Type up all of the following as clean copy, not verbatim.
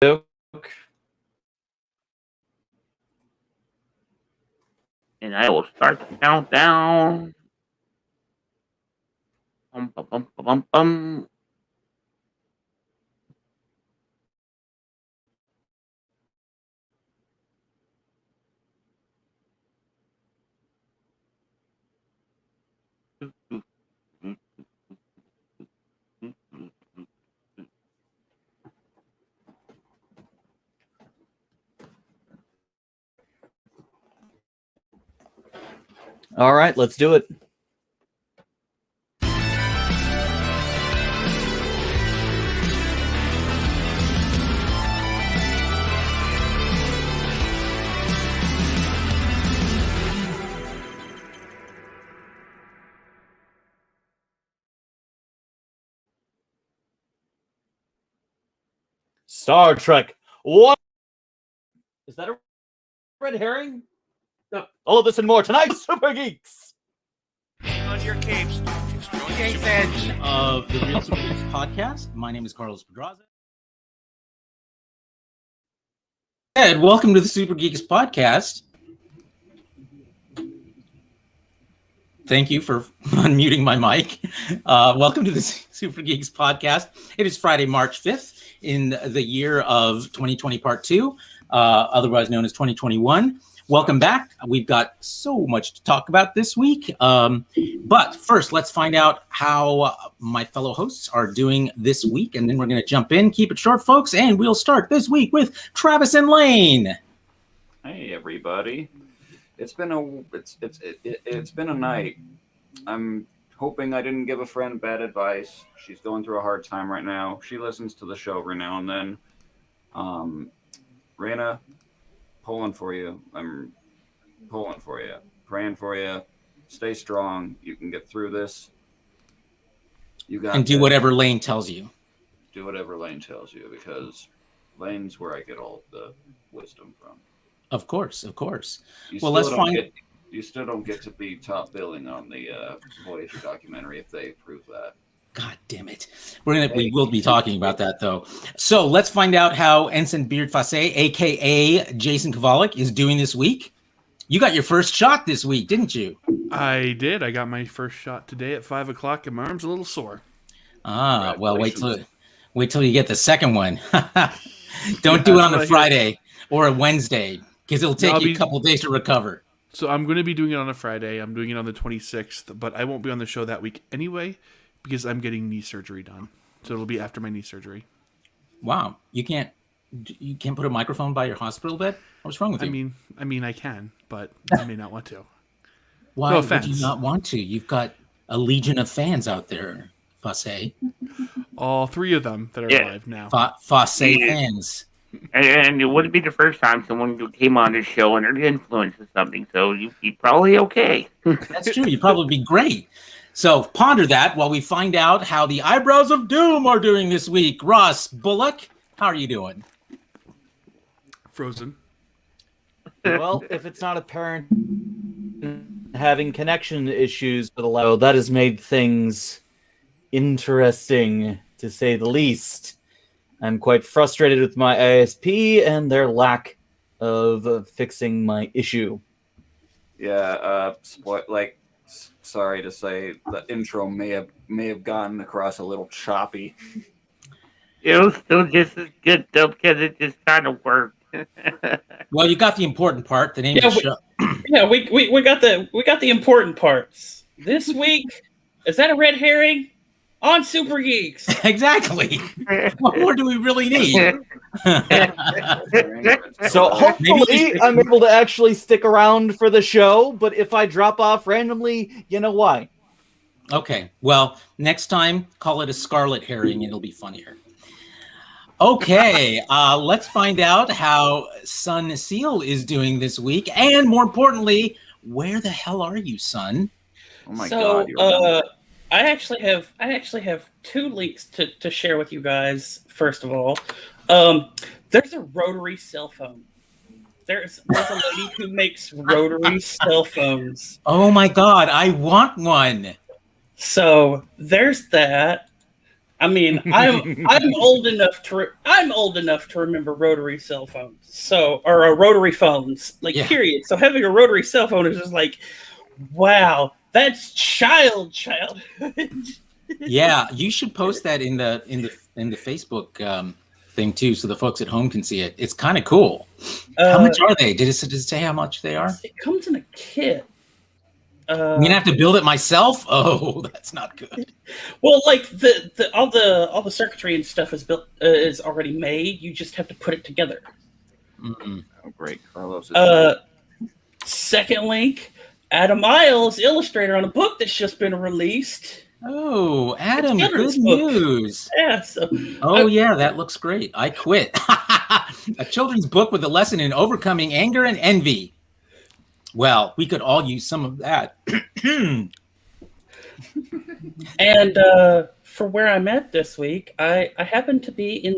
And I will start the countdown. Bum, bum, bum, bum, bum. All right, let's do it. Star Trek. What? Is that a red herring? No. All of this and more tonight, Super Geeks. Hang on your capes. Geeks Edge of the Real Supergeeks podcast. My name is Carlos Pedraza. Ed, welcome to the Super Geeks podcast. Thank you for unmuting my mic. Welcome to the Super Geeks podcast. It is Friday, March 5th in the year of 2020 Part 2, otherwise known as 2021. Welcome back. We've got so much to talk about this week. But first, let's find out how my fellow hosts are doing this week, and then we're going to jump in. Keep it short, folks, and we'll start this week with Travis and Lane. Hey, everybody. It's been a night. I'm hoping I didn't give a friend bad advice. She's going through a hard time right now. She listens to the show every now and then. Raina, pulling for you. I'm pulling for you, praying for you. Stay strong. You can get through this. You got and do whatever Lane tells you. Do whatever Lane tells you, because Lane's where I get all the wisdom from. Of course, of course. Well, let's find. You still don't get to be top billing on the Voyager documentary if they approve that. God damn it. We will be talking about that, though. So let's find out how Ensign Beard Fasse, a.k.a. Jason Kovalik, is doing this week. You got your first shot this week, didn't you? I did. I got my first shot today at 5 o'clock, and my arm's a little sore. Ah, well, wait till you get the second one. Don't do it on a Friday or a Wednesday, because it'll take you a couple days to recover. So I'm going to be doing it on a Friday. I'm doing it on the 26th, but I won't be on the show that week anyway, because I'm getting knee surgery done. So it'll be after my knee surgery. Wow. You can't put a microphone by your hospital bed? What's wrong with you? I mean I can, but I may not want to. Why would you not want to? You've got a legion of fans out there, Fasse. All three of them that are live now. Fasse fans. And it wouldn't be the first time someone came on this show under the influence of something, so you'd probably okay. That's true. You'd probably be great. So ponder that while we find out how the Eyebrows of Doom are doing this week. Ross Bullock, how are you doing? Frozen. Well, if it's not apparent, having connection issues with Allo, that has made things interesting, to say the least. I'm quite frustrated with my ISP and their lack of fixing my issue. Yeah, sorry to say, the intro may have gotten across a little choppy. It was still just as good though, because it just kind of worked. Well, you got the important part. The name of the show. Yeah, we got the important parts this week. Is that a red herring? On Super Geeks. Exactly. What more do we really need? So hopefully I'm able to actually stick around for the show, but if I drop off randomly, you know why. Okay. Well, next time, call it a scarlet herring and it'll be funnier. Okay. Let's find out how Sun Seal is doing this week. And more importantly, where the hell are you, Sun? Oh my God. I actually have two leaks to share with you guys. First of all, there's a rotary cell phone. There's a lady who makes rotary cell phones. Oh my God, I want one. So there's that. I mean, I'm old enough to remember rotary cell phones, or rotary phones, like Yeah. period. So having a rotary cell phone is just like, wow, that's childhood. Yeah, you should post that in the Facebook thing too, so the folks at home can see it. It's kind of cool. How much are they? Did it say how much they are? It comes in a kit. I'm gonna have to build it myself. Oh, that's not good. Well, like all the circuitry and stuff is already made. You just have to put it together. Mm-mm. Oh, great. Carlos is Second link, Adam Miles, illustrator on a book that's just been released. Oh, Adam, It's good children's book. news. Yeah, so Oh, yeah, that looks great. I quit. A children's book with a lesson in overcoming anger and envy. Well, we could all use some of that. and for where I'm at this week, I happen to be in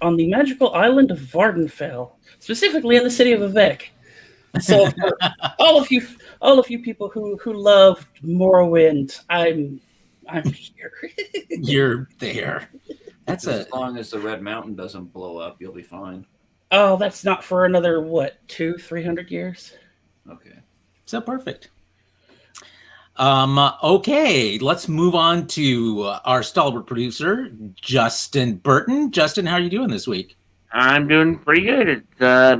on the magical island of Vardenfell, specifically in the city of Vivek. So for all of you people who loved Morrowind, I'm here. You're there. That's as long as the Red Mountain doesn't blow up, you'll be fine. Oh, that's not for another 200-300 years. Okay. so perfect. Okay, let's move on to our stalwart producer, Justin Burton. Justin, how are you doing this week? I'm doing pretty good. It's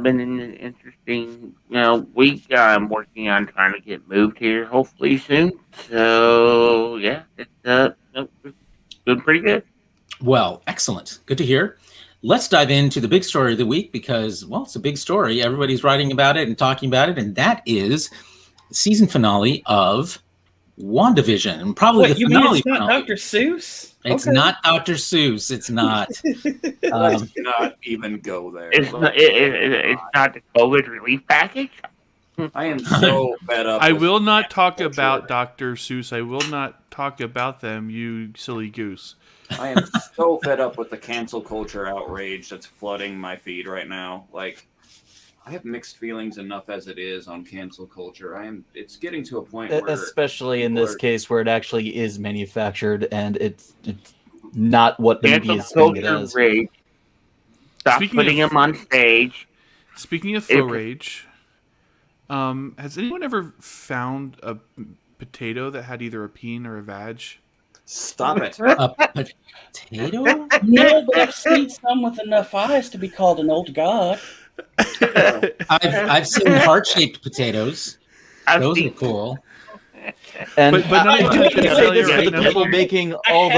been an interesting, week. I'm working on trying to get moved here, hopefully soon. So yeah, it's doing pretty good. Well, excellent. Good to hear. Let's dive into the big story of the week because, well, it's a big story. Everybody's writing about it and talking about it, and that is the season finale of WANDAVISION. Probably What, the you finale. mean it's not finale. Dr. Seuss? It's Okay. not Dr. Seuss. It's not. Let's not even go there. It's not the COVID relief package. I am so fed up. I with will not talk culture. about Dr. Seuss. I will not talk about them, you silly goose. I am so fed up with the cancel culture outrage that's flooding my feed right now. Like, I have mixed feelings enough as it is on cancel culture. It's getting to a point where, especially in this people are- case where it actually is manufactured and it's not what the media Cancel is saying it culture is. rage. Stop Speaking putting of- him on stage. Speaking of faux rage, has anyone ever found a potato that had either a peen or a vag? Stop it. A potato? No, but I've seen some with enough eyes to be called an old god. I've seen heart-shaped potatoes. I've Those are seen- cool. And But not I even do have to to say tell you this right for the now. people making I all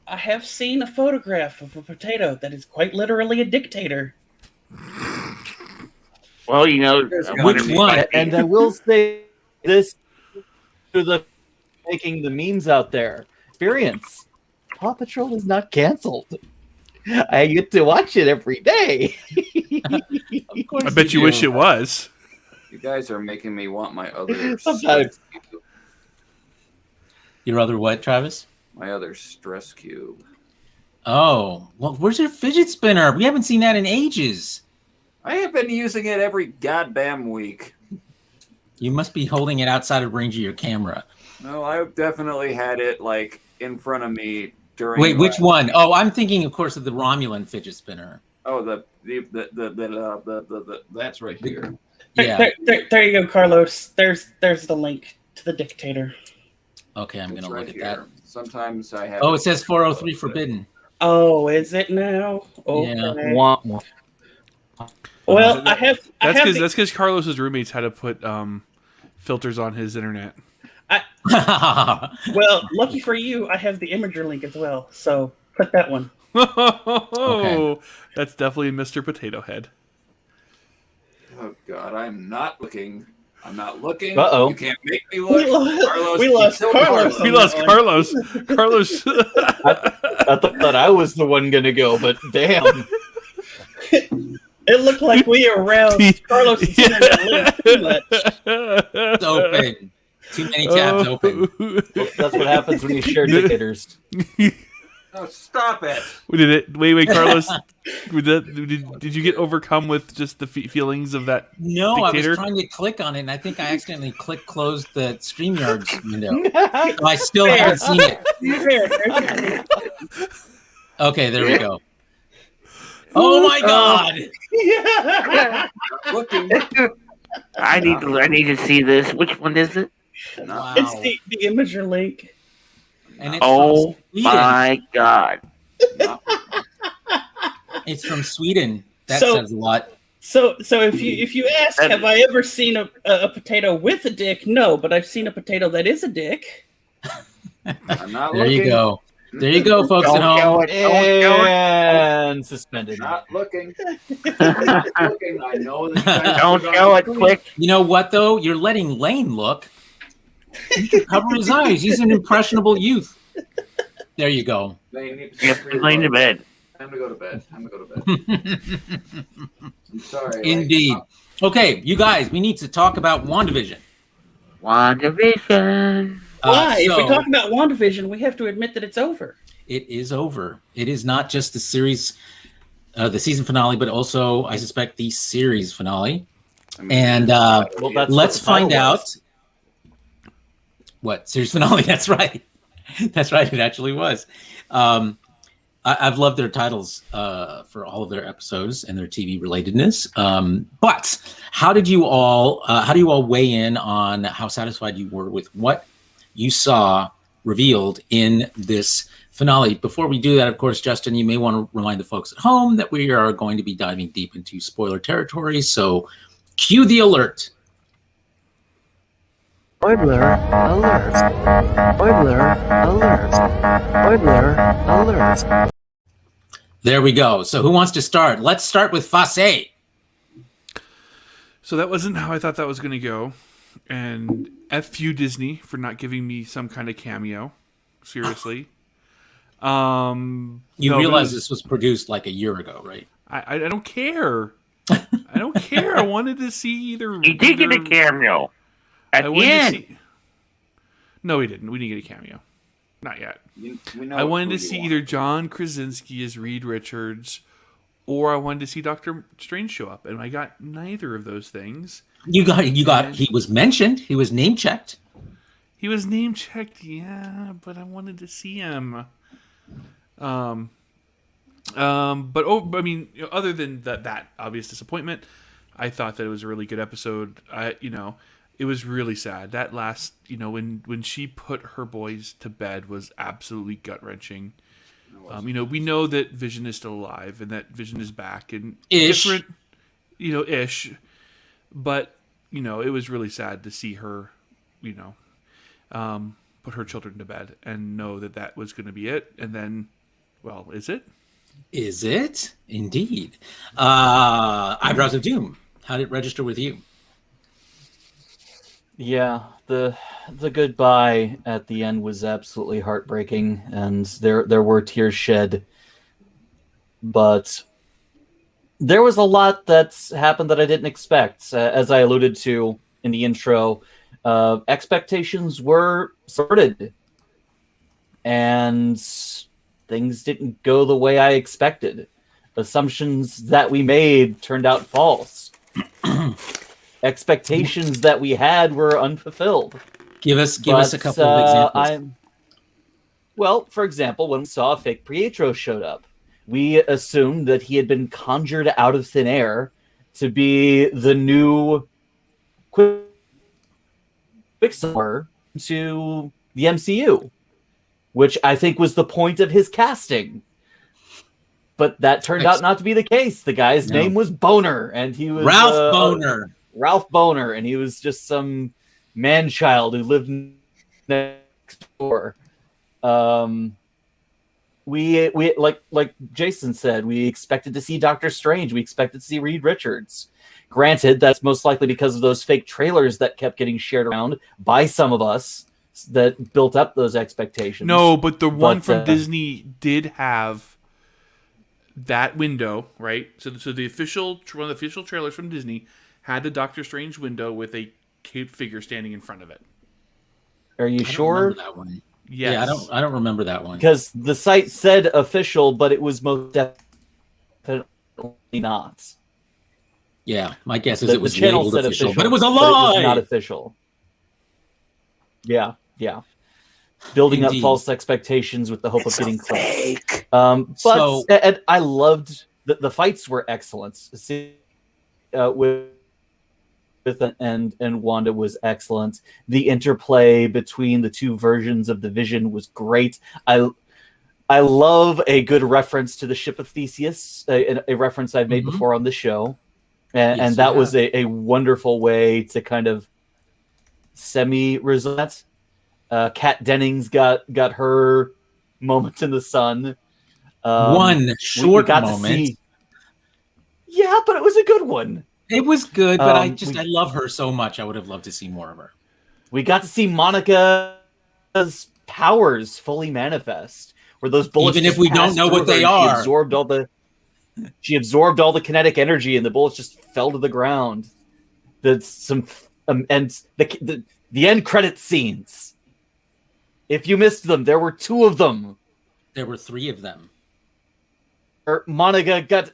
have seen a photograph of a potato that is quite literally a dictator. Well, Which one? and I will say this to the making the memes out there. Experience. Paw Patrol is not canceled. I get to watch it every day. Of course I bet you do. wish it was. You guys are making me want my other Sometimes. Your other what, Travis? my other stress cube. Oh, well, where's your fidget spinner? We haven't seen that in ages. I have been using it every goddamn week. You must be holding it outside of range of your camera. No, I've definitely had it like in front of me during. Wait, which one? Oh, I'm thinking, of course, of the Romulan fidget spinner. Oh, the that's right here. Yeah. There you go, Carlos. There's the link to the dictator. Okay, I'm It's gonna right look at here. that. Sometimes I have. Oh, it says 403 forbidden. Oh, is it now? Okay. Yeah. Wah, wah. Well, I have. That's because Carlos's roommates had to put filters on his internet. Well, lucky for you, I have the Imager link as well. So put that one. That's definitely Mr. Potato Head. Oh God, I'm not looking. I'm not looking. Uh-oh. You can't make me We look. lost- Carlos, we you lost killed Carlos. We lost Carlos. Carlos. I thought I was the one gonna go, but damn. It looked like we aroused Carlos's internet link too much. It's open. Too many tabs open. That's what happens when you share dictators. Oh, stop it! Wait, Carlos. Did you get overcome with just the feelings of that? No, dictator? I was trying to click on it, and I think I accidentally closed the StreamYard's window. So I still haven't seen it. Okay, there we go. Oh my God! Looking. I need to see this. Which one is it? Wow. It's the Imager link. And it's Oh from Sweden. my God! It's from Sweden. That So- says a lot. So if you ask, have I ever seen a potato with a dick? No, but I've seen a potato that is a dick. I'm not There looking. you go. There you go, folks Don't at home. show it. Don't show it. And suspended. Not looking. Not looking. I know that you guys Don't are show it going quick. You know what, though? You're letting Lane look. You should cover his eyes. He's an impressionable youth. There you go. They need You have to lay to bed. Time to go to bed. I'm sorry. Indeed. Okay, you guys, we need to talk about WandaVision. WandaVision. Why? If we So, talk about WandaVision, we have to admit that it's over. it is over. It is not just the series, the season finale, but also, I suspect, the series finale. And Well, that's let's what the title find out. was. What? Series finale? That's right. That's right. It actually was. I've loved their titles for all of their episodes and their TV relatedness. But how do you all weigh in on how satisfied you were with what you saw revealed in this finale? Before we do that, of course, Justin, you may want to remind the folks at home that we are going to be diving deep into spoiler territory. So cue the alert. Spoiler alert. Spoiler alert. Spoiler alert. There we go. So who wants to start? Let's start with Fasé. So that wasn't how I thought that was going to go. And F you, Disney, for not giving me some kind of cameo. Seriously. You no, realize but this was produced like a year ago, right? I don't care. I don't care. I wanted to see either. He did get a cameo. At I the wanted to end. see. No, he didn't. We didn't get a cameo. Not yet. We know I what wanted to food you see want. either John Krasinski as Reed Richards, or I wanted to see Doctor Strange show up, and I got neither of those things. You got. He was mentioned. He was name checked. He was name checked, yeah, but I wanted to see him. But I mean, other than that obvious disappointment, I thought that it was a really good episode. It was really sad. That last, when she put her boys to bed was absolutely gut wrenching. We know that Vision is still alive and that Vision is back and Ish. different, ish. But it was really sad to see her, put her children to bed and know that was going to be it. And then, well, is it? Is it indeed? Eyebrows of Doom. How did it register with you? Yeah, the goodbye at the end was absolutely heartbreaking, and there were tears shed. But there was a lot that's happened that I didn't expect. As I alluded to in the intro, expectations were sorted, and things didn't go the way I expected. Assumptions that we made turned out false. Expectations that we had were unfulfilled. Give us a couple of examples. Well, for example, when we saw fake Pietro showed up, we assumed that he had been conjured out of thin air to be the new Quicksilver to the MCU, which I think was the point of his casting. But that turned out not to be the case. The guy's name was Boner, and he was Ralph Boner. Ralph Boner, and he was just some man-child who lived next door. We like Jason said, we expected to see Doctor Strange. We expected to see Reed Richards. Granted, that's most likely because of those fake trailers that kept getting shared around by some of us that built up those expectations. No, but the one from Disney did have that window, right? So one of the official trailers from Disney had the Doctor Strange window with a caped figure standing in front of it. Are you I don't sure? remember that one. Yes. Yeah, I don't remember that one. Because the site said official, but it was most definitely not. Yeah, my guess is it was the channel labeled said official, but it official, was a but it was lie. not official. Yeah. Building up Indeed. false expectations with the hope of getting clicks. Fake. But and I loved the fights were excellent. With and Wanda was excellent. The interplay between the two versions of the Vision was great. I love a good reference to the ship of Theseus, a reference I've made before on the show, and that was a wonderful way to kind of semi-resolve that. Kat Dennings got her moment in the sun. One short we got moment. To see, yeah, but it was a good one. It was good, but I love her so much. I would have loved to see more of her. We got to see Monica's powers fully manifest, where those bullets, even if we don't know what they are, she absorbed all the kinetic energy, and the bullets just fell to the ground. And the end credit scenes. If you missed them, there were 2 of them. There were 3 of them. Monica got.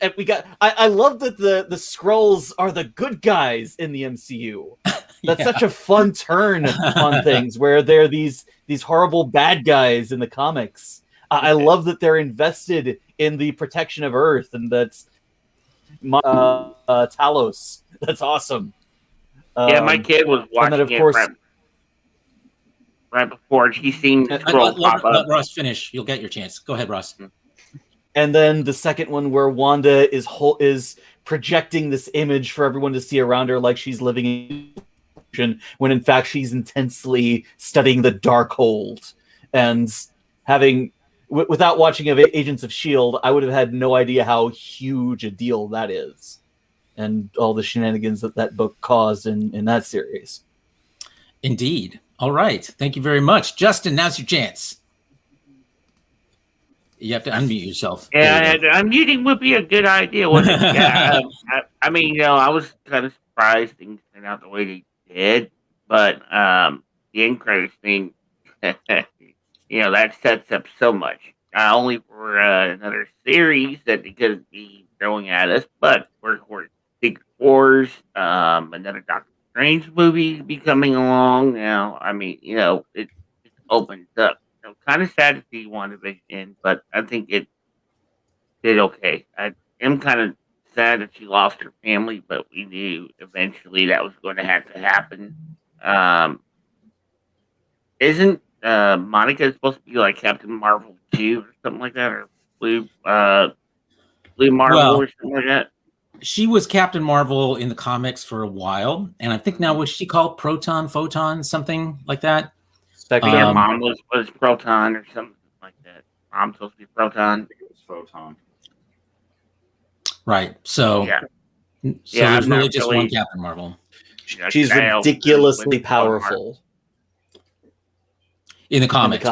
I love that the Skrulls are the good guys in the MCU. That's such a fun turn on things, where they're these horrible bad guys in the comics. I love that they're invested in the protection of Earth, and that's Talos. That's awesome. Yeah, my kid was watching of course, right before she seen the Skrull pop up. Let Ross finish. You'll get your chance. Go ahead, Ross. And then the second one, where Wanda is projecting this image for everyone to see around her, like she's living in, when in fact she's intensely studying the Darkhold. And having, without watching Agents of S.H.I.E.L.D., I would have had no idea how huge a deal that is, and all the shenanigans that book caused in that series. Indeed. All right. Thank you very much. Justin, now's your chance. You have to unmute yourself. Yeah, unmuting would be a good idea, wouldn't it? Yeah, I mean, I was kind of surprised things turned out the way they did, but the end credits thing, that sets up so much. Not only for another series that they could be throwing at us, but for Secret Wars, another Doctor Strange movie be coming along now. I mean, it opens up. Kind of sad to see WandaVision, but I think it did okay. I am kind of sad that she lost her family, but we knew eventually that was going to have to happen. Isn't Monica supposed to be like Captain Marvel 2 or something like that, or Blue Marvel or something like that? She was Captain Marvel in the comics for a while, and I think now what's she called? Photon, something like that. I think her mom was Proton or something like that. Mom's supposed to be Proton. I think it was Photon. Right. So there's really just one Captain Marvel. She's ridiculously powerful. In the comics.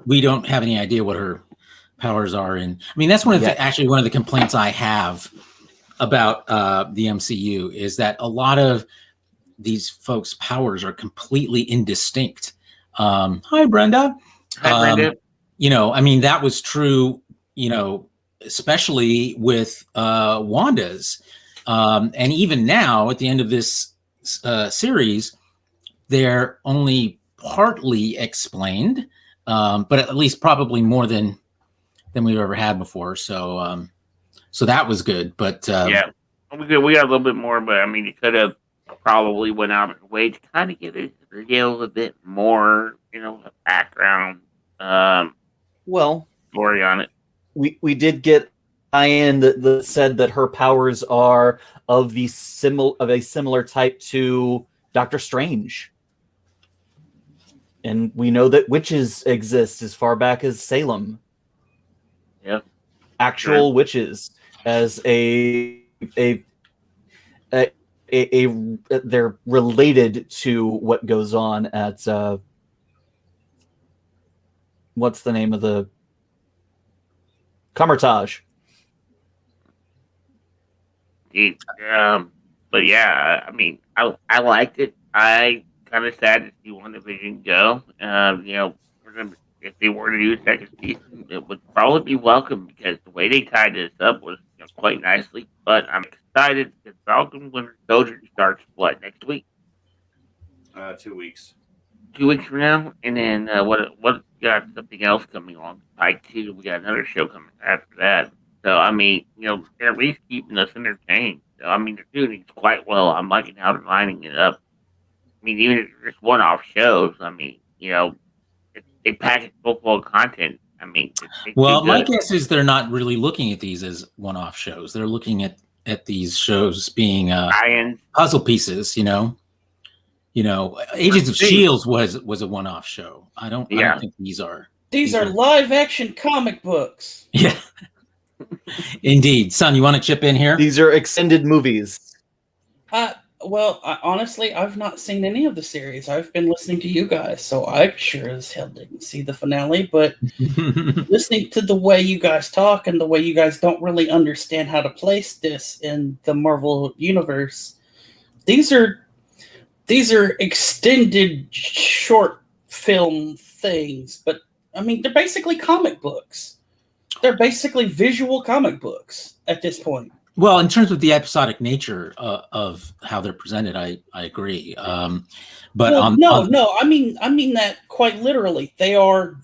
We don't have any idea what her powers are. And I mean, that's one of the complaints I have about the MCU is that a lot of these folks' powers are completely indistinct. Hi, Brenda. Hi, Brenda. I mean, that was true, especially with Wanda's. And even now, at the end of this series, they're only partly explained, but at least probably more than we've ever had before. So that was good. But we got a little bit more, but I mean, you could have probably went out of the way to kind of give it a little bit more, background. Story on it. We did get tie-in that said that her powers are of a similar type to Doctor Strange. And we know that witches exist as far back as Salem. Yeah. Actual witches as they're related to what goes on at what's the name of the Comertage. But yeah, I mean, I liked it. I kind of sad to see WandaVision go. We're gonna if they were to do a second season, it would probably be welcome because the way they tied this up was quite nicely. But I'm excited because Falcon Winter Soldier starts what next week? 2 weeks. 2 weeks from now, and then what got something else coming on Pike 2. We got another show coming after that. So I mean, they're at least keeping us entertained. So I mean, they're doing it quite well. I'm liking how they're lining it up. I mean, even if it's just one-off shows, I mean, they package full of content. I mean, well, my guess is they're not really looking at these as one-off shows. They're looking at these shows being puzzle pieces. Agents of Shield was a one-off show. I don't think these are. These are live-action comic books. Yeah, indeed. Son, you want to chip in here? These are extended movies. Well, honestly, I've not seen any of the series. I've been listening to you guys, so I sure as hell didn't see the finale. But listening to the way you guys talk and the way you guys don't really understand how to place this in the Marvel universe, these are extended short film things. But I mean, they're basically comic books. They're basically visual comic books at this point. Well, in terms of the episodic nature of how they're presented, I agree. But no, I mean that quite literally. They are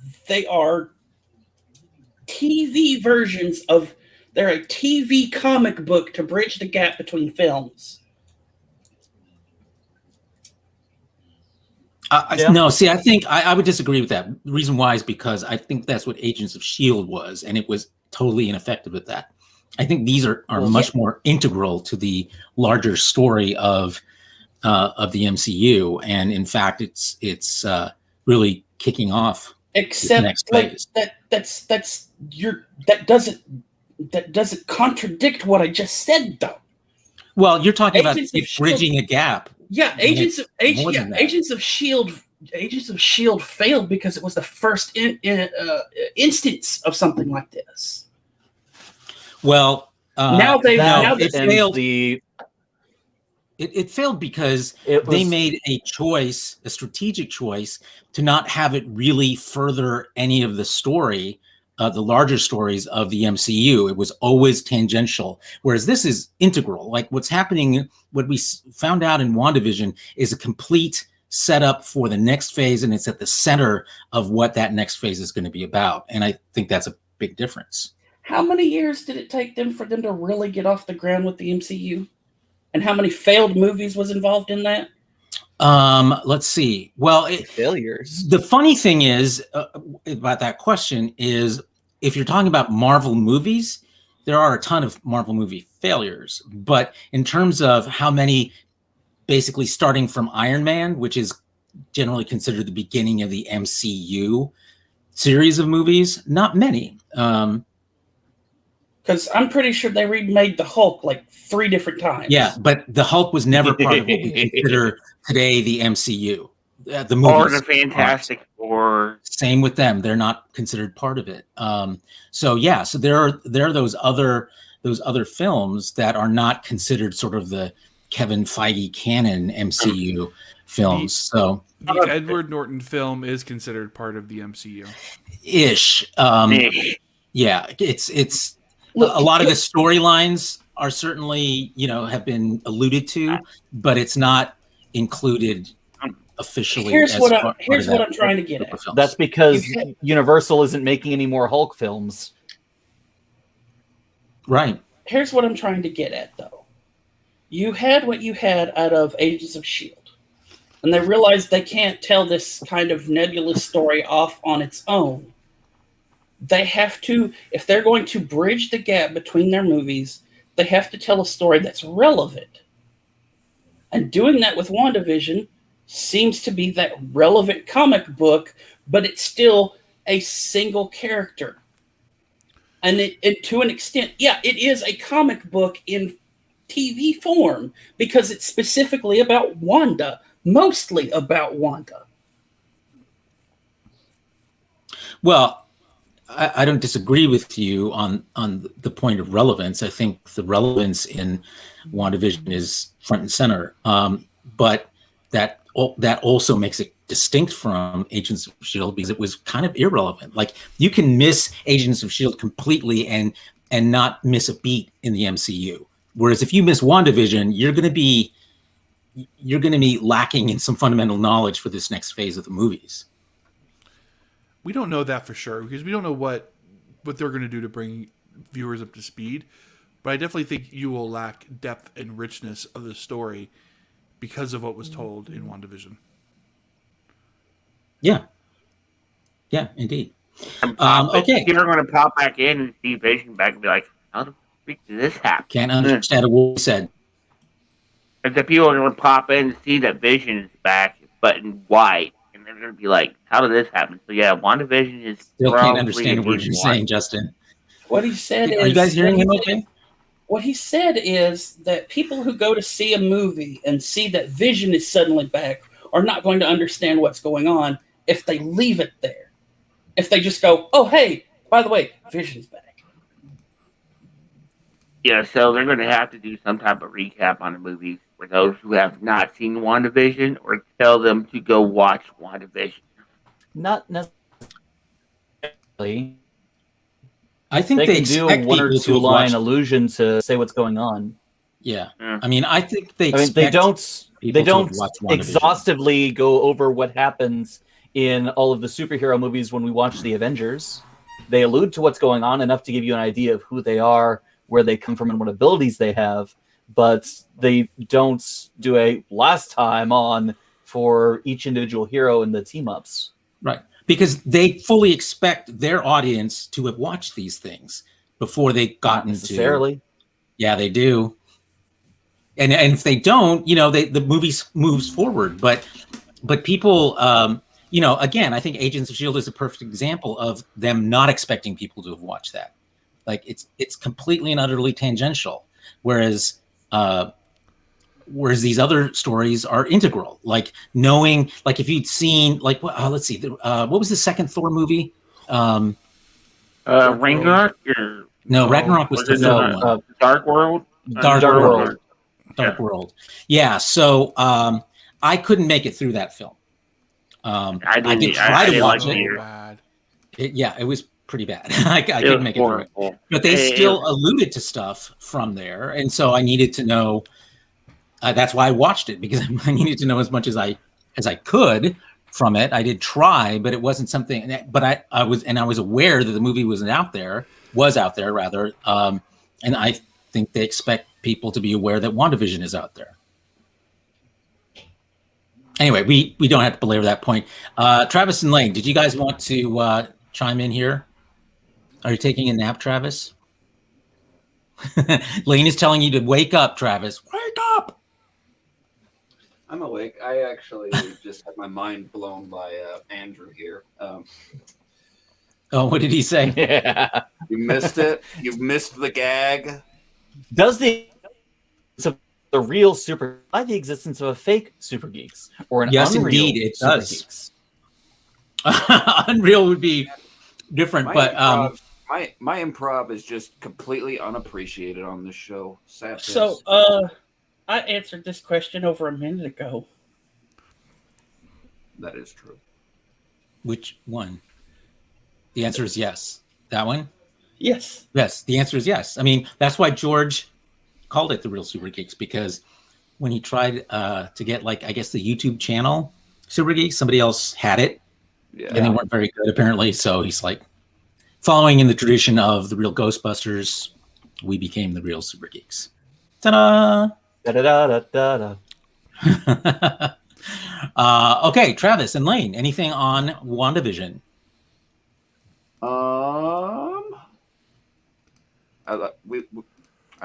TV versions of. They're a TV comic book to bridge the gap between films. No, see, I think I would disagree with that. The reason why is because I think that's what Agents of S.H.I.E.L.D. was, and it was totally ineffective at that. I think these are much more integral to the larger story of the MCU, and in fact, it's really kicking off. Except the next phase. that doesn't contradict what I just said, though. Well, you're talking Agents about bridging a gap. Yeah, Agents of S.H.I.E.L.D. Agents of S.H.I.E.L.D. failed because it was the first instance of something like this. Well, it failed. It failed because they made a strategic choice, to not have it really further any of the story, the larger stories of the MCU. It was always tangential, whereas this is integral. Like what's happening, what we found out in WandaVision is a complete setup for the next phase, and it's at the center of what that next phase is going to be about. And I think that's a big difference. How many years did it take for them to really get off the ground with the MCU? And how many failed movies was involved in that? Let's see. Well, failures. The funny thing is about that question is, if you're talking about Marvel movies, there are a ton of Marvel movie failures. But in terms of how many, basically starting from Iron Man, which is generally considered the beginning of the MCU series of movies, not many. Because I'm pretty sure they remade the Hulk like 3 different times. Yeah, but the Hulk was never part of what we consider today the MCU. The movies or the Fantastic Four. Same with them; they're not considered part of it. So there are those other films that are not considered sort of the Kevin Feige canon MCU films. The Edward Norton film is considered part of the MCU. Ish. Yeah, it's. Look, a lot of the storylines are certainly, have been alluded to, but it's not included officially. Here's what I'm trying to get at. That's because Universal isn't making any more Hulk films. Right. Here's what I'm trying to get at, though. You had what you had out of Agents of S.H.I.E.L.D., and they realized they can't tell this kind of nebulous story off on its own. They have to, if they're going to bridge the gap between their movies, they have to tell a story that's relevant. And doing that with WandaVision seems to be that relevant comic book, but it's still a single character. And to an extent, it is a comic book in TV form because it's specifically about Wanda, mostly about Wanda. Well, I don't disagree with you on the point of relevance. I think the relevance in WandaVision is front and center, but that also makes it distinct from Agents of S.H.I.E.L.D. because it was kind of irrelevant. Like, you can miss Agents of S.H.I.E.L.D. completely and not miss a beat in the MCU. Whereas if you miss WandaVision, you're going to be lacking in some fundamental knowledge for this next phase of the movies. We don't know that for sure because we don't know what they're going to do to bring viewers up to speed. But I definitely think you will lack depth and richness of the story because of what was told in WandaVision. Yeah, indeed. Okay, people are going to pop back in and see Vision back and be like, "How the freak did this happen?" Can't understand what he said. And the people are going to pop in and see that Vision is back, but in white, and they're going to be like, "How did this happen?" So yeah, WandaVision is still can't understand a word you're saying, Justin. What he said Are you guys hearing him okay? What he said is that people who go to see a movie and see that Vision is suddenly back are not going to understand what's going on if they leave it there. If they just go, "Oh, hey, by the way, Vision's back." Yeah, so they're going to have to do some type of recap on the movie for those who have not seen WandaVision, or tell them to go watch WandaVision. Not necessarily. I think They they can do expect one or people to two have line watched. allusion to say what's going on. Yeah. I mean, I think they I mean, expect they don't people to have watched WandaVision. exhaustively go over what happens in all of the superhero movies when we watch the Avengers. They allude to what's going on enough to give you an idea of who they are, where they come from, and what abilities they have, but they don't do a last time on for each individual hero in the team-ups. Right. Because they fully expect their audience to have watched these things before they've gotten necessarily. Yeah, they do. And if they don't, the movie moves forward. But people, again, I think Agents of S.H.I.E.L.D. is a perfect example of them not expecting people to have watched that. Like, it's completely and utterly tangential, whereas these other stories are integral. Like, knowing, like, if you'd seen, like, let's see, what was the second Thor movie? Ragnarok? No, Ragnarok was the third one. Dark World? Dark World. Yeah, so I couldn't make it through that film. I did try to watch it. It was pretty bad. I couldn't make it through it. But they still alluded to stuff from there, and so I needed to know. That's why I watched it, because I needed to know as much as I could from it. I did try, but it wasn't something. But I was aware that the movie was out there, rather. And I think they expect people to be aware that WandaVision is out there. Anyway, we don't have to belabor that point. Travis and Lane, did you guys want to chime in here? Are you taking a nap, Travis? Lane is telling you to wake up, Travis. Wake up! I'm awake. I actually just had my mind blown by Andrew here. Oh, what did he say? Yeah. You missed it. You missed the gag. Does the real super by the existence of a fake Super Geeks or an yes, unreal indeed, it Super does. Geeks? Unreal would be different, my improv is just completely unappreciated on this show. Sad. So, I answered this question over a minute ago. That is true. Which one? The answer is yes. That one? Yes. Yes, the answer is yes. I mean, that's why George called it the Real Super Geeks, because when he tried to get, like, I guess the YouTube channel Super Geeks, somebody else had it, and they weren't very good apparently. So he's like, following in the tradition of the Real Ghostbusters, we became the Real Super Geeks. Ta-da! Da-da-da-da-da. Okay, Travis and Lane, anything on WandaVision? I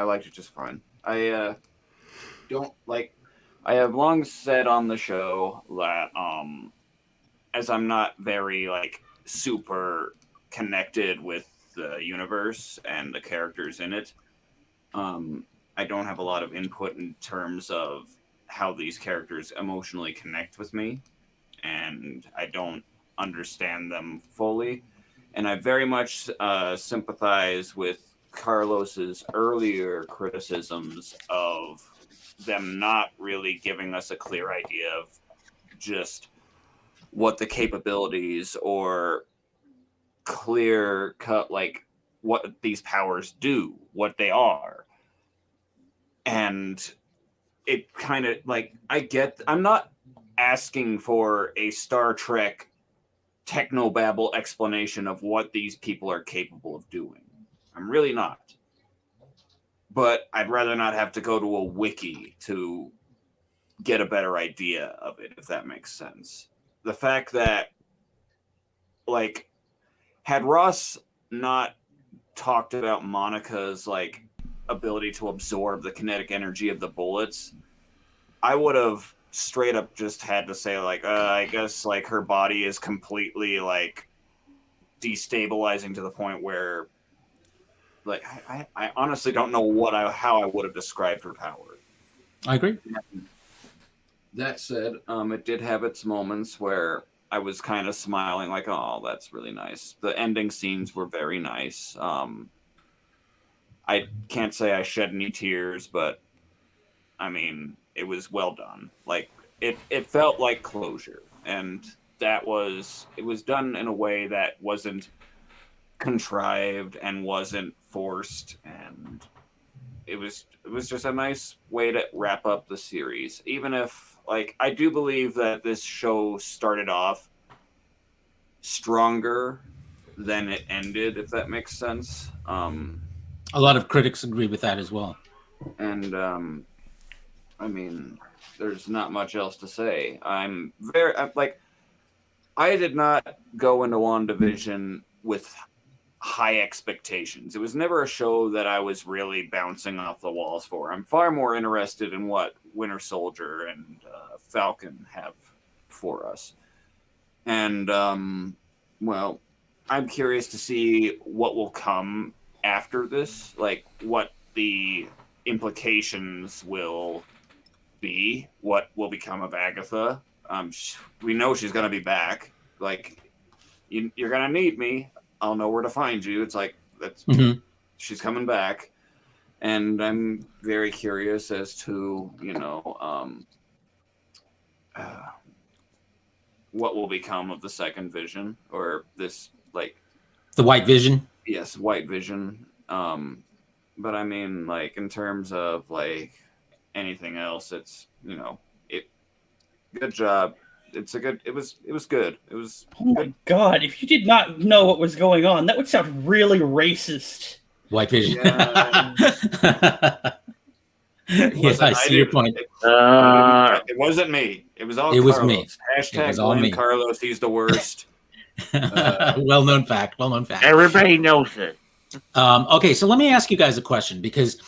liked it just fine. I have long said on the show that as I'm not very super connected with the universe and the characters in it, I don't have a lot of input in terms of how these characters emotionally connect with me, and I don't understand them fully. And I very much sympathize with Carlos's earlier criticisms of them not really giving us a clear idea of just what the capabilities or clear cut, like what these powers do, what they are. And it kind of like, I'm not asking for a Star Trek technobabble explanation of what these people are capable of doing. I'm really not. But I'd rather not have to go to a wiki to get a better idea of it, if that makes sense. The fact that, like, had Ross not talked about Monica's, like, ability to absorb the kinetic energy of the bullets, I would have straight up just had to say, like, I guess, like, her body is completely, like, destabilizing to the point where, like, I honestly don't know how I would have described her power. I agree. That said, it did have its moments where I was kind of smiling, like, oh, that's really nice. The ending scenes were very nice. I can't say I shed any tears, but I mean, it was well done. Like, it felt like closure, and it was done in a way that wasn't contrived and wasn't forced, and it was just a nice way to wrap up the series. Even if, like, I do believe that this show started off stronger than it ended, if that makes sense. A lot of critics agree with that as well. And I mean, there's not much else to say. I did not go into WandaVision with high expectations. It was never a show that I was really bouncing off the walls for. I'm far more interested in what Winter Soldier and Falcon have for us. And, well, I'm curious to see what will come after this, like what the implications will be, what will become of Agatha. We know she's going to be back. Like, you're going to need me. I'll know where to find you. It's like, she's coming back. And I'm very curious as to, what will become of the second Vision, or this, like, the White Vision. Yes, White Vision. But I mean, like, in terms of, like, anything else, it's, good job. It was good. It was Oh my god, if you did not know what was going on, that would sound really racist. White Vision. Yeah. Yes, I see your point. It wasn't me. It was all It was Carlos. me. Hashtag It was all blame me. Carlos. He's the worst. Well-known fact. Everybody knows it. Okay, so let me ask you guys a question, because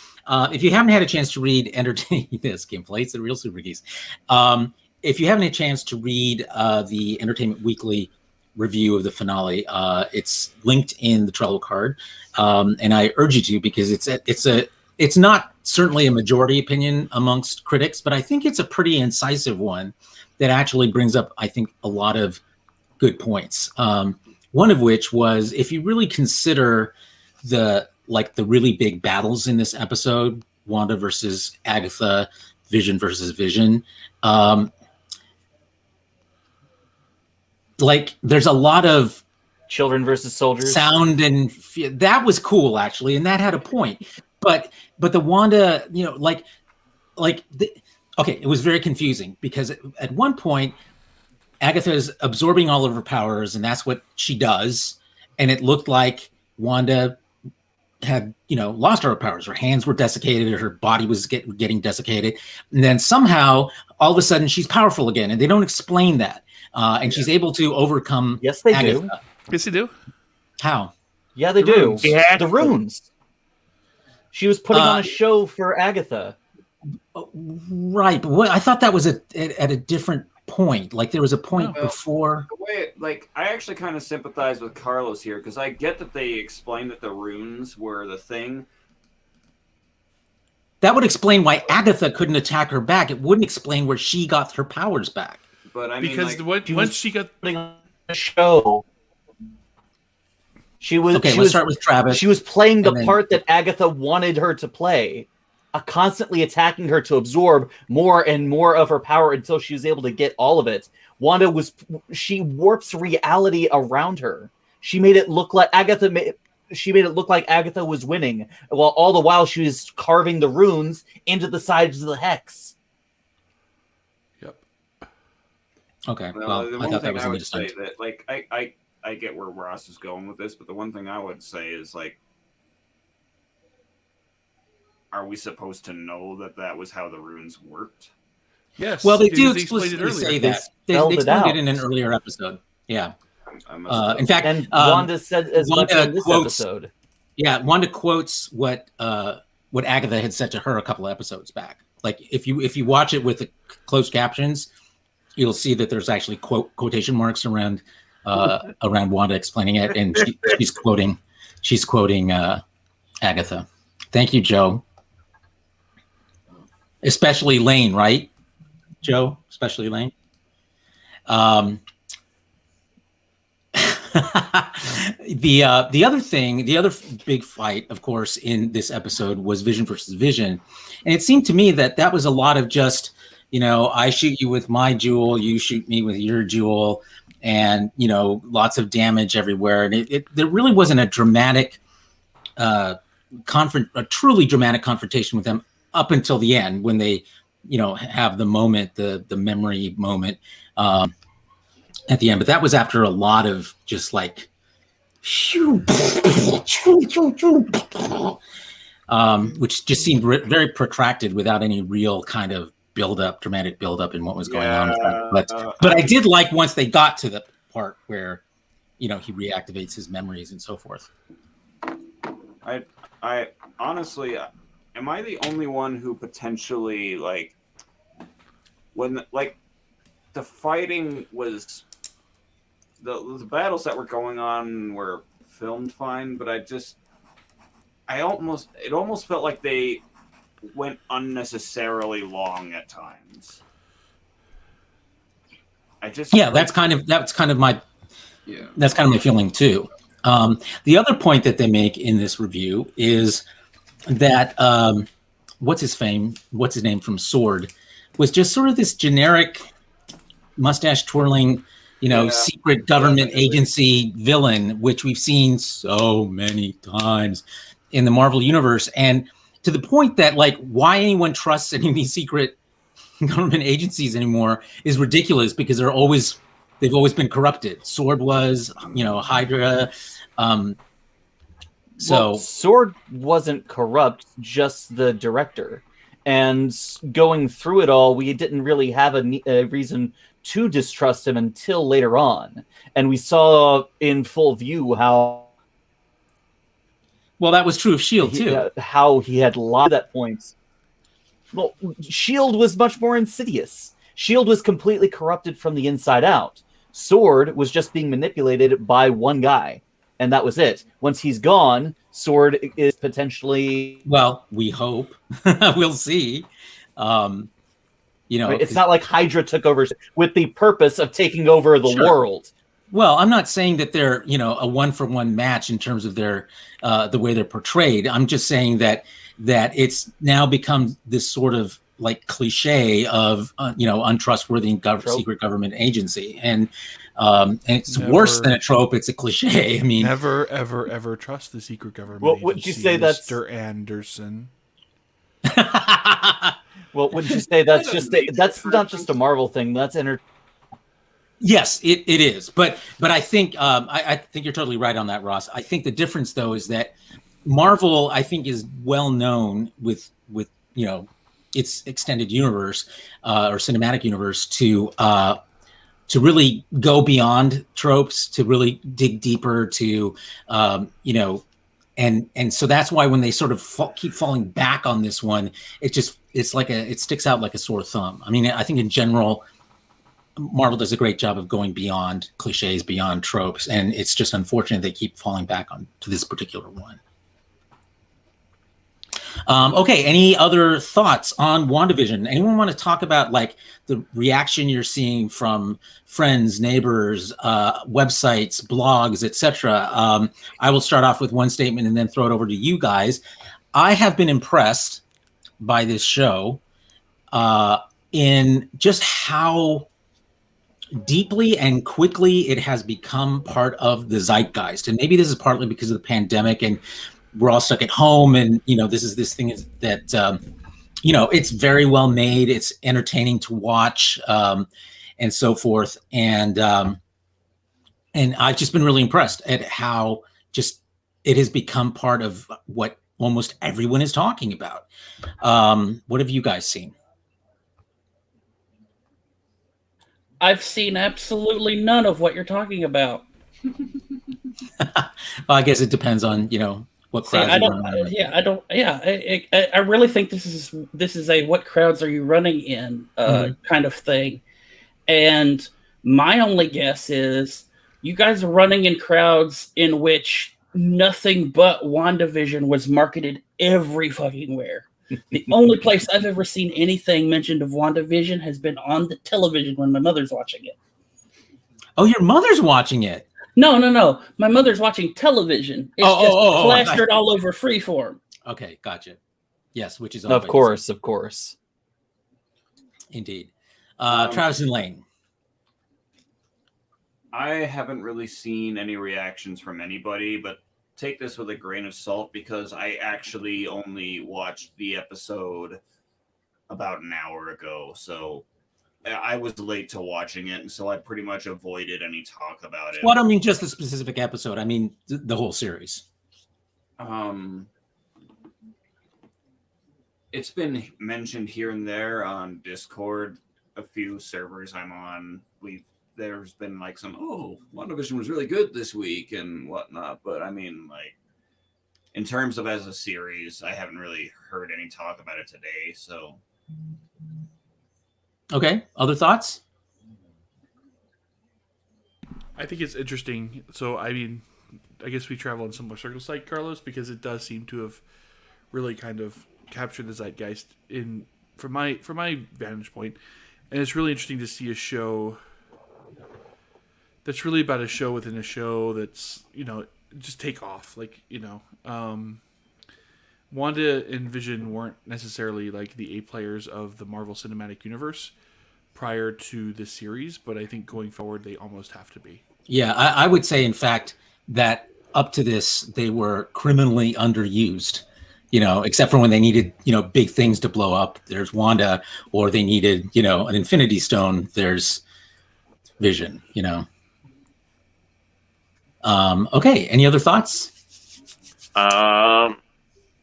if you haven't had a chance to read this gameplay, it's the Real Supergeeks. If you haven't had a chance to read the Entertainment Weekly review of the finale, it's linked in the Trello card, and I urge you to, because it's not certainly a majority opinion amongst critics, but I think it's a pretty incisive one that actually brings up, I think, a lot of good points. One of which was, if you really consider the really big battles in this episode, Wanda versus Agatha, Vision versus Vision, there's a lot of children versus soldiers sound, and that was cool actually, and that had a point. But the Wanda, okay, it was very confusing, because at one point Agatha is absorbing all of her powers, and that's what she does. And it looked like Wanda had, lost her powers. Her hands were desiccated, her body was getting desiccated. And then somehow, all of a sudden, she's powerful again, and they don't explain that. And she's able to overcome. Yes, they Agatha. do. Yes, they do. How? Yeah, they do. Yeah. The runes. She was putting on a show for Agatha. Right, but I thought that was at a different point. Like, there was a point before. The way, I actually kind of sympathize with Carlos here, because I get that they explained that the runes were the thing. That would explain why Agatha couldn't attack her back. It wouldn't explain where she got her powers back. But I mean, Because once she got Putting on a show. Let's start with Travis. She was playing the and then- part that Agatha wanted her to play. constantly attacking her to absorb more and more of her power until she was able to get all of it. She warps reality around her. She made it look like Agatha was winning, while all the while she was carving the runes into the sides of the hex. Yep. Okay. Well, the I one thought that thing was I would interesting. say that, like, I get where Ross is going with this, but the one thing I would say is, like, are we supposed to know that was how the runes worked? Yes. Well, they because do explained it explicitly earlier. say that. They spelled it explained out. it in an earlier episode. Yeah. In fact, And Wanda said as much Wanda in this quotes- episode. Yeah, Wanda quotes what Agatha had said to her a couple of episodes back. Like if you watch it with the closed captions, you'll see that there's actually quotation marks around Wanda explaining it, and she's quoting Agatha. Thank you, Joe. Especially Lane, right? Joe, especially Lane. The other big fight, of course, in this episode was Vision versus Vision, and it seemed to me that was a lot of just, I shoot you with my jewel, you shoot me with your jewel, and lots of damage everywhere, and there really wasn't a dramatic, a truly dramatic confrontation with them up until the end when they, have the moment, the memory moment. At the end, but that was after a lot of just like, which just seemed very protracted without any real kind of dramatic build-up in what was going on. But I did like once they got to the part where, he reactivates his memories and so forth. I honestly, am I the only one who potentially, like, when, like, the fighting was... The battles that were going on were filmed fine, but it almost felt like they went unnecessarily long at times. That's kind of my feeling too. The other point that they make in this review is that what's his name from Sword was just sort of this generic mustache twirling, secret government agency villain, which we've seen so many times in the Marvel universe. And to the point that, like, why anyone trusts any of these secret government agencies anymore is ridiculous, because they've always been corrupted. Sword was, Hydra. Sword wasn't corrupt, just the director. And going through it all, we didn't really have a reason to distrust him until later on, and we saw in full view how that was true of Shield too. How he had lied at points. Well, Shield was much more insidious. Shield was completely corrupted from the inside out. Sword was just being manipulated by one guy, and that was it. Once he's gone, Sword is potentially... Well, we hope. We'll see. It's not like Hydra took over with the purpose of taking over the world. Well, I'm not saying that they're, a one-for-one match in terms of their the way they're portrayed. I'm just saying that it's now become this sort of like cliche of untrustworthy secret government agency, and it's worse than a trope. It's a cliche. I mean, never, ever, ever trust the secret government. Well, would you say that's Mr. Anderson? Well, wouldn't you say that's not just a Marvel thing? That's Yes, it is. But I think I think you're totally right on that, Ross. I think the difference though is that Marvel, I think, is well known with its extended universe or cinematic universe to really go beyond tropes, to really dig deeper, to and so that's why when they sort of keep falling back on this one, it sticks out like a sore thumb. I mean, I think in general, Marvel does a great job of going beyond cliches, beyond tropes, and it's just unfortunate they keep falling back to this particular one. Okay, any other thoughts on WandaVision? Anyone want to talk about like the reaction you're seeing from friends, neighbors, websites, blogs, etc.? I will start off with one statement and then throw it over to you guys. I have been impressed by this show in just how deeply and quickly it has become part of the zeitgeist. And maybe this is partly because of the pandemic and we're all stuck at home. And, this thing is that, it's very well made. It's entertaining to watch and so forth. And I've just been really impressed at how just it has become part of what almost everyone is talking about. What have you guys seen? I've seen absolutely none of what you're talking about. Well, I guess it depends on what crowds I you're don't. running. Yeah, I don't. Yeah, I really think this is a what crowds are you running in kind of thing, and my only guess is you guys are running in crowds in which nothing but WandaVision was marketed every fucking where. The only place I've ever seen anything mentioned of WandaVision has been on the television when my mother's watching it. Oh, your mother's watching it? No. My mother's watching television. It's just plastered all over Freeform. Okay, gotcha. Yes, which is Of course. Indeed. Travis and Lane. I haven't really seen any reactions from anybody, but take this with a grain of salt because I actually only watched the episode about an hour ago. So I was late to watching it, and so I pretty much avoided any talk about it. Well, I don't mean just the specific episode. I mean the whole series. It's been mentioned here and there on Discord, a few servers I'm on. There's been like some, WandaVision was really good this week and whatnot. But I mean, like, in terms of as a series, I haven't really heard any talk about it today. So, okay. Other thoughts? I think it's interesting. So, I mean, I guess we travel in similar circles like Carlos because it does seem to have really kind of captured the zeitgeist from my vantage point. And it's really interesting to see a show that's really about a show within a show that's, just take off. Like, Wanda and Vision weren't necessarily like the A players of the Marvel Cinematic Universe prior to this series, but I think going forward they almost have to be. Yeah, I would say, in fact, that up to this, they were criminally underused, except for when they needed, big things to blow up. There's Wanda, or they needed, an Infinity Stone. There's Vision, Okay, any other thoughts? I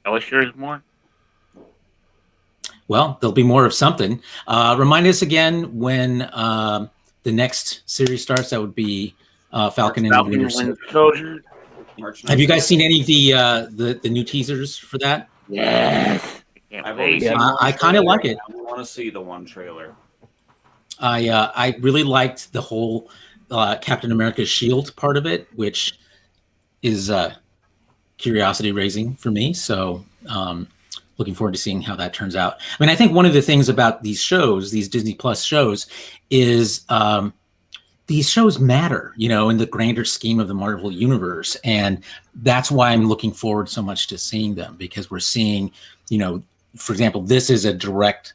wish there was more. Well, there'll be more of something. Remind us again when the next series starts. That would be Falcon and the Winter Soldier. Have you guys seen any of the new teasers for that? Yes. I kind of like it. I want to see the one trailer. I really liked the whole Captain America's shield part of it, which is curiosity raising for me. So looking forward to seeing how that turns out. I mean, I think one of the things about these shows, these Disney Plus shows, is these shows matter, in the grander scheme of the Marvel universe. And that's why I'm looking forward so much to seeing them, because we're seeing, for example, this is a direct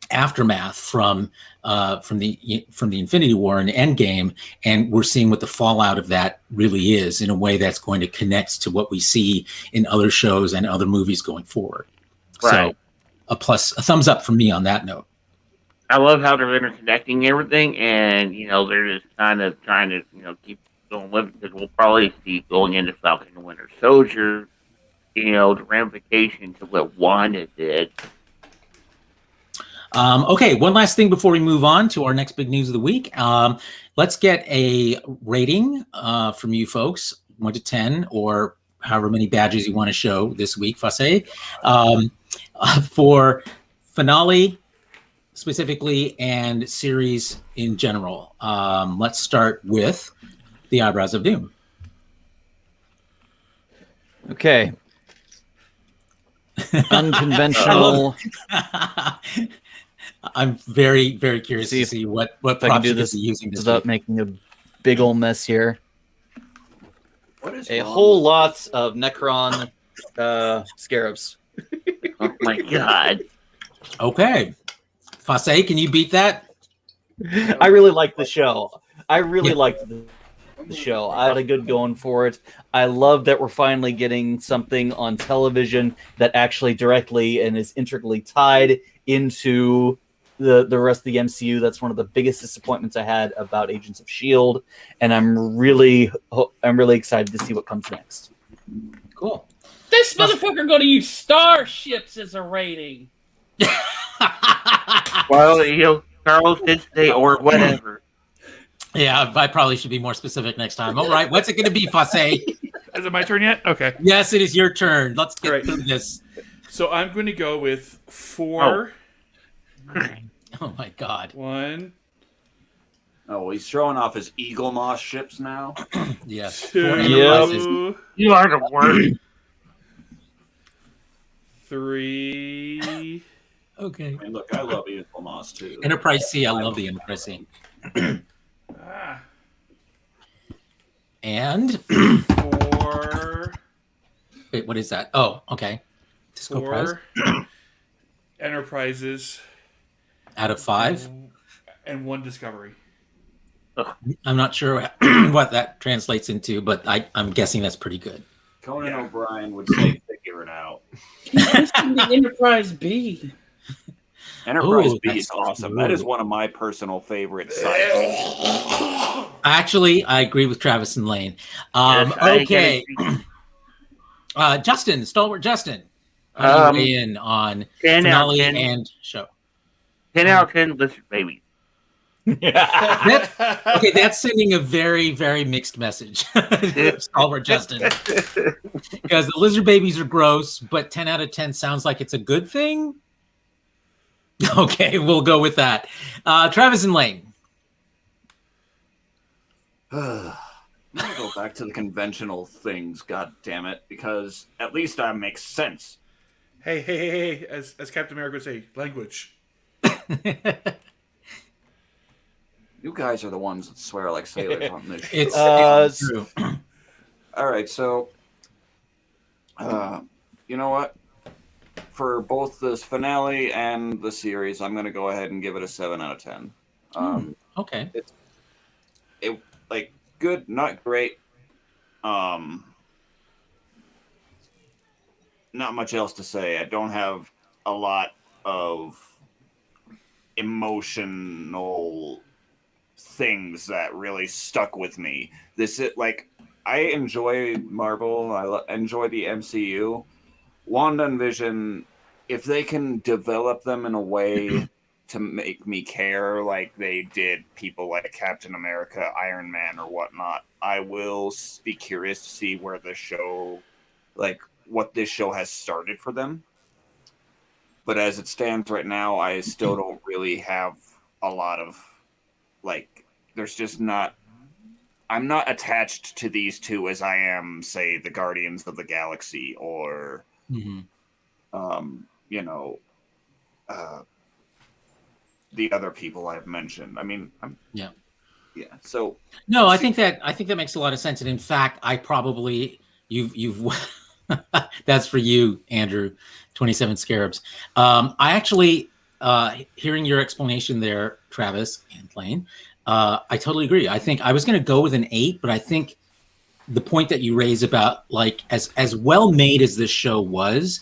aftermath from the Infinity War and Endgame, and we're seeing what the fallout of that really is in a way that's going to connect to what we see in other shows and other movies going forward. Right. So a thumbs up from me on that note. I love how they're interconnecting everything, and they're just kind of trying to keep going with it, because we'll probably see going into Falcon and Winter Soldier, the ramifications of what Wanda did. Okay, one last thing before we move on to our next big news of the week. Let's get a rating from you folks, 1 to 10, or however many badges you want to show this week, Fase, for finale specifically and series in general. Let's start with the Eyebrows of Doom. Okay. Unconventional. I'm very, very curious to see what props I can do you're this using this without week. making a big old mess here. What is A wrong whole lot of Necron scarabs. Oh my god. Okay. Fasay, can you beat that? I really like the show. I really Yeah. liked the show. I had a good going for it. I love that we're finally getting something on television that actually directly and is intricately tied into the rest of the MCU. That's one of the biggest disappointments I had about Agents of S.H.I.E.L.D., and I'm really excited to see what comes next. Cool. This motherfucker going to use starships as a rating. Well, Carlos did say or whatever. Yeah, I probably should be more specific next time. All right, what's it going to be, Fasay? Is it my turn yet? Okay. Yes, it is your turn. Let's get Right. through this. So I'm going to go with 4. Oh my god. 1, Oh, he's showing off his Eagle Moss ships now. Yes. 2, 4 enterprises. You are the worst. 3. Okay. I mean, look, I love Eagle Moss too. Enterprise C. I love the Enterprise C. Ah, And 4. wait, what is that? Oh, okay. Disco Prize 4 enterprises out of 5. and 1 discovery. I'm not sure what that translates into, but I'm guessing that's pretty good. Conan Yeah. O'Brien would say, "Figure it out." He's missing the Enterprise B. Enterprise Ooh, B that's is awesome. cool. That is one of my personal favorite sites. Actually, I agree with Travis and Lane. Yes, I Okay. get Justin, Stalwart Justin. How do you weigh in on 10 out of finale 10. and show? 10 out of 10 lizard babies. Okay, that's sending a very, very mixed message. Stalwart Justin. Because the lizard babies are gross, but 10 out of 10 sounds like it's a good thing. Okay, we'll go with that. Travis and Lane. I'm gonna go back to the conventional things, god damn it, because at least that makes sense. Hey, as Captain America would say, language. You guys are the ones that swear like sailors on this show. It's true. All right, so you know what? For both this finale and the series, I'm gonna go ahead and give it a 7 out of 10. Okay. It like good, not great. Not much else to say. I don't have a lot of emotional things that really stuck with me. This is like I enjoy Marvel. I enjoy the MCU. Wanda and Vision, if they can develop them in a way to make me care like they did people like Captain America, Iron Man, or whatnot, I will be curious to see where the show, like what this show has started for them. But as it stands right now, I still don't really have a lot of, like, there's just not, I'm not attached to these two as I am, say, the Guardians of the Galaxy or, you know, the other people I've mentioned. I mean, yeah. So no, I think that makes a lot of sense. And in fact, I probably you've that's for you, Andrew. 27 Scarabs. I actually, hearing your explanation there, Travis and Lane, I totally agree. I think I was going to go with an 8, but I think the point that you raise about like as well made as this show was,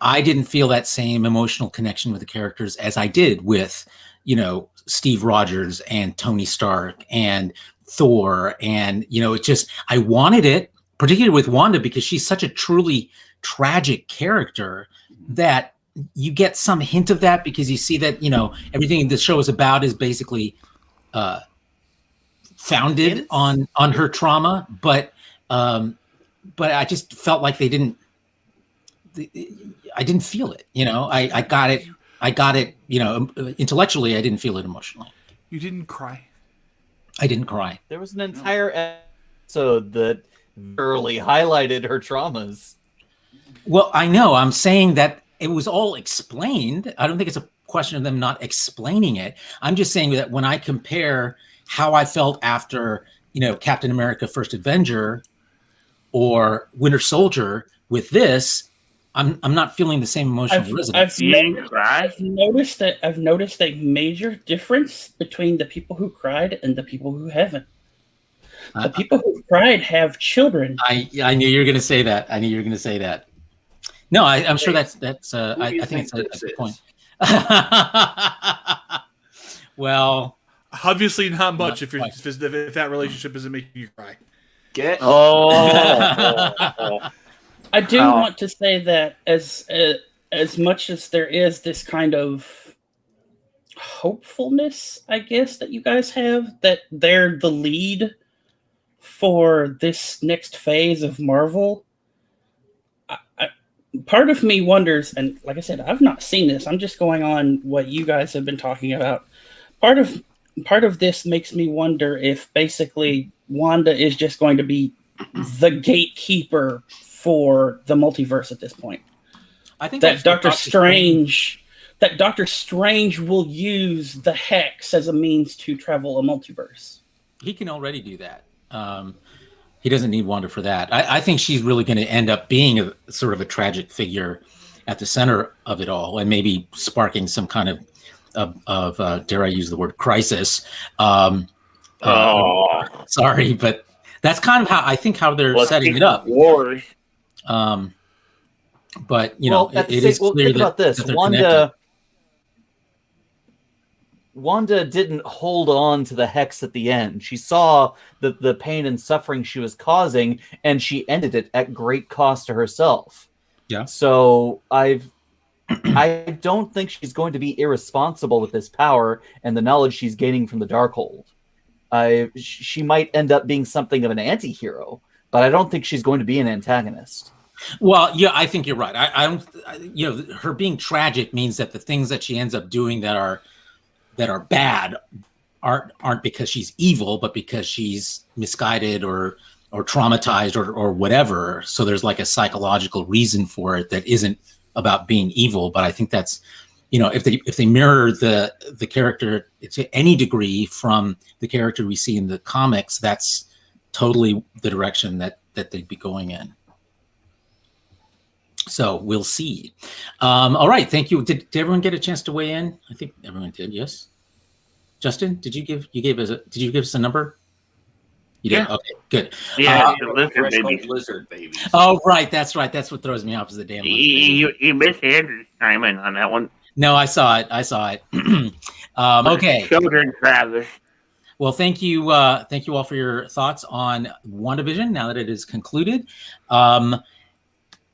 I didn't feel that same emotional connection with the characters as I did with, you know, Steve Rogers and Tony Stark and Thor. And, you know, it just, I wanted it, particularly with Wanda, because she's such a truly tragic character that you get some hint of that because you see that, you know, everything the show is about is basically founded on her trauma. But I just felt like I didn't feel it, you know. I got it, you know, intellectually. I didn't feel it emotionally. You didn't cry? I didn't cry. There was an entire episode that really highlighted her traumas. Well, I know. I'm saying that it was all explained. I don't think it's a question of them not explaining it. I'm just saying that when I compare how I felt after, you know, Captain America: First Avenger or Winter Soldier with this, I'm not feeling the same emotional resonance. I've noticed a major difference between the people who cried and the people who haven't. The people who cried have children. I knew you were going to say that. I knew you were going to say that. No, I'm sure that's. I think it's a good point. Well, obviously not much if that relationship isn't making you cry. I do want to say that as much as there is this kind of hopefulness, I guess, that you guys have, that they're the lead for this next phase of Marvel, part of me wonders, and like I said, I've not seen this. I'm just going on what you guys have been talking about. Part of this makes me wonder if basically Wanda is just going to be the gatekeeper for the multiverse at this point. I think that Doctor Strange will use the Hex as a means to travel a multiverse. He can already do that. He doesn't need Wanda for that. I think she's really going to end up being a sort of a tragic figure at the center of it all, and maybe sparking some kind of dare I use the word crisis. Sorry, but that's kind of how they're setting it up. Wars. But it is clear think about this. That Wanda didn't hold on to the Hex at the end. She saw the pain and suffering she was causing, and she ended it at great cost to herself. Yeah. So I don't think she's going to be irresponsible with this power and the knowledge she's gaining from the Darkhold. She might end up being something of an anti-hero, but I don't think she's going to be an antagonist. Well, yeah, I think you're right. I don't, her being tragic means that the things that she ends up doing that are bad aren't because she's evil, but because she's misguided or traumatized or whatever. So there's like a psychological reason for it that isn't about being evil. But I think that's, if they mirror the character to any degree from the character we see in the comics, that's totally the direction that they'd be going in. So we'll see. All right, thank you. Did everyone get a chance to weigh in? I think everyone did. Yes. Justin, did you give us a number? You did? Okay, good. Yeah, lizard baby. Oh, right. That's right. That's what throws me off is the damn lizard. You missed Andrew's timing on that one. No, I saw it. Okay. Children, Travis. Well, thank you all for your thoughts on WandaVision. Now that it is concluded,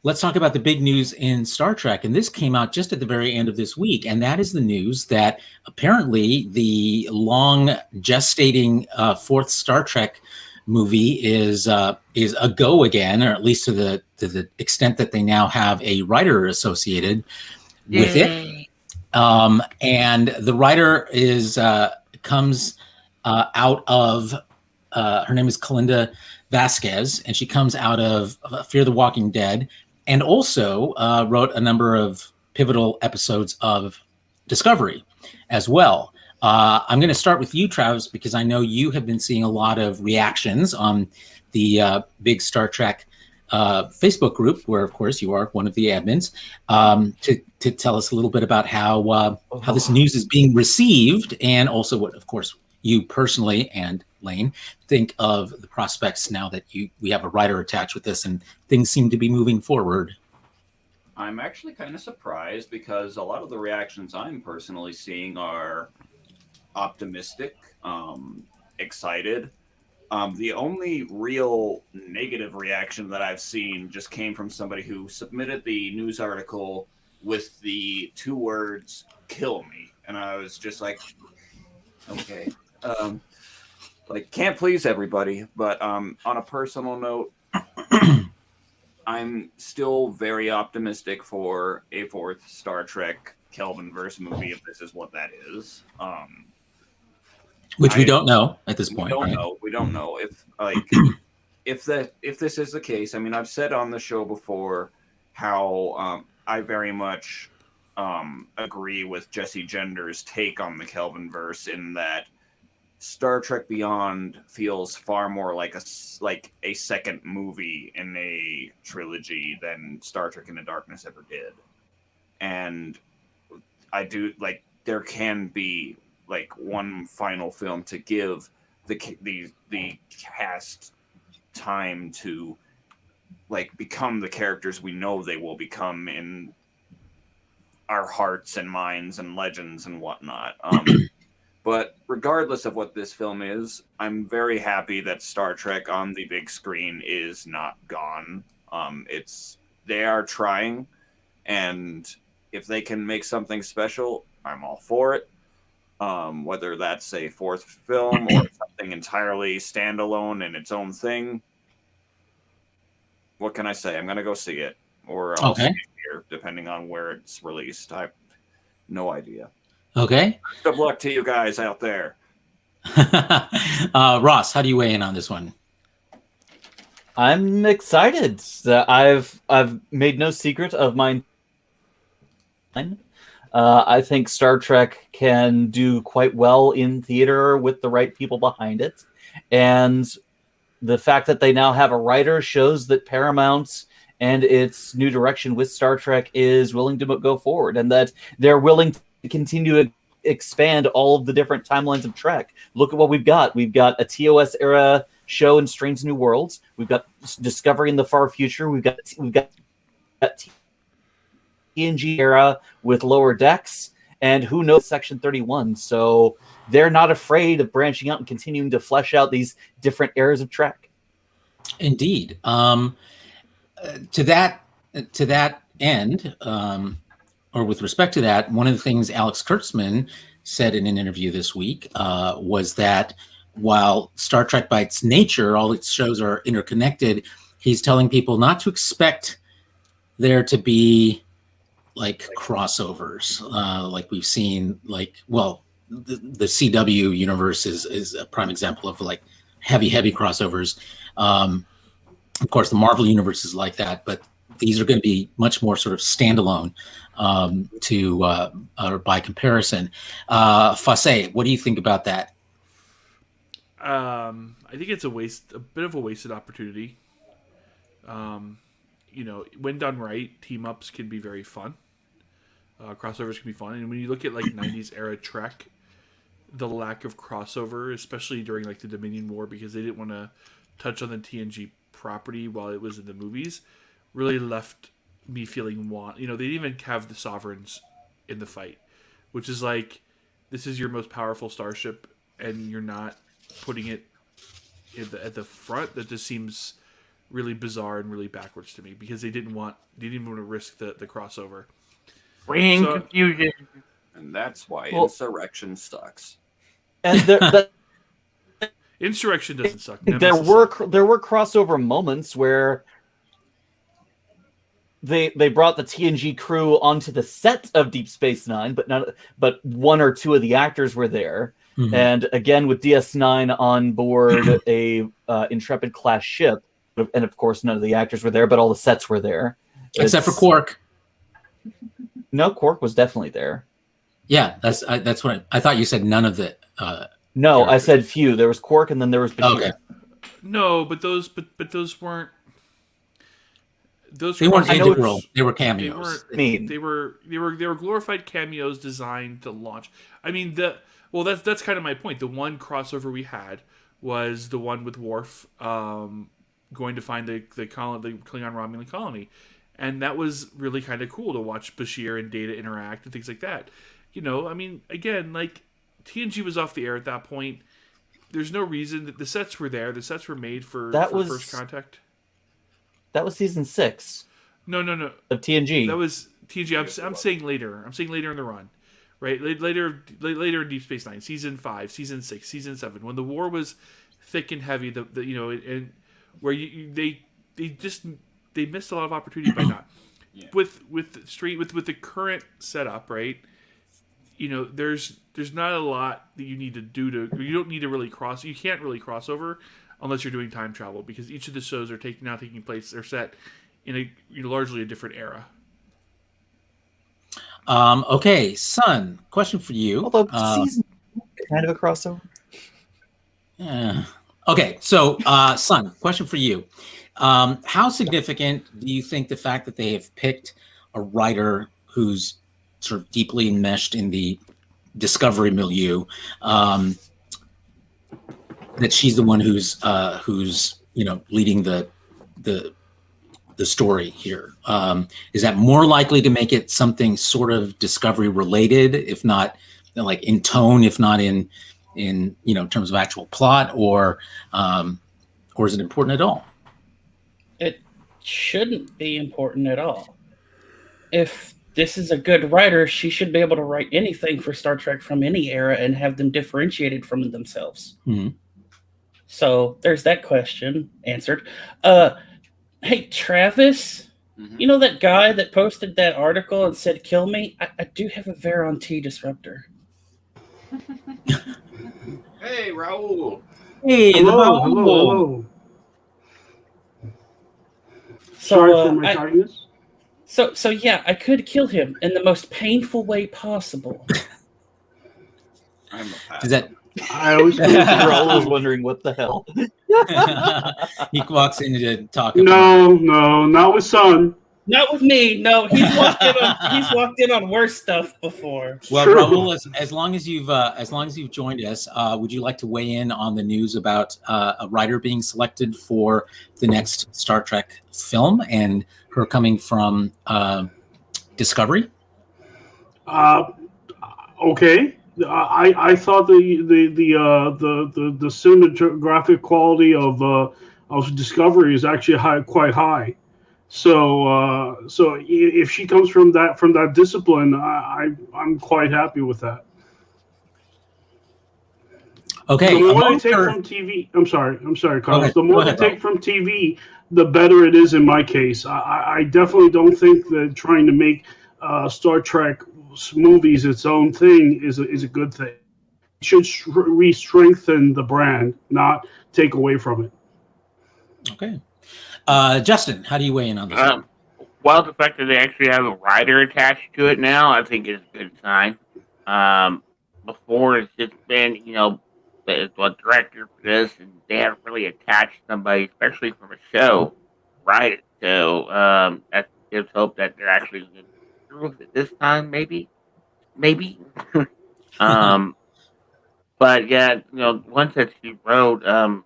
let's talk about the big news in Star Trek. And this came out just at the very end of this week. And that is the news that apparently the long gestating fourth Star Trek movie is a go again, or at least to the extent that they now have a writer associated with it. And the writer comes out of, her name is Kalinda Vasquez, and she comes out of Fear the Walking Dead, and also wrote a number of pivotal episodes of Discovery as well. I'm going to start with you, Travis, because I know you have been seeing a lot of reactions on the big Star Trek Facebook group, where, of course, you are one of the admins, to tell us a little bit about how this news is being received, and also what, of course, you personally and Lane think of the prospects now that we have a writer attached with this and things seem to be moving forward. I'm actually kind of surprised because a lot of the reactions I'm personally seeing are optimistic, excited. The only real negative reaction that I've seen just came from somebody who submitted the news article with the 2 words, "kill me." And I was just like, okay. Can't please everybody, but on a personal note, I'm still very optimistic for a 4th Star Trek Kelvinverse movie, if this is what that is. Which we don't know at this point. We don't know if this is the case. I mean, I've said on the show before how I very much agree with Jesse Gender's take on the Kelvinverse, in that Star Trek Beyond feels far more like a second movie in a trilogy than Star Trek Into Darkness ever did. And I do like there can be like one final film to give the cast time to like become the characters we know they will become in our hearts and minds and legends and whatnot. But regardless of what this film is, I'm very happy that Star Trek on the big screen is not gone. They are trying, and if they can make something special, I'm all for it. Whether that's a fourth film or something entirely standalone and its own thing. What can I say? I'm gonna go see it, or I'll see it here, depending on where it's released. I have no idea. Okay. Best of luck to you guys out there. Ross, how do you weigh in on this one? I'm excited. I've made no secret of my. I think Star Trek can do quite well in theater with the right people behind it, and the fact that they now have a writer shows that Paramount and its new direction with Star Trek is willing to go forward, and that they're willing to continue to expand all of the different timelines of Trek. Look at what we've got. We've got a TOS era show in Strange New Worlds. We've got Discovery in the Far Future. We've got TNG era with Lower Decks, and who knows Section 31. So they're not afraid of branching out and continuing to flesh out these different eras of Trek. Indeed. To that end, or with respect to that, one of the things Alex Kurtzman said in an interview this week was that while Star Trek by its nature, all its shows are interconnected, he's telling people not to expect there to be like crossovers, like we've seen, like, well, the CW universe is a prime example of like heavy crossovers. Of course, the Marvel universe is like that, but these are going to be much more sort of standalone or by comparison. Fasse, what do you think about that? I think it's a bit of a wasted opportunity. When done right, team ups can be very fun. Crossovers can be fun, and when you look at like '90s era Trek, the lack of crossover, especially during like the Dominion War, because they didn't want to touch on the TNG property while it was in the movies, really left me feeling they didn't even have the Sovereigns in the fight, which is like, this is your most powerful starship, and you're not putting it at the front. That just seems really bizarre and really backwards to me, because they didn't want to risk the crossover. Bringing confusion. And that's why Insurrection sucks. And Insurrection doesn't suck. There were crossover moments where they brought the TNG crew onto the set of Deep Space Nine, but one or two of the actors were there. Mm-hmm. And again, with DS9 on board a Intrepid class ship, and of course none of the actors were there, but all the sets were there, except for Quark. No, Quark was definitely there. Yeah, that's what I thought you said. None of the. No, characters. I said few. There was Quark, and then there was Bashir. Okay. No, but those weren't. They weren't integral. They were cameos. They were glorified cameos designed to launch. I mean, that's kind of my point. The one crossover we had was the one with Worf going to find the Klingon Romulan colony. And that was really kind of cool to watch Bashir and Data interact and things like that. I mean, again, like, TNG was off the air at that point. There's no reason that the sets were there. The sets were made for First Contact. That was season 6. No. Of TNG. That was TNG. I'm saying later. I'm saying later in the run. Right? Later in Deep Space Nine. Season 5, Season 6, Season 7. When the war was thick and heavy, and where they missed a lot of opportunity by not. Yeah. With the current setup, right? There's not a lot that you need to do you don't need to really you can't really cross over unless you're doing time travel, because each of the shows are taking place, they're set in a largely a different era. Okay, Sun, question for you. Although season kind of a crossover. Okay, so Son, question for you. How significant do you think the fact that they have picked a writer who's sort of deeply enmeshed in the Discovery milieu, that she's the one who's leading the story here? Is that more likely to make it something sort of Discovery related, if not like in tone, if not in terms of actual plot, or is it important at all? It shouldn't be important at all. If this is a good writer, she should be able to write anything for Star Trek from any era and have them differentiated from themselves. Mm-hmm. So there's that question answered. Hey, Travis, you know that guy that posted that article and said, kill me? I do have a Veron T disruptor. Hey, Raul. Hey, Hello. Sorry for my tardiness. So yeah, I could kill him in the most painful way possible. I'm a pass. Is that? I always Raul was wondering what the hell. He walks in to talk. No, not with Son. Not with me. No, he's walked in on worse stuff before. Well, True. Raul, as long as you've joined us, would you like to weigh in on the news about a writer being selected for the next Star Trek film and her coming from Discovery? Okay. I thought the cinematographic quality of Discovery is actually quite high. So if she comes from that discipline, I'm quite happy with that. Okay. The more they take from TV, I'm sorry, Carlos. The more they take from TV, the better it is in my case. I definitely don't think that trying to make Star Trek movies its own thing is a good thing. It should re-strengthen the brand, not take away from it. Okay. Justin, how do you weigh in on this? Well, the fact that they actually have a writer attached to it now, I think is a good sign. Before it's just been, the director for this, and they haven't really attached somebody, especially from a show, write it. So that gives hope that they're actually going to get through with it this time, maybe. But yeah, ones that she wrote, I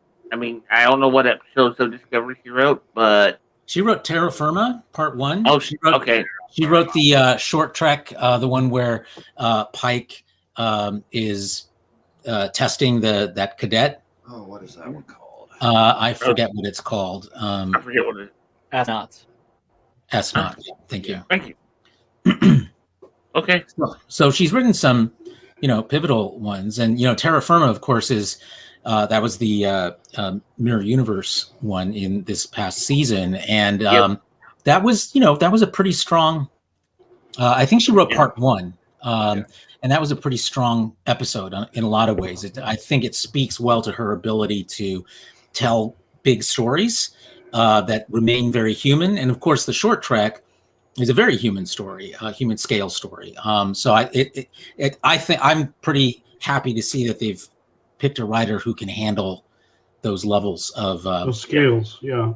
don't know what episodes of Discovery she wrote, but she wrote Terra Firma Part 1. Oh, she wrote the short trek, the one where Pike is testing that cadet. Oh, what is that one called? I forget what it's called. I forget what it is. Astronauts. Astronauts. Thank you. Okay. So she's written some, pivotal ones, and Terra Firma, of course, is that was the Mirror Universe one in this past season, and that was a pretty strong. I think she wrote Part 1, and that was a pretty strong episode in a lot of ways. I think it speaks well to her ability to tell big stories that remain very human, and of course, the short trek is a very human story, a human scale story. So I think I'm pretty happy to see that they've picked a writer who can handle those levels of those scales. Yeah.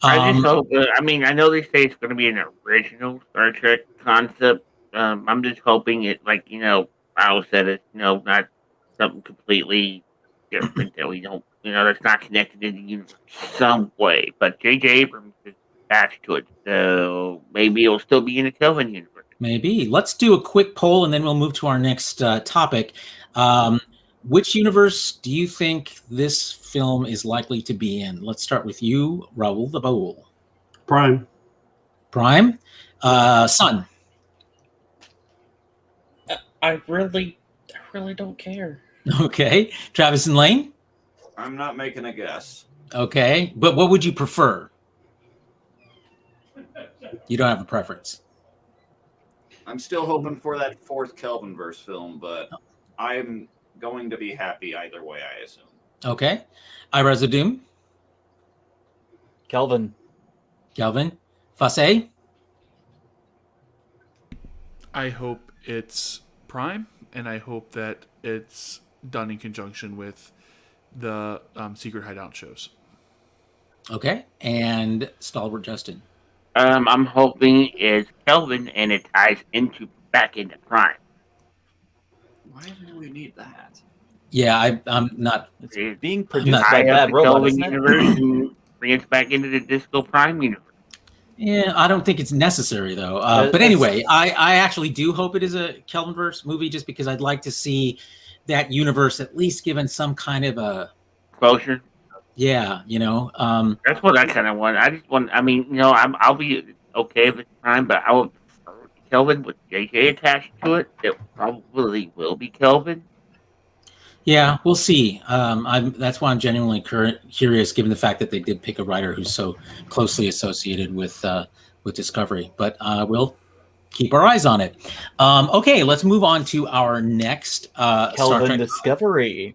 I just hope. I know they say it's going to be an original Star Trek concept. I'm just hoping it, like Al said, it's not something completely different that we don't, that's not connected in the universe some way. But J.J. Abrams is attached to it, so maybe it'll still be in the Kelvin universe. Maybe. Let's do a quick poll, and then we'll move to our next topic. Which universe do you think this film is likely to be in? Let's start with you, Raul the Baul. Prime. Son. I really don't care. Okay. Travis and Lane? I'm not making a guess. Okay. But what would you prefer? You don't have a preference. I'm still hoping for that fourth Kelvinverse film, but I'm going to be happy either way, I assume. Okay. Ira Zadoom? Kelvin. Fasé? I hope it's Prime, and I hope that it's done in conjunction with the Secret Hideout shows. Okay, and Stalwart Justin. I'm hoping it's Kelvin and it ties back into Prime. Why do we need that? Yeah, I'm not. It's being I'm produced not- by Tie up Bad the Robot, Kelvin isn't it? universe and bring it back into the Disco Prime universe. Yeah, I don't think it's necessary though. But It's- anyway, I actually do hope it is a Kelvinverse movie, just because I'd like to see that universe at least given some kind of a Closure. yeah, That's what I kind of want. I just want. I mean, I'll be okay if it's Prime, but I would prefer Kelvin with JJ attached to it. It probably will be Kelvin. Yeah, we'll see. That's why I'm genuinely curious, given the fact that they did pick a writer who's so closely associated with Discovery. But we'll keep our eyes on it. Okay, let's move on to our next Star Kelvin Trek. Discovery.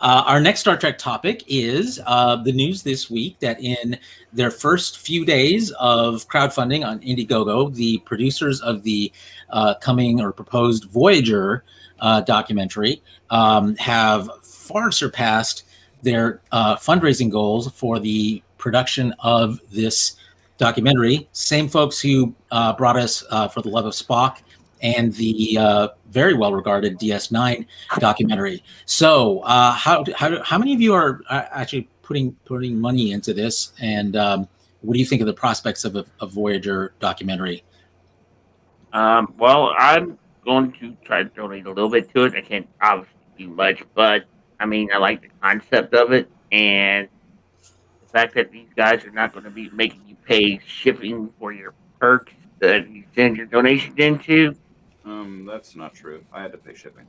Our next Star Trek topic is the news this week that in their first few days of crowdfunding on Indiegogo, the producers of the coming or proposed Voyager documentary have far surpassed their fundraising goals for the production of this documentary. Same folks who brought us For the Love of Spock and the very well-regarded DS9 documentary. So how many of you are actually putting money into this, and what do you think of the prospects of a Voyager documentary? Well, I'm going to try to donate a little bit to it. I can't obviously do much, but I mean, I like the concept of it, and the fact that these guys are not going to be making you pay shipping for your perks that you send your donation into. That's not true. I had to pay shipping.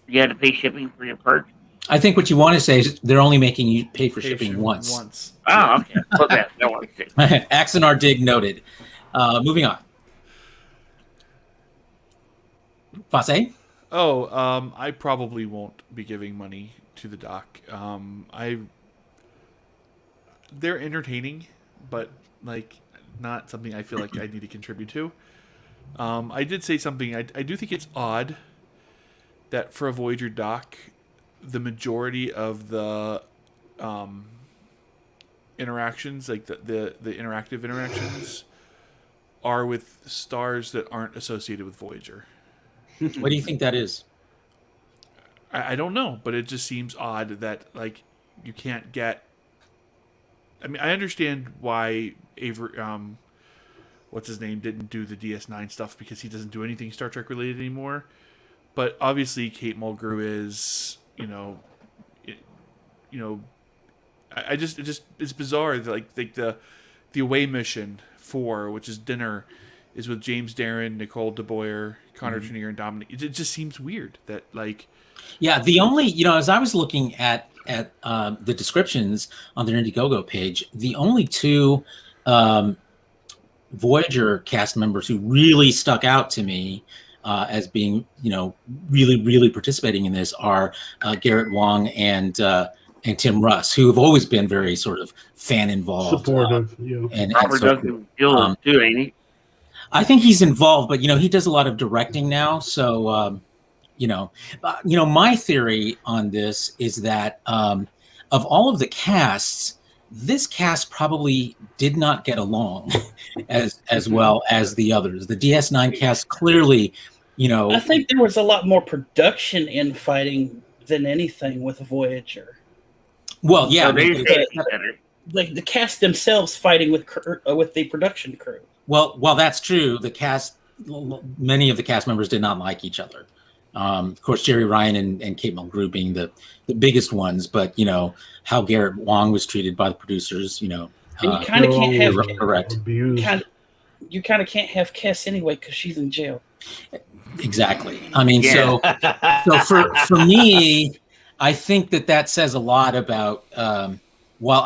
You had to pay shipping for your perks. I think what you want to say is they're only making you pay for shipping once. Oh, okay. Well, that one. Axonar dig noted. Moving on. Fase? Oh, I probably won't be giving money to the doc. They're entertaining, but like not something I feel like I need to contribute to. I did say something. I do think it's odd that for a Voyager doc, the majority of the interactions, like the interactive interactions, are with stars that aren't associated with Voyager. What do you think that is? I don't know, but it just seems odd that like you can't get. I mean, I understand why Avery, what's his name, didn't do the DS9 stuff because he doesn't do anything Star Trek related anymore. But obviously, Kate Mulgrew is, it's bizarre that like the away mission 4, which is dinner, is with James Darren, Nicole DeBoyer, Connor Trinneer, and Dominic. It just seems weird that like. Yeah, the only as I was looking at the descriptions on their Indiegogo page, the only two Voyager cast members who really stuck out to me as being really, really participating in this are Garrett Wang and Tim Russ, who have always been very sort of fan involved, supportive. and Robert so, Duncan Gill too, ain't he? I think he's involved, but he does a lot of directing now. So my theory on this is that of all of the casts, this cast probably did not get along as well as the others. The DS9 cast clearly, I think there was a lot more production infighting than anything with Voyager. Well, yeah, Like the cast themselves fighting with the production crew. Well, while that's true, many of the cast members did not like each other. Of course, Jerry Ryan and Kate Mulgrew being the biggest ones, but how Garrett Wang was treated by the producers, and you kind of can't have correct. You kind of can't have Cass anyway because she's in jail. Exactly. I mean, so for me, I think that says a lot about. While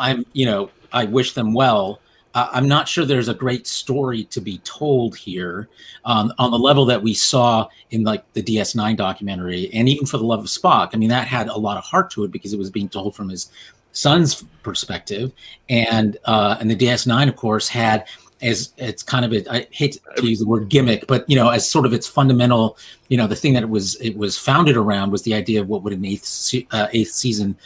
I wish them well. I'm not sure there's a great story to be told here on the level that we saw in like the DS9 documentary, and even For the Love of Spock. I mean, that had a lot of heart to it because it was being told from his son's perspective, and the DS9, of course, had as it's kind of I hate to use the word gimmick, but as sort of its fundamental, the thing that it was founded around was the idea of what would an eighth season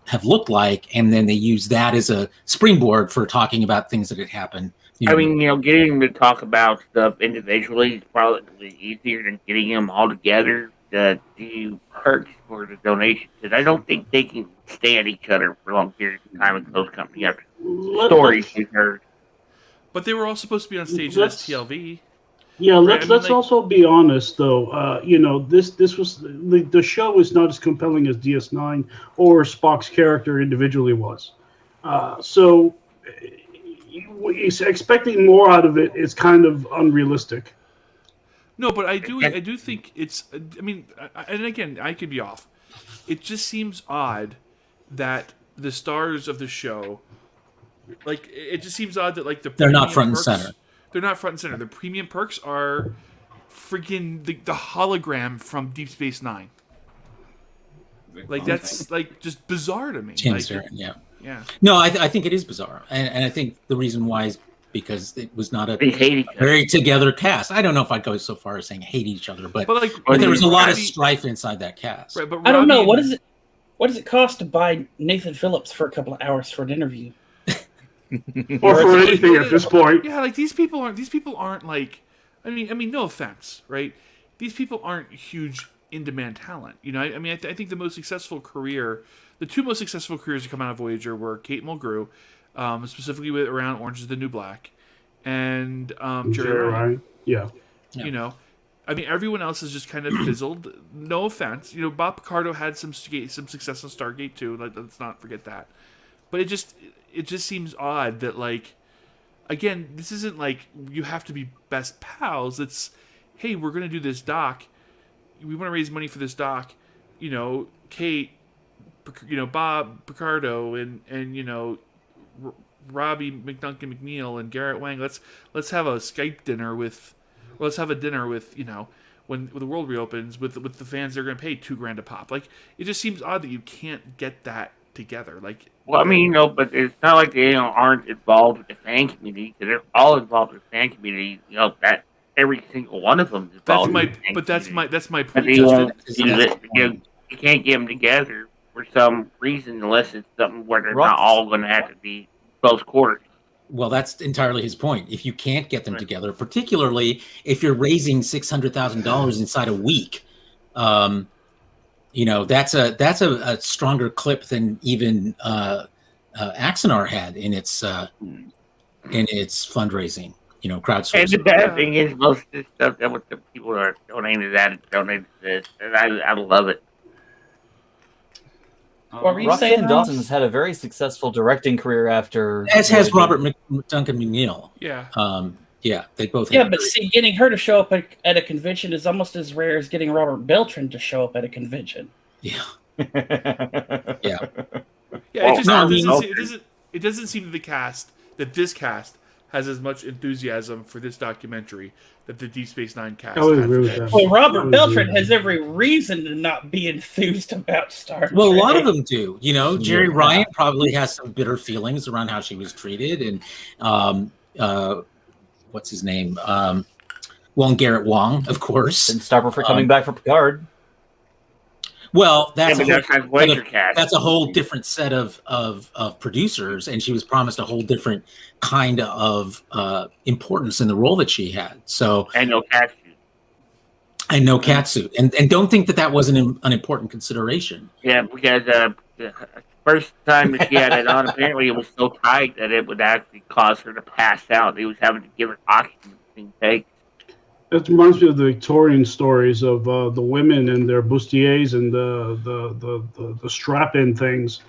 have looked like, and then they use that as a springboard for talking about things that had happened. I mean, getting them to talk about stuff individually is probably easier than getting them all together to do perks for the donation, because I don't think they can stand each other for long periods of time in close company after stories we've heard. But they were all supposed to be on stage at STLV. Yeah, right? let's also be honest, though. This was the show was not as compelling as DS9 or Spock's character individually was. So expecting more out of it is kind of unrealistic. No, but I do think it's. I mean, and again, I could be off. It just seems odd that the stars of the show, like, it just seems odd that they're not front and center. They're not front and center. The premium perks are freaking the hologram from Deep Space Nine. Like, that's like just bizarre to me. Yeah. Yeah. No, I think it is bizarre, and I think the reason why is because it was not a very together cast. I don't know if I'd go so far as saying hate each other, but there was a lot of strife inside that cast. Right, but I don't know. What does it cost to buy Nathan Phillips for a couple of hours for an interview? Or for anything at this point. Yeah, like these people aren't like. I mean, no offense, right? These people aren't huge in-demand talent. I think the most successful career. The two most successful careers to come out of Voyager were Kate Mulgrew, specifically around Orange is the New Black, and Jerry Ryan. Yeah. Everyone else has just kind of fizzled. No offense. Bob Picardo had some success on Stargate too. Let's not forget that. But it just seems odd that, like, again, this isn't like you have to be best pals. It's, hey, we're going to do this doc. We want to raise money for this doc. Kate, Bob Picardo and Robbie McDuncan McNeil and Garrett Wang. Let's have a Skype dinner with, or let's have a dinner with, when the world reopens with the fans. They're going to pay $2,000 a pop. Like, it just seems odd that you can't get that together. Like, well, I mean, but it's not like they aren't involved with the fan community, because they're all involved with the fan community. That every single one of them is involved. That's my point. You can't get them together for some reason unless it's something where they're not all going to have to be close quarters. Well, that's entirely his point. If you can't get them together, particularly if you're raising $600,000 inside a week, that's a stronger clip than even Axanar had in its fundraising. Crowdsourcing. And the bad thing is, most of this stuff that what the people are donating to that, donating to this, and I love it. Roxanne Dawson's had a very successful directing career after. As has Robert Duncan McNeil. Yeah. Yeah, they both. Yeah, but see, getting her to show up at a convention is almost as rare as getting Robert Beltran to show up at a convention. Yeah. Yeah. It doesn't seem that this cast has as much enthusiasm for this documentary that the Deep Space Nine cast. Well, Robert Beltran has every reason to not be enthused about Star Trek. Well, a lot of them do. Jerry Ryan probably has some bitter feelings around how she was treated, and what's his name? And Garrett Wang, of course. Didn't stop her from coming back for Picard. Well, that's a whole different set of producers, and she was promised a whole different kind of importance in the role that she had. So and no catsuit. And don't think that wasn't an important consideration. Yeah, because the first time that she had it on, apparently it was so tight that it would actually cause her to pass out. He was having to give her oxygen to take. It reminds me of the Victorian stories of the women and their bustiers and the strap-in things.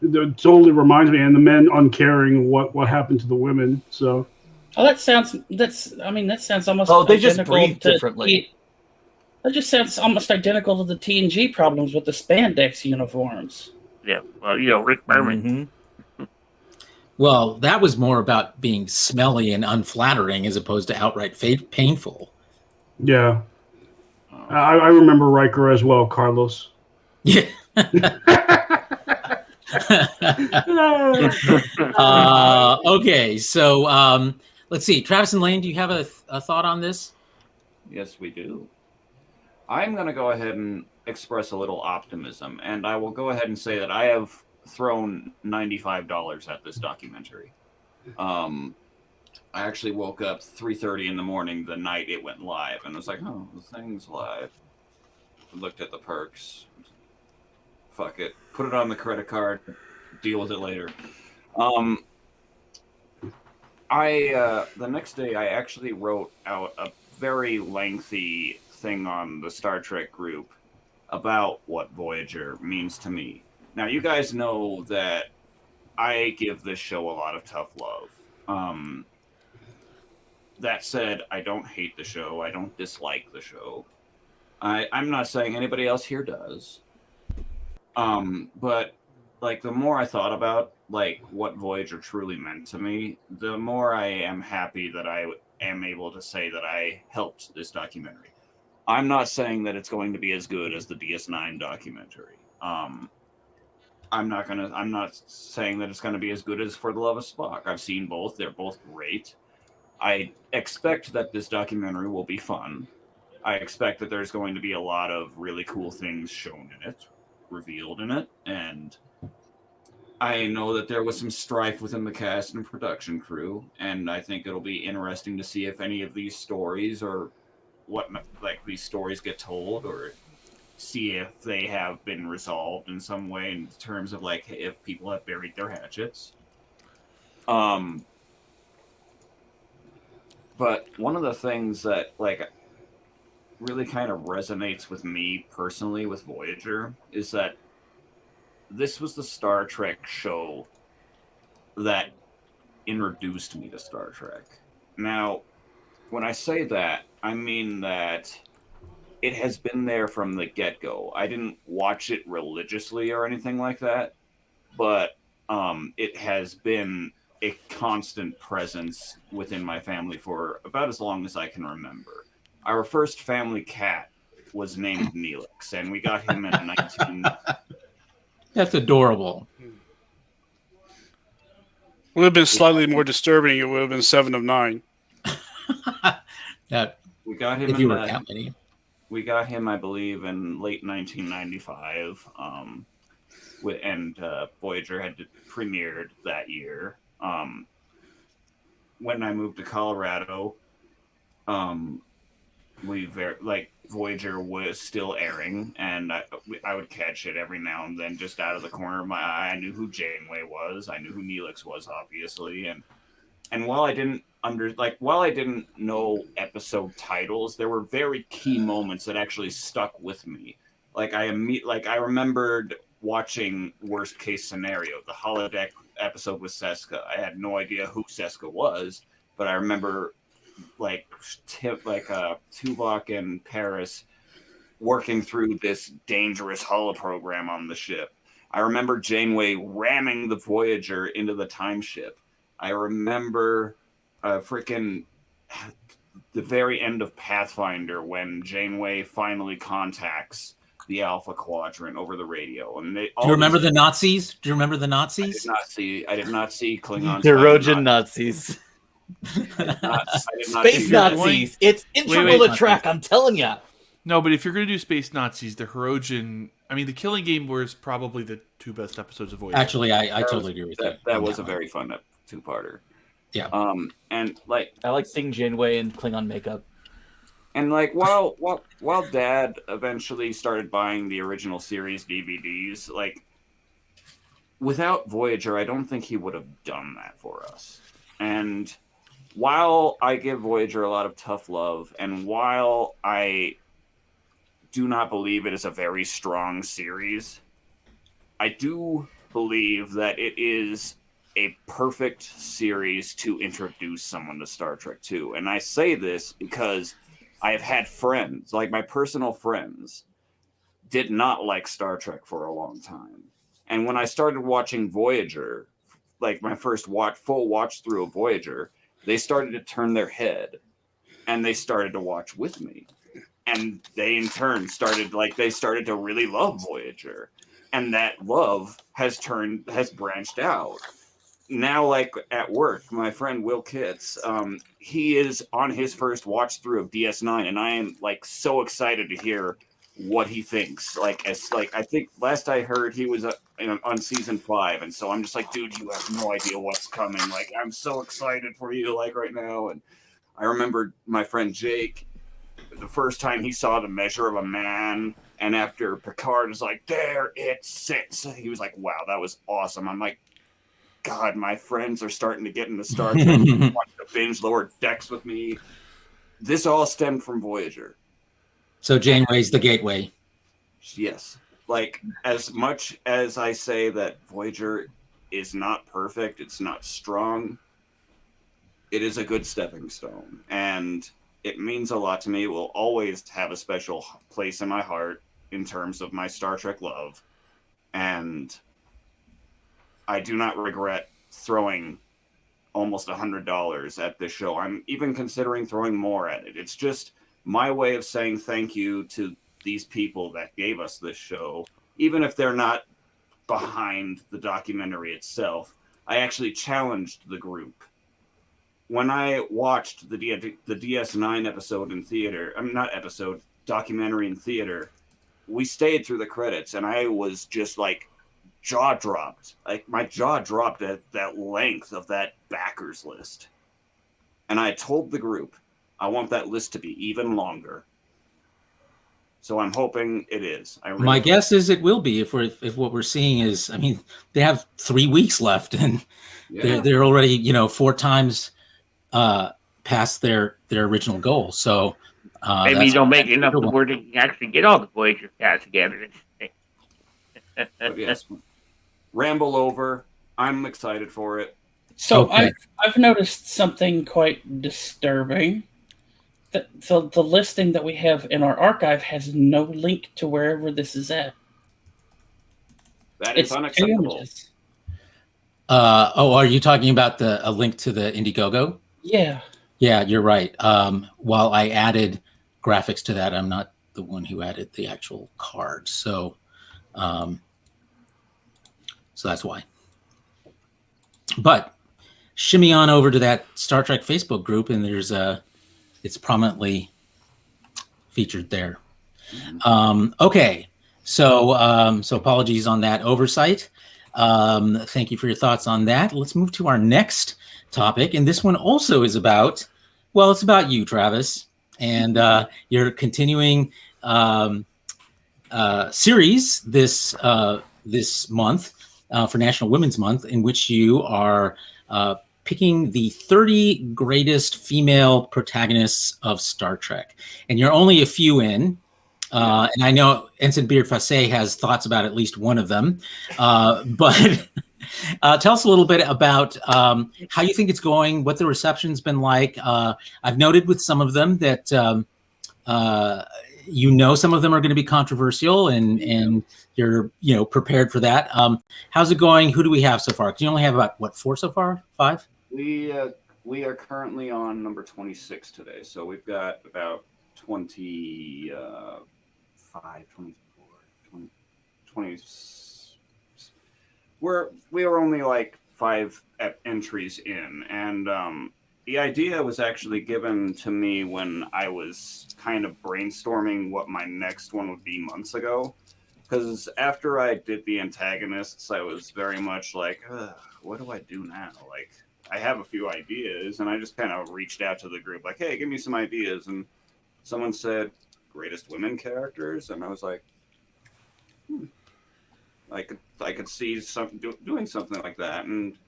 It totally reminds me, and the men uncaring what happened to the women. So, that sounds almost. Oh, they just breathe differently. That just sounds almost identical to the TNG problems with the spandex uniforms. Yeah, well, Rick Berman. Mm-hmm. Well, that was more about being smelly and unflattering as opposed to outright painful. Yeah. I remember Riker as well, Carlos. Yeah. Okay, so Let's see. Travis and Lane, do you have a thought on this? Yes, we do. I'm going to go ahead and express a little optimism, and I will go ahead and say that I have thrown $95 at this documentary. I actually woke up 3:30 in the morning the night it went live, and was like, oh, the thing's live. I looked at the perks. Fuck it. Put it on the credit card. Deal with it later. The next day I actually wrote out a very lengthy thing on the Star Trek group about what Voyager means to me. Now, you guys know that I give this show a lot of tough love. That said, I don't hate the show. I don't dislike the show. I'm not saying anybody else here does. But like the more I thought about like what Voyager truly meant to me, the more I am happy that I am able to say that I helped this documentary. I'm not saying that it's going to be as good as the DS9 documentary. I'm not saying that it's going to be as good as For the Love of Spock. I've seen both. They're both great. I expect that this documentary will be fun. I expect that there's going to be a lot of really cool things shown in it, revealed in it, and I know that there was some strife within the cast and production crew, and I think it'll be interesting to see if any of these stories or these stories get told, or see if they have been resolved in some way in terms of like if people have buried their hatchets. But one of the things that like really kind of resonates with me personally with Voyager is that this was the Star Trek show that introduced me to Star Trek. Now, when I say that, I mean that it has been there from the get-go. I didn't watch it religiously or anything like that, but it has been a constant presence within my family for about as long as I can remember. Our first family cat was named Neelix, and we got him in 19... That's adorable. Would have been slightly more disturbing. It would have been 7 of 9. Yeah, we got him. If you were counting. We got him, I believe, in late 1995. And Voyager had premiered that year. When I moved to Colorado, Voyager was still airing, and I would catch it every now and then just out of the corner of my eye. I knew who Janeway was. I knew who Neelix was, obviously. And while I didn't know episode titles, there were very key moments that actually stuck with me. I remembered watching Worst Case Scenario, the holodeck episode with Seska. I had no idea who Seska was, but I remember Tuvok and Paris working through this dangerous holoprogram on the ship. I remember Janeway ramming the Voyager into the time ship. I remember the very end of Pathfinder when Janeway finally contacts the Alpha Quadrant over the radio. And do you remember the Nazis? Do you remember the Nazis? I did not see Klingons. The Rojan Nazis. Space Nazis. It's integral to track, I'm telling you. No, but if you're going to do Space Nazis, the Hirogen... I mean, the Killing Game was probably the two best episodes of Voyager. Actually, I totally agree with that. That was a very fun two-parter. Yeah. And I like seeing Janeway in Klingon makeup. And while Dad eventually started buying the original series DVDs, without Voyager, I don't think he would have done that for us. And while I give Voyager a lot of tough love, and while I do not believe it is a very strong series, I do believe that it is a perfect series to introduce someone to Star Trek to. And I say this because I have had friends, my personal friends, did not like Star Trek for a long time. And when I started watching Voyager, my first full watch through of Voyager, they started to turn their head and they started to watch with me. And they in turn started to really love Voyager. And that love has branched out. now, like at work, my friend Will Kitts, he is on his first watch through of DS9, and I am like so excited to hear what he thinks. Like, as like I think last I heard he was on season 5, and so I'm just like, dude, you have no idea what's coming. Like, I'm so excited for you, like right now. And I remember my friend Jake, the first time he saw The Measure of a Man, and after Picard was like, there it sits, he was like, wow, that was awesome. I'm like, God, my friends are starting to get into Star Trek, wanting to binge Lower Decks with me. This all stemmed from Voyager. So Janeway's the gateway. Yes. Like, as much as I say that Voyager is not perfect, it's not strong, it is a good stepping stone. And it means a lot to me. It will always have a special place in my heart in terms of my Star Trek love. And I do not regret throwing almost $100 at this show. I'm even considering throwing more at it. It's just my way of saying thank you to these people that gave us this show, even if they're not behind the documentary itself. I actually challenged the group. When I watched the DS9 episode in theater, documentary in theater, we stayed through the credits, and I was just like jaw dropped. Like, my jaw dropped at that length of that backers list. And I told the group, I want that list to be even longer. So I'm hoping it is. My guess is it will be if what we're seeing is, I mean, they have 3 weeks left, and they're already 4 times past their original goal. So maybe you don't make enough to where they can actually get all the Voyager cast together. But yes, ramble over. I'm excited for it. So Okay. I've noticed something quite disturbing. The listing that we have in our archive has no link to wherever this is at. That is unacceptable. Are you talking about a link to the Indiegogo? Yeah. Yeah, you're right. While I added graphics to that, I'm not the one who added the actual cards. So that's why. But shimmy on over to that Star Trek Facebook group, and it's prominently featured there. Okay, so apologies on that oversight. Thank you for your thoughts on that. Let's move to our next topic, and this one also is it's about you, Travis, and your continuing series this month for National Women's Month, in which you are picking the 30 greatest female protagonists of Star Trek. And you're only a few in. And I know Ensign Beard Fassé has thoughts about at least one of them. But tell us a little bit about how you think it's going, what the reception's been like. I've noted with some of them that some of them are going to be controversial, and you're prepared for that. How's it going? Who do we have so far? Because you only have about 4 so far? 5? We are currently on number 26 today, so we've got about 25, 24, 20. We were only like 5 entries in, and the idea was actually given to me when I was kind of brainstorming what my next one would be months ago. Because after I did the antagonists, I was very much like, what do I do now? Like, I have a few ideas, and I just kind of reached out to the group, like, hey, give me some ideas. And someone said, greatest women characters, and I was like, I could see doing something like that, and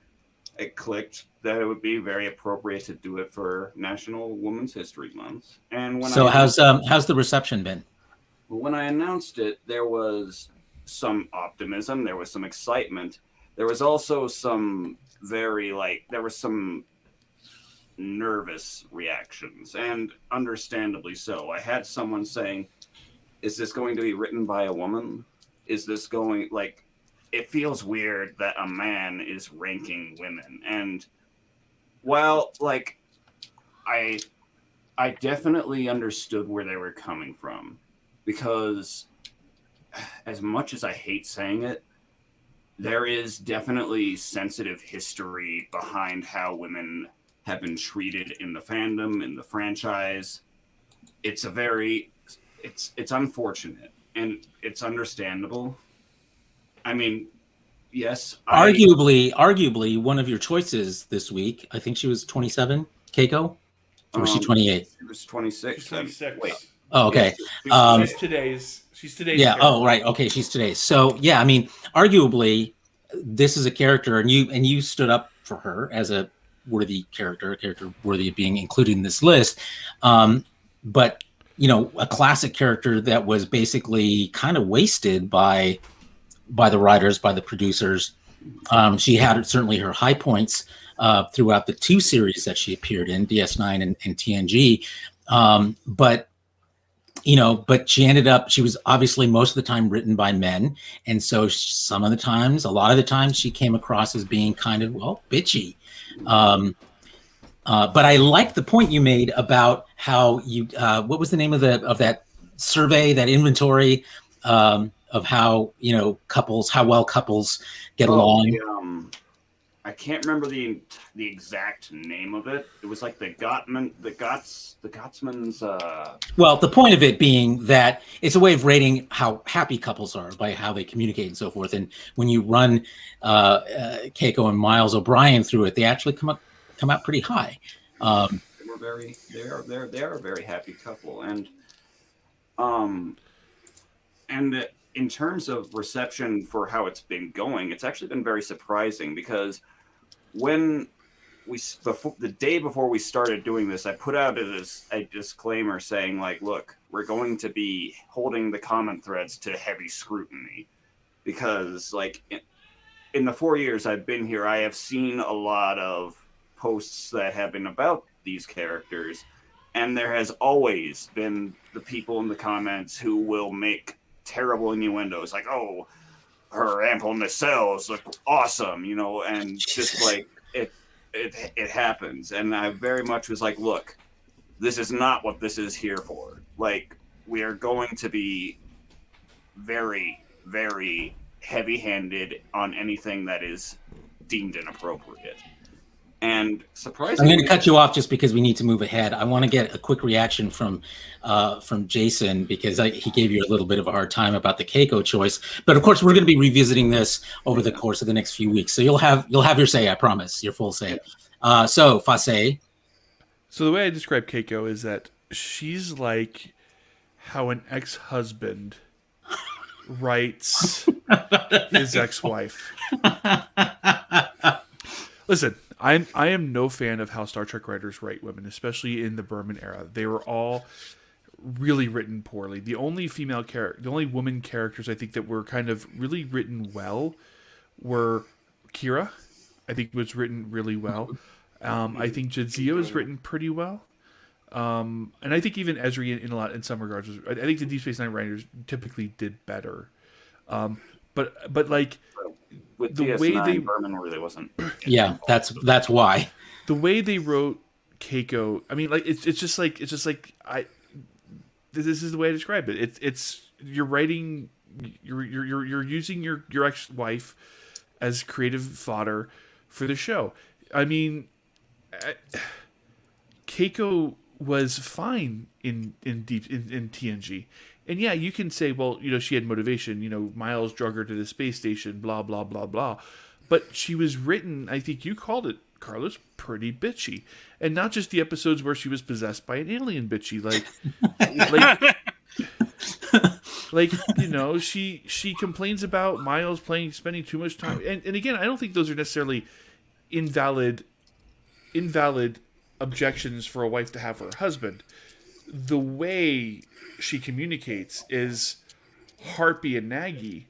it clicked that it would be very appropriate to do it for National Women's History Month. And how's the reception been? When I announced it, there was some optimism, there was some excitement, there was also some some nervous reactions, and understandably so. I had someone saying, is this going to be written by a woman? Is this going, like, it feels weird that a man is ranking women. And while, like, I definitely understood where they were coming from, because as much as I hate saying it, there is definitely sensitive history behind how women have been treated in the fandom, in the franchise. It's it's unfortunate and it's understandable. I mean, yes, Arguably, one of your choices this week. I think she was 27. Keiko, or was she 28? She was 26. She's 26. Wait. Oh, okay. She's today's. She's today's. Yeah. character. Oh, right. Okay, she's today's. So yeah, I mean, arguably, this is a character, and you stood up for her as a worthy character, a character worthy of being included in this list. But a classic character that was basically kind of wasted by the writers, by the producers. She had certainly her high points throughout the 2 series that she appeared in, DS9 and TNG. But she was obviously most of the time written by men. And so a lot of the times she came across as being kind of, bitchy. But I like the point you made about how what was the name of that survey, that inventory, of how how well couples get along. I can't remember the exact name of it. It was like the Gotsman's. Well, the point of it being that it's a way of rating how happy couples are by how they communicate and so forth. And when you run Keiko and Miles O'Brien through it, they actually come out pretty high. They are a very happy couple, and in terms of reception for how it's been going, it's actually been very surprising, because when the day before we started doing this, I put out a disclaimer saying, like, look, we're going to be holding the comment threads to heavy scrutiny, because like in the 4 years I've been here, I have seen a lot of posts that have been about these characters, and there has always been the people in the comments who will make terrible innuendos, like, oh, her ample nacelles look awesome, and just like it happens. And I very much was like, look, this is not what this is here for. Like, we are going to be very, very heavy-handed on anything that is deemed inappropriate. And surprisingly, I'm going to cut you off just because we need to move ahead. I want to get a quick reaction from Jason, because he gave you a little bit of a hard time about the Keiko choice. But of course, we're going to be revisiting this over the course of the next few weeks. So you'll have your say, I promise, your full say. So Fase. So the way I describe Keiko is that she's like how an ex-husband writes his ex-wife. Listen, I am no fan of how Star Trek writers write women, especially in the Berman era. They were all really written poorly. The only woman characters I think that were kind of really written well were Kira. I think was written really well. I think Jadzia was written pretty well. And I think even Ezri in some regards I think the Deep Space Nine writers typically did better. But like, with the DS9, way Berman really wasn't. Yeah, that's why. The way they wrote Keiko, I mean, like it's just like this is the way I describe it. It's you're writing, you're using your ex-wife as creative fodder for the show. I mean, Keiko was fine in TNG. And yeah, you can say, well, she had motivation. Miles drug her to the space station, blah, blah, blah, blah. But she was written, I think you called it, Carlos, pretty bitchy. And not just the episodes where she was possessed by an alien bitchy. She complains about Miles spending too much time. And again, I don't think those are necessarily invalid objections for a wife to have for her husband. The way she communicates is harpy and naggy,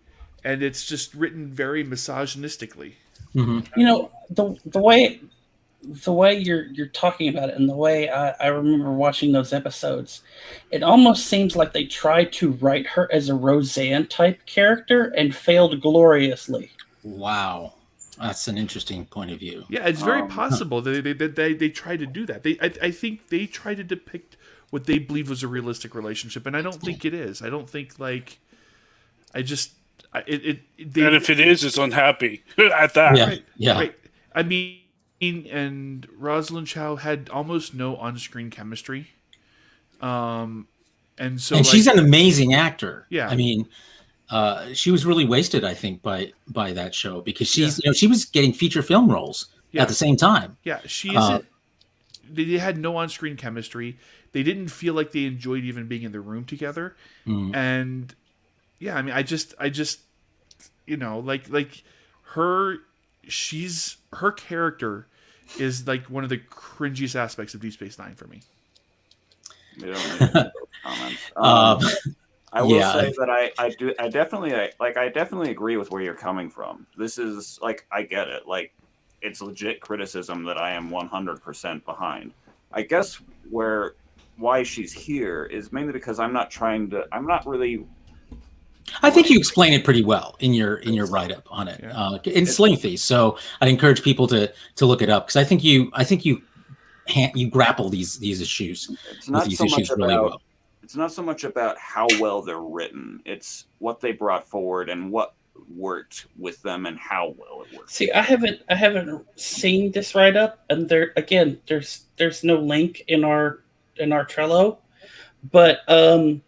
and it's just written very misogynistically. Mm-hmm. The way you're talking about it, and the way I remember watching those episodes, it almost seems like they tried to write her as a Roseanne type character and failed gloriously. Wow. That's an interesting point of view. Yeah, it's very possible that they tried to do that. I think they tried to depict what they believe was a realistic relationship, and I don't think it is. I don't think And if it is, it's unhappy at that. Yeah. Right, Yeah. right. I mean, and Rosalind Chow had almost no on-screen chemistry. And so, And she's an amazing actor. Yeah. I mean, she was really wasted, I think, by that show because she's Yeah. she was getting feature film roles Yeah. at the same time. Yeah, she isn't. They had no on-screen chemistry. They didn't feel like they enjoyed even being in the room together. And yeah, I mean, I just, like her character is like one of the cringiest aspects of Deep Space Nine for me. We don't need those comments. I will say that I definitely agree with where you're coming from. This is like, I get it. Like, it's legit criticism that I am 100% behind. I guess why she's here is mainly because I'm not really. I think you explain it pretty well in your write-up on it. Yeah. It's lengthy, so I'd encourage people to look it up because I think you grapple these issues. It's not these so issues much really about. well. It's not so much about how well they're written. It's what they brought forward and what worked with them and how well it worked. See, I haven't seen this write up, and there's no link in our Trello, but the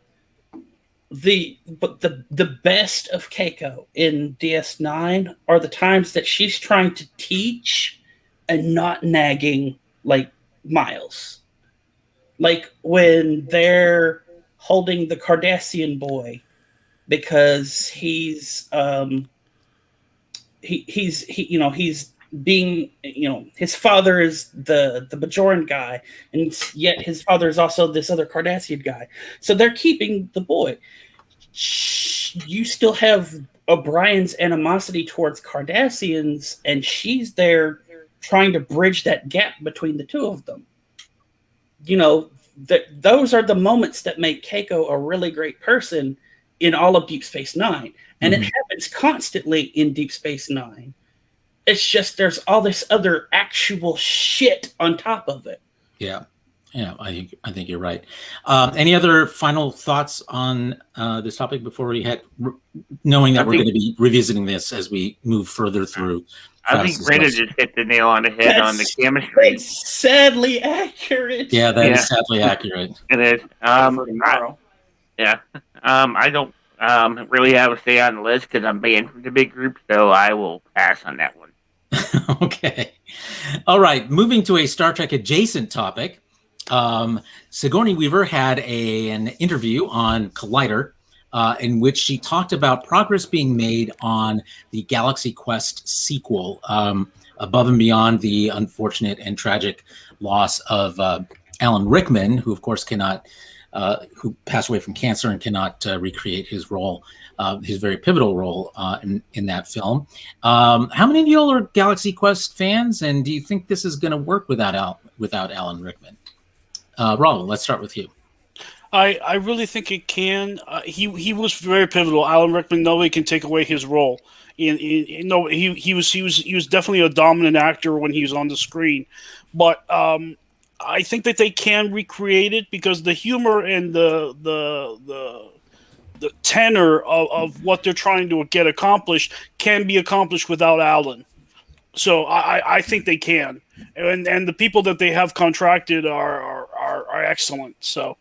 best of Keiko in DS9 are the times that she's trying to teach and not nagging like Miles, like when they're holding the Cardassian boy because he's being, his father is the Bajoran guy, and yet his father is also this other Cardassian guy. So they're keeping the boy. You still have O'Brien's animosity towards Cardassians, and she's there trying to bridge that gap between the two of them. Those are the moments that make Keiko a really great person in all of Deep Space Nine. And it happens constantly in Deep Space Nine. It's just there's all this other actual shit on top of it. Yeah, I think you're right. Any other final thoughts on this topic before we head, knowing that we're going to be revisiting this as we move further through? I think Brenda just hit the nail on the head on the chemistry. It's sadly accurate. Yeah, that is sadly accurate. It is. I don't really have a say on the list because I'm banned from the big group, so I will pass on that one. Okay. All right. Moving to a Star Trek adjacent topic. Sigourney Weaver had an interview on Collider in which she talked about progress being made on the Galaxy Quest sequel, above and beyond the unfortunate and tragic loss of Alan Rickman, who of course who passed away from cancer and cannot recreate his role, his very pivotal role in that film. How many of you all are Galaxy Quest fans, and do you think this is going to work without Alan Rickman? Ronald, let's start with you. I really think it can. He was very pivotal. Alan Rickman, nobody can take away his role. He was definitely a dominant actor when he was on the screen, but I think that they can recreate it because the humor and the tenor of what they're trying to get accomplished can be accomplished without Alan. So I think they can, and the people that they have contracted are excellent. So.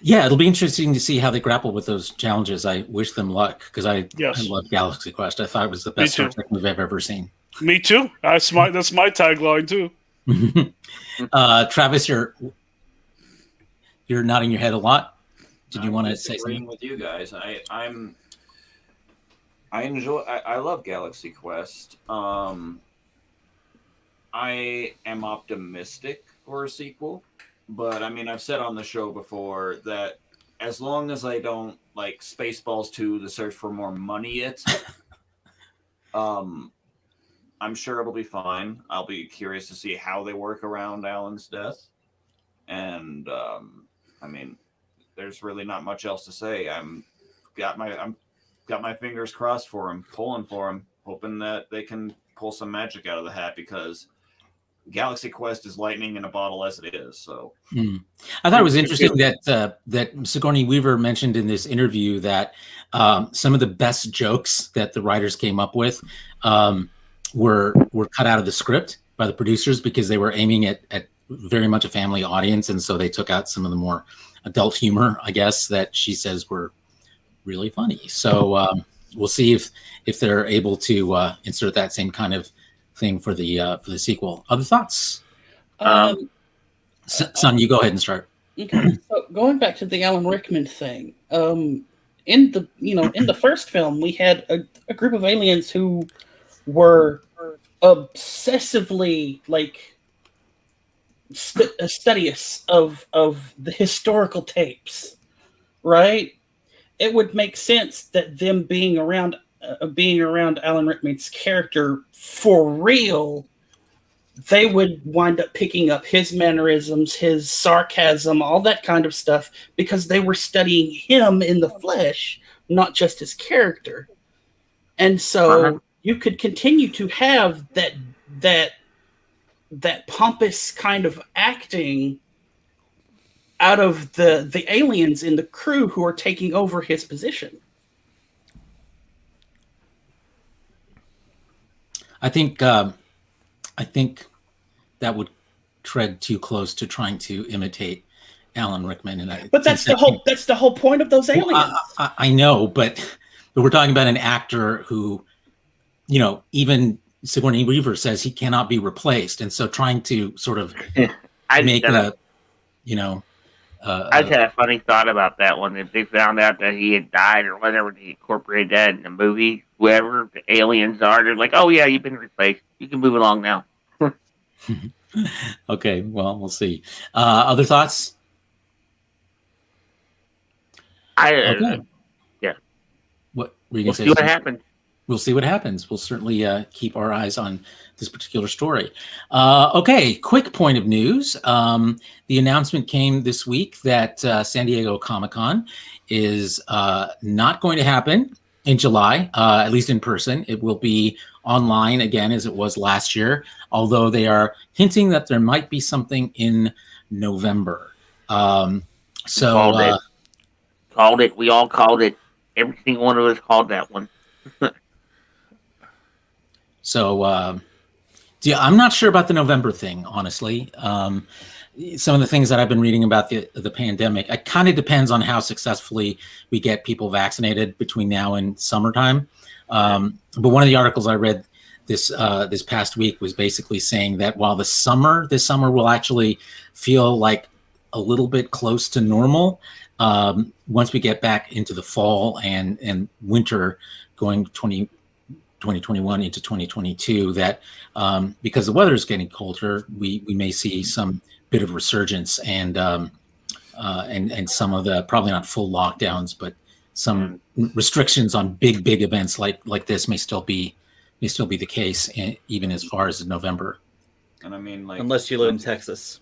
Yeah, it'll be interesting to see how they grapple with those challenges. I wish them luck because I love Galaxy Quest. I thought it was the best Star Trek movie I've ever seen. Me too. That's my tagline too. Travis, you're nodding your head a lot. Did you want to say something? With you guys, I love Galaxy Quest. I am optimistic for a sequel. But I mean, I've said on the show before that as long as I don't like Spaceballs 2, The Search for More Money, I'm sure it'll be fine. I'll be curious to see how they work around Alan's death. And I mean, there's really not much else to say. I'm got my fingers crossed for him, pulling for him, hoping that they can pull some magic out of the hat because Galaxy Quest is lightning in a bottle as it is. So I thought it was interesting that Sigourney Weaver mentioned in this interview that some of the best jokes that the writers came up with were cut out of the script by the producers because they were aiming at very much a family audience, and so they took out some of the more adult humor, I guess, that she says were really funny. So we'll see if they're able to insert that same kind of thing for the sequel. Other thoughts? Son, you go ahead and start. Okay, so going back to the Alan Rickman thing, in the first film, we had a group of aliens who were obsessively studious of the historical tapes, right? It would make sense that them being around Alan Rickman's character for real, they would wind up picking up his mannerisms, his sarcasm, all that kind of stuff, because they were studying him in the flesh, not just his character. And so you could continue to have that pompous kind of acting out of the aliens in the crew who are taking over his position. I think that would tread too close to trying to imitate Alan Rickman, but that's the whole point of those aliens. Well, I know, but we're talking about an actor who, even Sigourney Weaver says he cannot be replaced, and so trying to sort of make I just had a funny thought about that one. If they found out that he had died or whatever, they incorporated that in the movie, whoever the aliens are, they're like, oh yeah, you've been replaced. You can move along now. Okay, well, we'll see. Other thoughts? Yeah. What were you going to say? See what happens. We'll see what happens. We'll certainly keep our eyes on this particular story. Okay, quick point of news. The announcement came this week that San Diego Comic-Con is not going to happen in July, at least in person. It will be online again, as it was last year, although they are hinting that there might be something in November. Called it. We all called it. Every single one of us called that one. So, I'm not sure about the November thing, honestly. Some of the things that I've been reading about the pandemic, it kind of depends on how successfully we get people vaccinated between now and summertime. But one of the articles I read this past week was basically saying that while this summer will actually feel like a little bit close to normal, once we get back into the fall and winter going 2021 into 2022, that because the weather is getting colder, we may see some bit of resurgence and some of the, probably not full lockdowns, but some restrictions on big events like this may still be the case, even as far as November. And I mean, unless you live in Texas.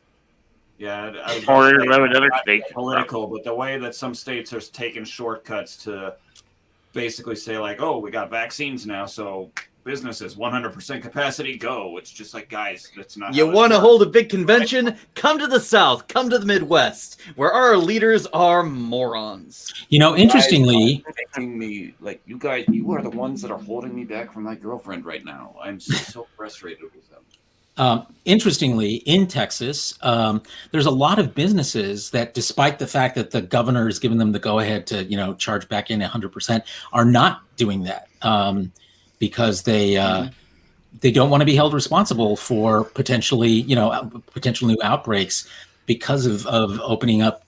Yeah, or another state. Political, but the way that some states are taking shortcuts to basically say oh, we got vaccines now, so businesses 100% capacity, go. It's just like, guys, that's not. You want to hold a big convention? Come to the South. Come to the Midwest, where our leaders are morons. Interestingly, making me you guys. You are the ones that are holding me back from my girlfriend right now. I'm so frustrated with them. Interestingly, in Texas, there's a lot of businesses that, despite the fact that the governor has given them the go-ahead to, charge back in 100%, are not doing that because they don't want to be held responsible for potential new outbreaks because of opening up,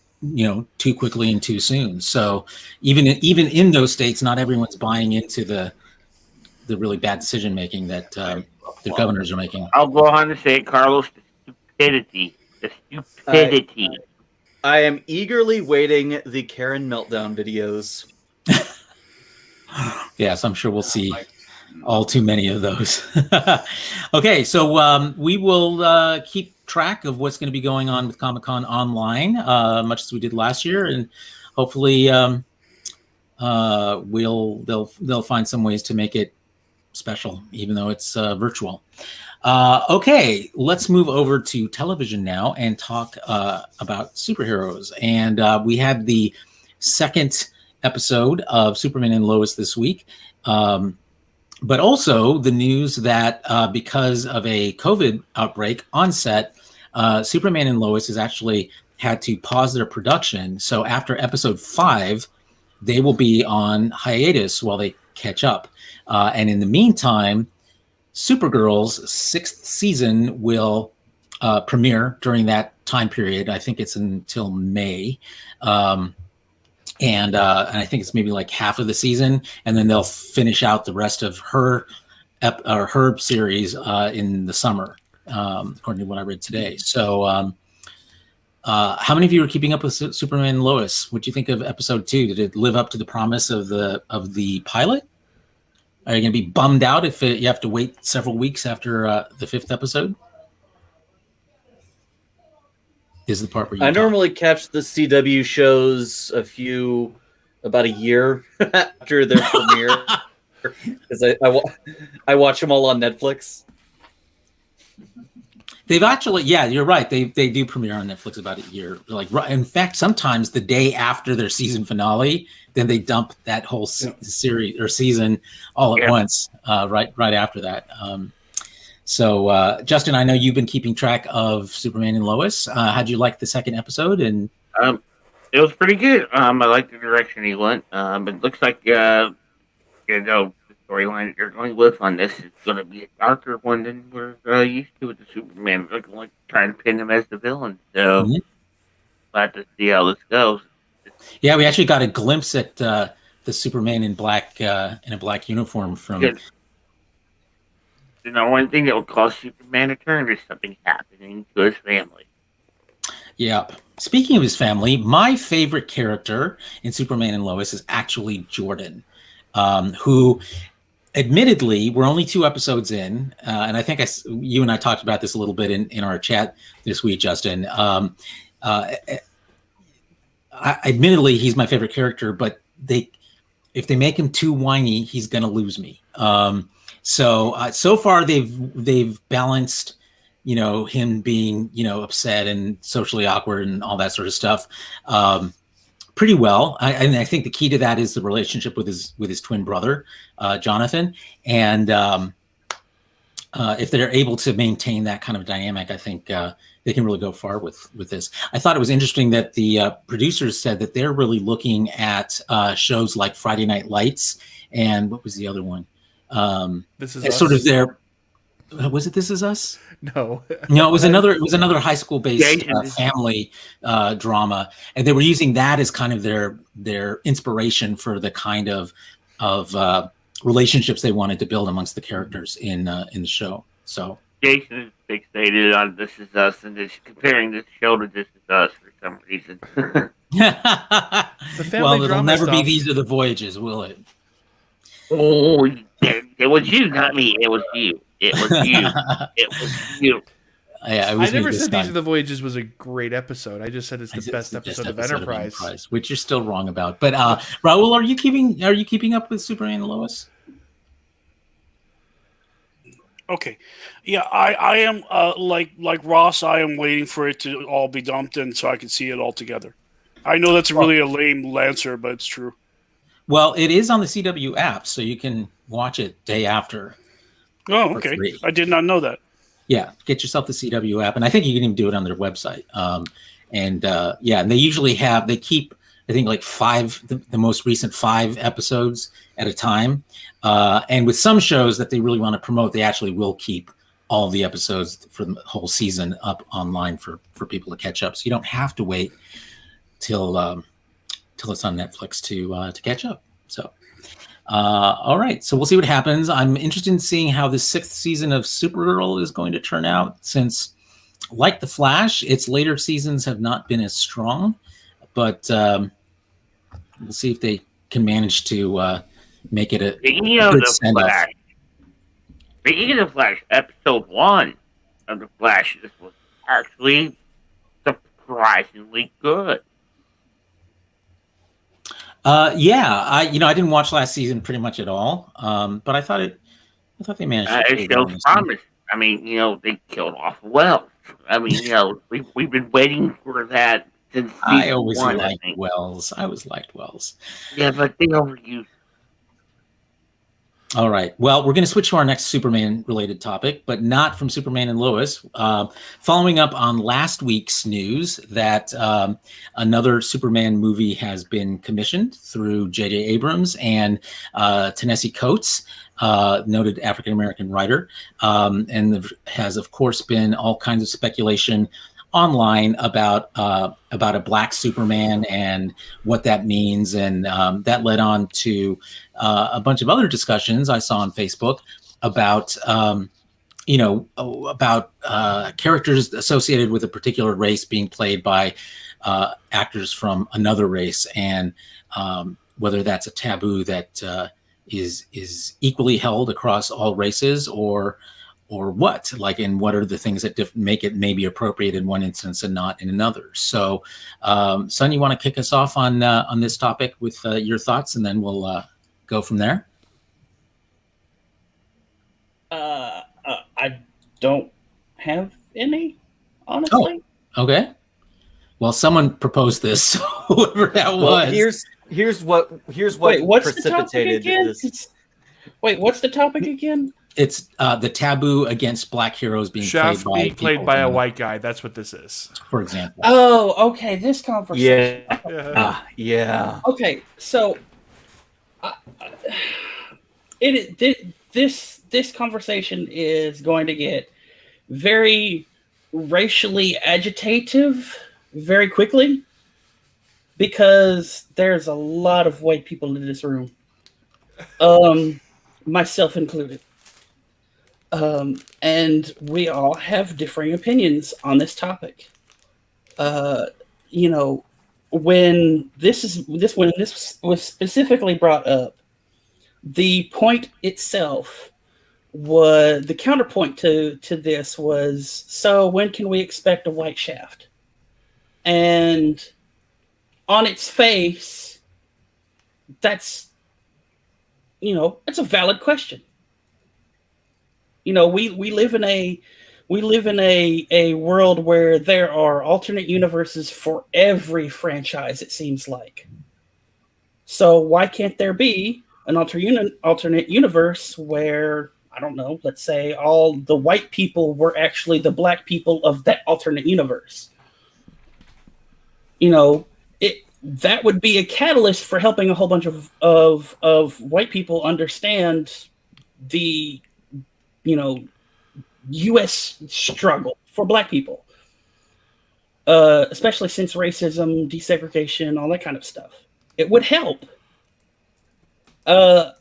too quickly and too soon. So even in those states, not everyone's buying into the really bad decision making that the governors are making. I'll go on to say, Carlos, the stupidity. I am eagerly waiting the Karen meltdown videos. Yes, I'm sure we'll see all too many of those. Okay, so we will keep track of what's going to be going on with Comic-Con online, much as we did last year, and hopefully they'll find some ways to make it special, even though it's virtual. Okay, let's move over to television now and talk about superheroes. And we had the second episode of Superman and Lois this week. But also the news that because of a COVID outbreak on set, Superman and Lois has actually had to pause their production. So after episode 5, they will be on hiatus while they catch up. And in the meantime, Supergirl's 6th season will premiere during that time period. I think it's until May. And I think it's maybe like half of the season, and then they'll finish out the rest of her series in the summer, according to what I read today. So, how many of you are keeping up with Superman and Lois? What do you think of episode 2? Did it live up to the promise of the pilot? Are you going to be bummed out if you have to wait several weeks after the 5th episode? Is the part where I normally catch the CW shows about a year after their premiere, because I watch them all on Netflix. They've actually, yeah, you're right. They do premiere on Netflix about a year. Like, in fact, sometimes the day after their season finale, then they dump that whole series or season all at once, right after that. So, Justin, I know you've been keeping track of Superman and Lois. How'd you like the second episode? And it was pretty good. I like the direction he went. It looks like the storyline that you're going with on this is going to be a darker one than we're used to with the Superman. Looking like trying to pin him as the villain. So, glad to see how this goes. Yeah, we actually got a glimpse at the Superman in black in a black uniform from. Good. The one thing that will cause Superman to turn is something happening to his family. Yeah. Speaking of his family, my favorite character in Superman and Lois is actually Jordan, who, admittedly, we're only 2 episodes in, and I think you and I talked about this a little bit in our chat this week, Justin. Admittedly, he's my favorite character, but if they make him too whiny, he's going to lose me. So far they've balanced, him being, upset and socially awkward and all that sort of stuff, pretty well. And I think the key to that is the relationship with his twin brother, Jonathan. And if they're able to maintain that kind of dynamic, I think they can really go far with this. I thought it was interesting that the producers said that they're really looking at shows like Friday Night Lights and what was the other one? This Is Us. Us. Sort of their. Was it This Is Us? No, it was another high school based family drama, and they were using that as kind of their inspiration for the kind of relationships they wanted to build amongst the characters in the show. So Jason is fixated on This Is Us and is comparing this show to This Is Us for some reason. Well, it'll never be These Are the Voyages, will it? Oh, it was you, not me. It was you. It was you. It was you. Yeah, I never said These Are the Voyages was a great episode. I just said it's the best episode of Enterprise, which you're still wrong about. But Raul, are you keeping up with Superman and Lois? Okay, yeah, I am like Ross. I am waiting for it to all be dumped in so I can see it all together. I know that's really a lame answer, but it's true. Well, it is on the CW app, so you can watch it day after. Oh, okay. I did not know that. Yeah, get yourself the CW app, and I think you can even do it on their website. And they usually they keep, I think, like 5, the most recent 5 episodes at a time. And with some shows that they really want to promote, they actually will keep all the episodes for the whole season up online for people to catch up. So you don't have to wait till it's on Netflix to catch up. So, all right. So we'll see what happens. I'm interested in seeing how the 6th season of Supergirl is going to turn out, since, like The Flash, its later seasons have not been as strong. But we'll see if they can manage to make it a good send-off. Speaking of The Flash, episode 1 of The Flash, this was actually surprisingly good. I didn't watch last season pretty much at all, but I thought I thought they managed to It kill shows one. promise. I mean, they killed off Wells. I mean, we've been waiting for that since I season always one. I liked think. Wells. I always liked Wells. Yeah, but they overused. All right. Well, we're going to switch to our next Superman-related topic, but not from Superman and Lois. Following up on last week's news that another Superman movie has been commissioned through J.J. Abrams and Ta-Nehisi Coates, noted African-American writer, and there has, of course, been all kinds of speculation online about a black Superman and what that means, and that led on to a bunch of other discussions I saw on Facebook about characters associated with a particular race being played by actors from another race, and whether that's a taboo that is equally held across all races, or what, like, and what are the things that make it maybe appropriate in one instance and not in another. So, Son, you want to kick us off on this topic with your thoughts, and then we'll go from there. I don't have any, honestly. Oh, okay. Well, someone proposed this, so whoever that was. Well, here's what Wait, what's precipitated the topic again? this. Wait, what's the topic again? It's the taboo against black heroes being Shaft played by being played by a white guy. That's what this is. for example. Oh, okay, this conversation. Yeah. Yeah. Okay, so this conversation is going to get very racially agitative very quickly, because there's a lot of white people in this room, myself included, and we all have differing opinions on this topic. When this was specifically brought up, the point itself was, the counterpoint to this was, so when can we expect a white Shaft? And on its face, that's a valid question. We live in a world where there are alternate universes for every franchise, it seems like. So why can't there be an alternate universe where, I don't know, let's say all the white people were actually the black people of that alternate universe? That would be a catalyst for helping a whole bunch of white people understand the U.S. struggle for black people, especially since racism, desegregation, all that kind of stuff. It would help. But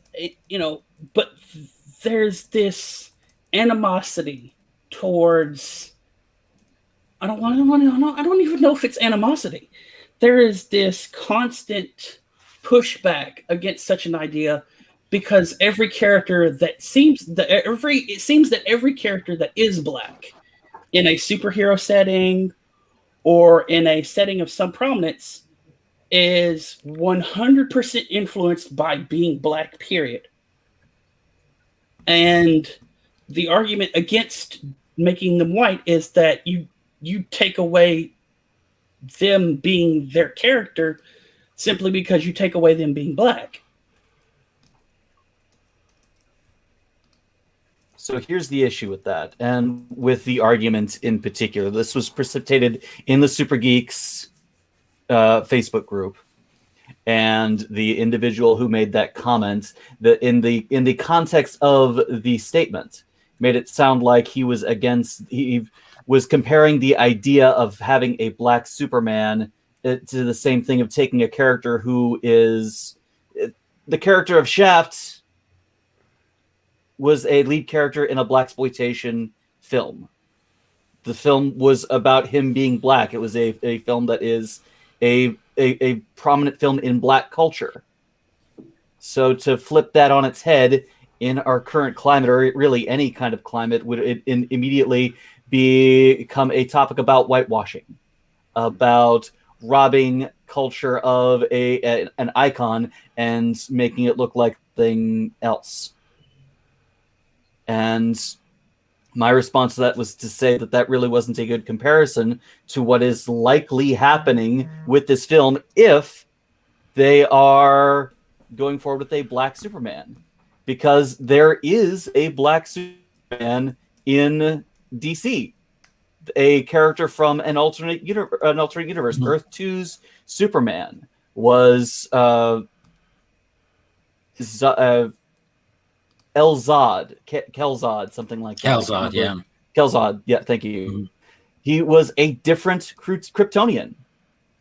there's this animosity towards. I don't even know if it's animosity. There is this constant pushback against such an idea, because every character that it seems that every character that is black in a superhero setting or in a setting of some prominence is 100% influenced by being black, period. And the argument against making them white is that you take away them being their character simply because you take away them being black. So here's the issue with that, and with the argument in particular. This was precipitated in the Super Geeks Facebook group, and the individual who made that comment, that in the context of the statement, made it sound like he was comparing the idea of having a black Superman to the same thing of taking a character who is the character of Shaft was a lead character in a blaxploitation film. The film was about him being black. It was a film that is a prominent film in black culture. So to flip that on its head in our current climate, or really any kind of climate, would immediately become a topic about whitewashing, about robbing culture of an icon and making it look like something else. And my response to that was to say that that really wasn't a good comparison to what is likely happening with this film if they are going forward with a black Superman. Because there is a black Superman in DC, a character from an alternate universe. Mm-hmm. Earth 2's Superman was Kelzod, something like that. Kelzod, yeah. Kelzod, yeah, thank you. Mm-hmm. He was a different Kryptonian.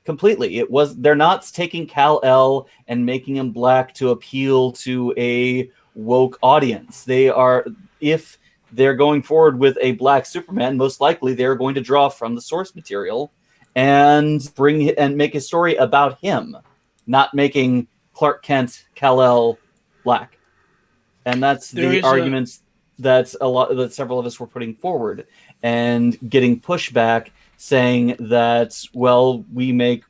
Completely. They're not taking Kal-El and making him black to appeal to a woke audience. If they're going forward with a black Superman, most likely they're going to draw from the source material and make a story about him, not making Clark Kent, Kal-El black. And that's the arguments that several of us were putting forward and getting pushback, saying that, well, we make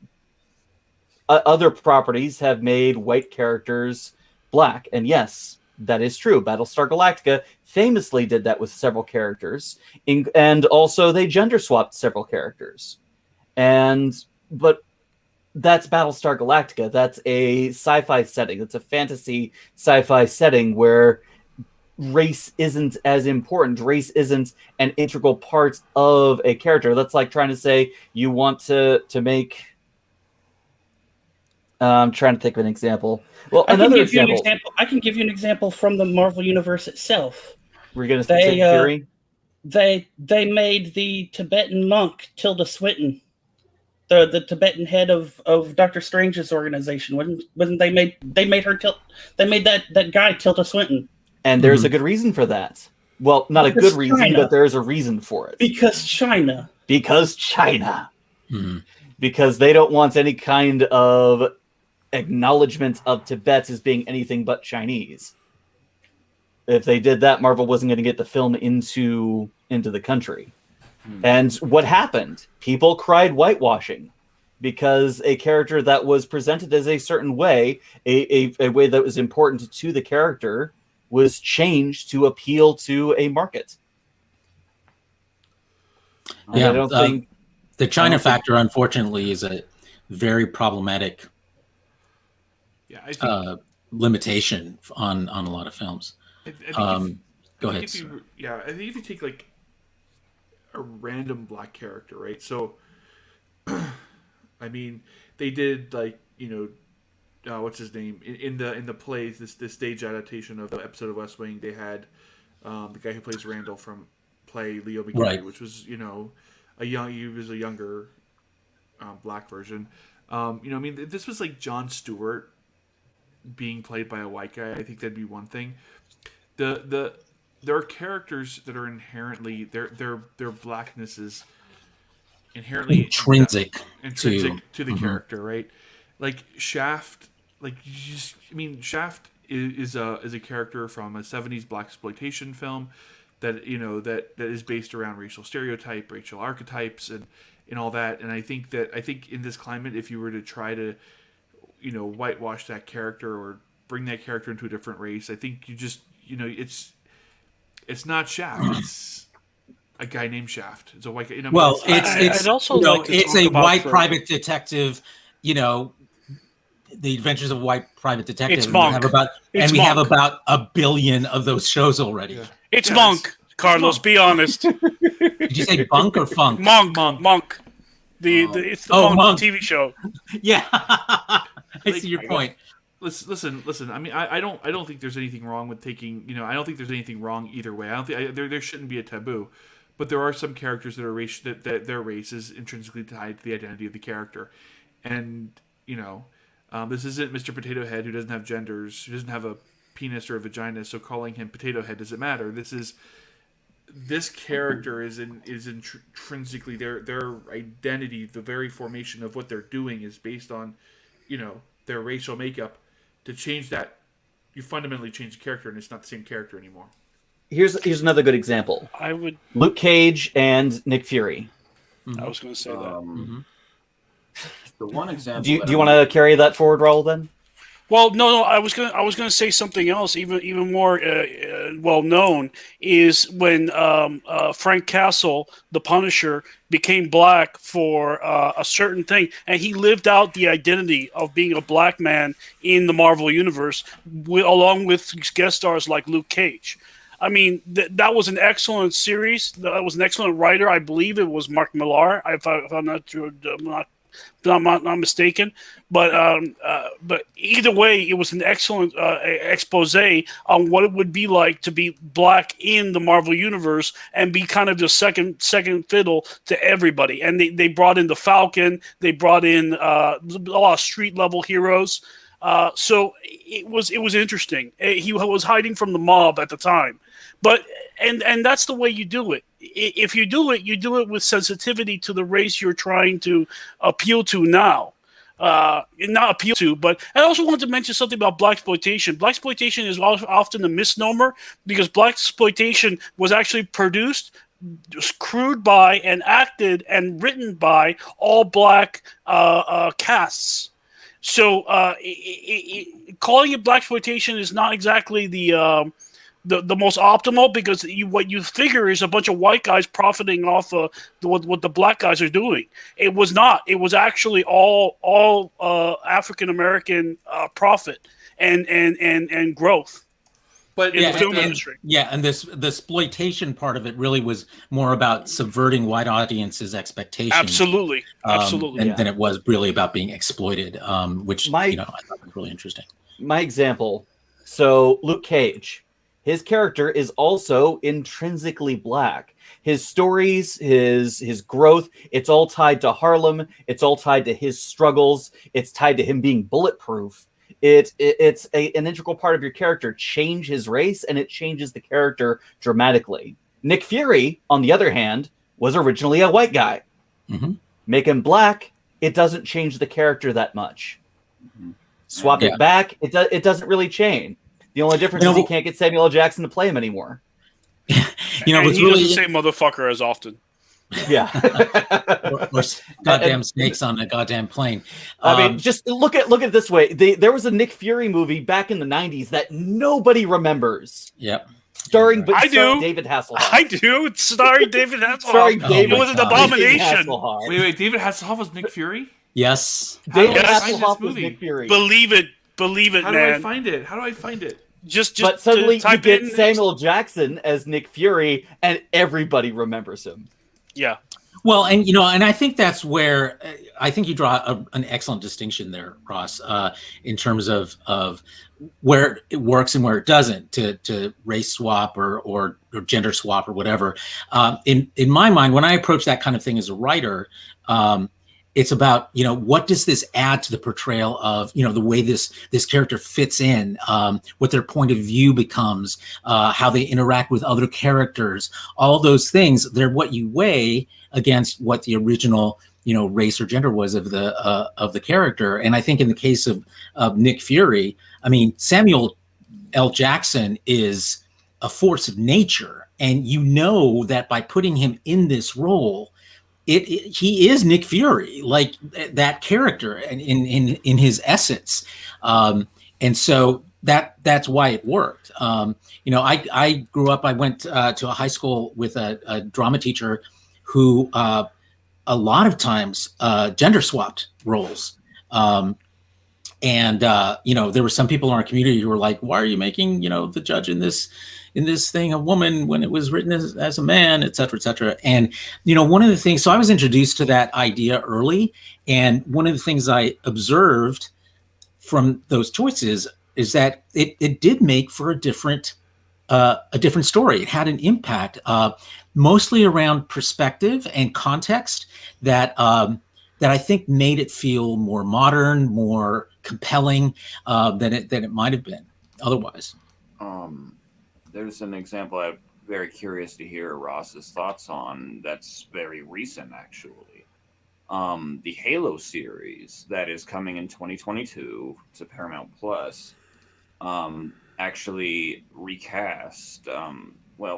other properties have made white characters black. And yes, that is true. Battlestar Galactica famously did that with several characters, and also they gender swapped several characters. But that's Battlestar Galactica. That's a sci-fi setting. That's a fantasy sci-fi setting where race isn't as important. Race isn't an integral part of a character. That's like trying to say you want to make... I'm trying to think of an example. Well, another example. I can give you an example from the Marvel Universe itself. We're going to say Fury? They made the Tibetan monk Tilda Swinton the Tibetan head of Doctor Strange's organization. Wasn't they made that guy Tilda Swinton. And there's a good reason for that. Well, not because a good reason, but there's a reason for it. Because China. Mm-hmm. Because they don't want any kind of acknowledgement of Tibet as being anything but Chinese. If they did that, Marvel wasn't going to get the film into the country. And what happened? People cried whitewashing because a character that was presented as a certain way, a way that was important to the character, was changed to appeal to a market. Yeah, I don't think the China factor, unfortunately, is a very problematic limitation on a lot of films. Go ahead. I think if you take like a random black character, right? So, I mean, they did like, what's his name in the plays, this stage adaptation of the episode of West Wing. They had the guy who plays Randall from play Leo McGarry, right, which was he was a younger black version. This was like Jon Stewart being played by a white guy. I think that'd be one thing. There are characters that are inherently their blackness is inherently intrinsic to the character, right? Like Shaft, Shaft is a character from a 70s blaxploitation film that that is based around racial stereotype, racial archetypes, and all that. And I think in this climate, if you were to try to whitewash that character or bring that character into a different race, I think you just it's not Shaft. It's a guy named Shaft. It's a white guy. Well, it's a white private detective. The Adventures of White Private Detective. It's Monk. We have about 1 billion of those shows already. Yeah. It's Monk, Carlos. Be honest. Did you say Bunk or Funk? Monk. It's the Monk TV show. Yeah, I see your point. Listen. I mean, I don't think there's anything wrong with taking. I don't think there's anything wrong either way. I don't think there shouldn't be a taboo, but there are some characters that are race that their race is intrinsically tied to the identity of the character, and this isn't Mr. Potato Head who doesn't have genders, who doesn't have a penis or a vagina, so calling him Potato Head doesn't matter. This character is intrinsically their identity, the very formation of what they're doing is based on their racial makeup. To change that, you fundamentally change the character, and it's not the same character anymore. Here's another good example. Luke Cage and Nick Fury. Mm-hmm. I was going to say that. The one example. Do you want to carry that forward, Raul? Then Well, no. I was gonna say something else, even more well known, is when Frank Castle, the Punisher, became black for a certain thing, and he lived out the identity of being a black man in the Marvel universe, along with guest stars like Luke Cage. I mean, that was an excellent series. That was an excellent writer. I believe it was Mark Millar. If I'm not mistaken. But either way, it was an excellent expose on what it would be like to be black in the Marvel universe and be kind of the second fiddle to everybody. And they brought in the Falcon. They brought in a lot of street level heroes. So it was interesting. He was hiding from the mob at the time, but and that's the way you do it. If you do it with sensitivity to the race you're trying to appeal to now. Not appeal to, but I also wanted to mention something about blaxploitation. Blaxploitation is often a misnomer because blaxploitation was actually produced, crewed by, and acted and written by all black casts. So calling it blaxploitation is not exactly the most optimal, because what you figure is a bunch of white guys profiting off what the black guys are doing. It was not. It was actually all African American profit and growth. But in the film industry. Yeah, and the exploitation part of it really was more about subverting white audiences' expectations. Absolutely. Than it was really about being exploited, which I thought was really interesting. My example, so Luke Cage, his character is also intrinsically black. His stories, his growth, it's all tied to Harlem. It's all tied to his struggles. It's tied to him being bulletproof. It's an integral part of your character. Change his race, and it changes the character dramatically. Nick Fury, on the other hand, was originally a white guy. Mm-hmm. Make him black, it doesn't change the character that much. Mm-hmm. Swap it back, it doesn't really change. The only difference is he can't get Samuel L. Jackson to play him anymore. And he doesn't say motherfucker as often. Yeah. or goddamn snakes on a goddamn plane. I mean, just look at it this way. There was a Nick Fury movie back in the 90s that nobody remembers. Yep. Starring David Hasselhoff. I do. It's starring David Hasselhoff. It was an abomination. Wait. David Hasselhoff was Nick Fury? Yes. David Hasselhoff was Nick Fury. Believe it, How man. How do I find it? Just but suddenly you get in Samuel Jackson as Nick Fury, and everybody remembers him. Yeah. Well, and I think that's where I think you draw an excellent distinction there, Ross, in terms of where it works and where it doesn't to race swap or gender swap or whatever. In my mind, when I approach that kind of thing as a writer, it's about, what does this add to the portrayal of, the way this character fits in, what their point of view becomes, how they interact with other characters, all those things. They're what you weigh against what the original, race or gender was of the character. And I think in the case of Nick Fury, I mean, Samuel L. Jackson is a force of nature. And that by putting him in this role, he is Nick Fury, like that character in his essence, and so that's why it worked. I grew up. I went to a high school with a drama teacher who a lot of times gender swapped roles. And there were some people in our community who were like, "Why are you making the judge in this thing a woman when it was written as a man, et cetera, et cetera." And one of the things, so I was introduced to that idea early, and one of the things I observed from those choices is that it did make for a different story. It had an impact, mostly around perspective and context that I think made it feel more modern, more compelling than it might have been otherwise. There's an example I'm very curious to hear Ross's thoughts on that's very recent, actually. The Halo series that is coming in 2022 to Paramount Plus actually recast.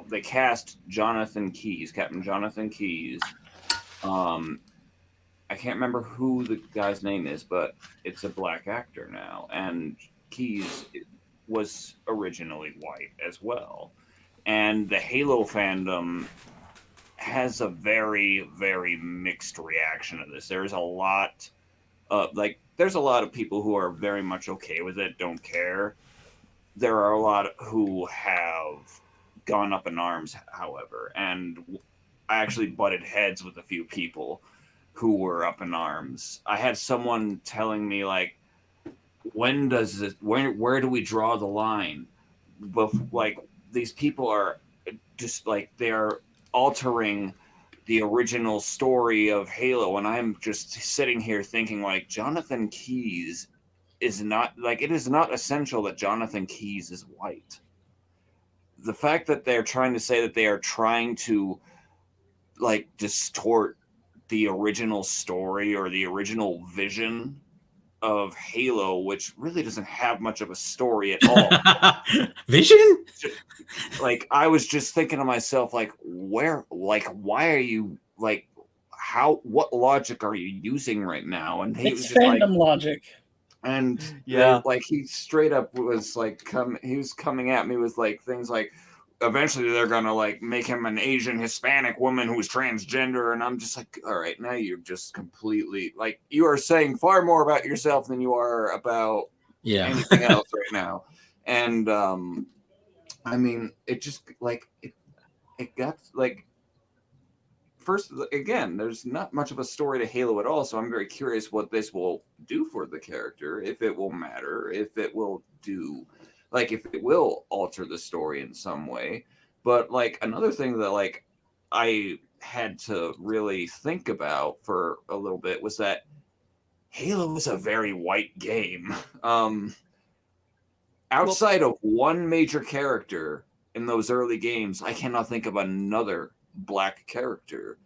They cast Captain Jonathan Keyes. I can't remember who the guy's name is, but it's a black actor now, and Keyes was originally white as well. And the Halo fandom has a very, very mixed reaction to this. There's a lot there's a lot of people who are very much okay with it, don't care. There are a lot who have gone up in arms, however, and I actually butted heads with a few people who were up in arms. I had someone telling me, like, when does this, where do we draw the line? But, like, these people are just, like, they're altering the original story of Halo, and I'm just sitting here thinking, like, Jonathan Keyes is not, like, it is not essential that Jonathan Keyes is white. The fact that they're trying to say that they are trying to, like, distort the original story or the original vision of Halo, which really doesn't have much of a story at all. Vision? Like, I was just thinking to myself, like, why are you, like, what logic are you using right now? And he It's was just fandom like, logic. and Yeah. like, he straight up was like, he was coming at me with, like, things like, eventually they're gonna, like, make him an Asian Hispanic woman who's transgender, and I'm just like, all right, now you're just completely, like, you are saying far more about yourself than you are about anything else right now. And I mean, it just, like, it got, like, first, again, there's not much of a story to Halo at all, so I'm very curious what this will do for the character, if it will matter, if it will do, like, if it will alter the story in some way. But, like, another thing that, like, I had to really think about for a little bit was that Halo is a very white game. Outside of one major character in those early games, I cannot think of another black character.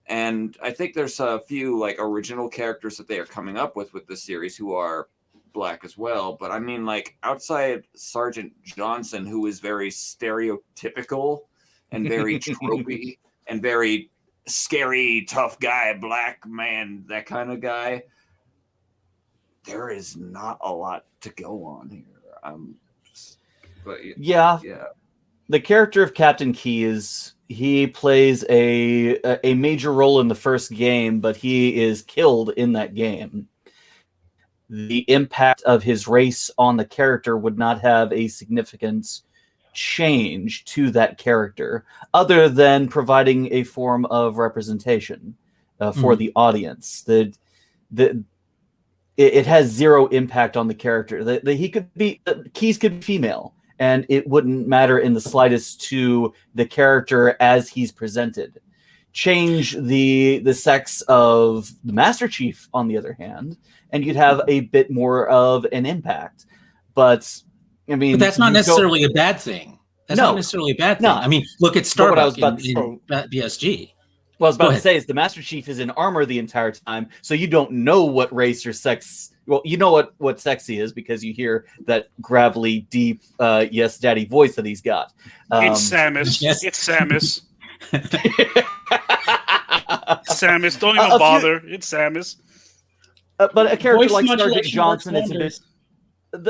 And I think there's a few, like, original characters that they are coming up with the series who are black as well. But I mean, like, outside Sergeant Johnson, who is very stereotypical and very tropey and very scary, tough guy, black man, that kind of guy, there is not a lot to go on here. Yeah. The character of Captain Keyes, he plays a major role in the first game, but he is killed in that game. The impact of his race on the character would not have a significant change to that character, other than providing a form of representation for the audience. It has zero impact on the character. He could be Keyes could be female, and it wouldn't matter in the slightest to the character as he's presented. Change the sex of the Master Chief, on the other hand, and you'd have a bit more of an impact. But I mean, but that's not necessarily a bad thing. That's not necessarily a bad thing. I mean, look at Starbuck in BSG. What I was about to say is the Master Chief is in armor the entire time, so you don't know what race or sex. Well, you know what sex he is because you hear that gravelly, deep, yes, daddy voice that he's got. It's Samus. Yes. It's Samus. Samus, don't even bother. It's Samus. But a character Voice like Sergeant modulation Johnson, works it's a bit. wonders.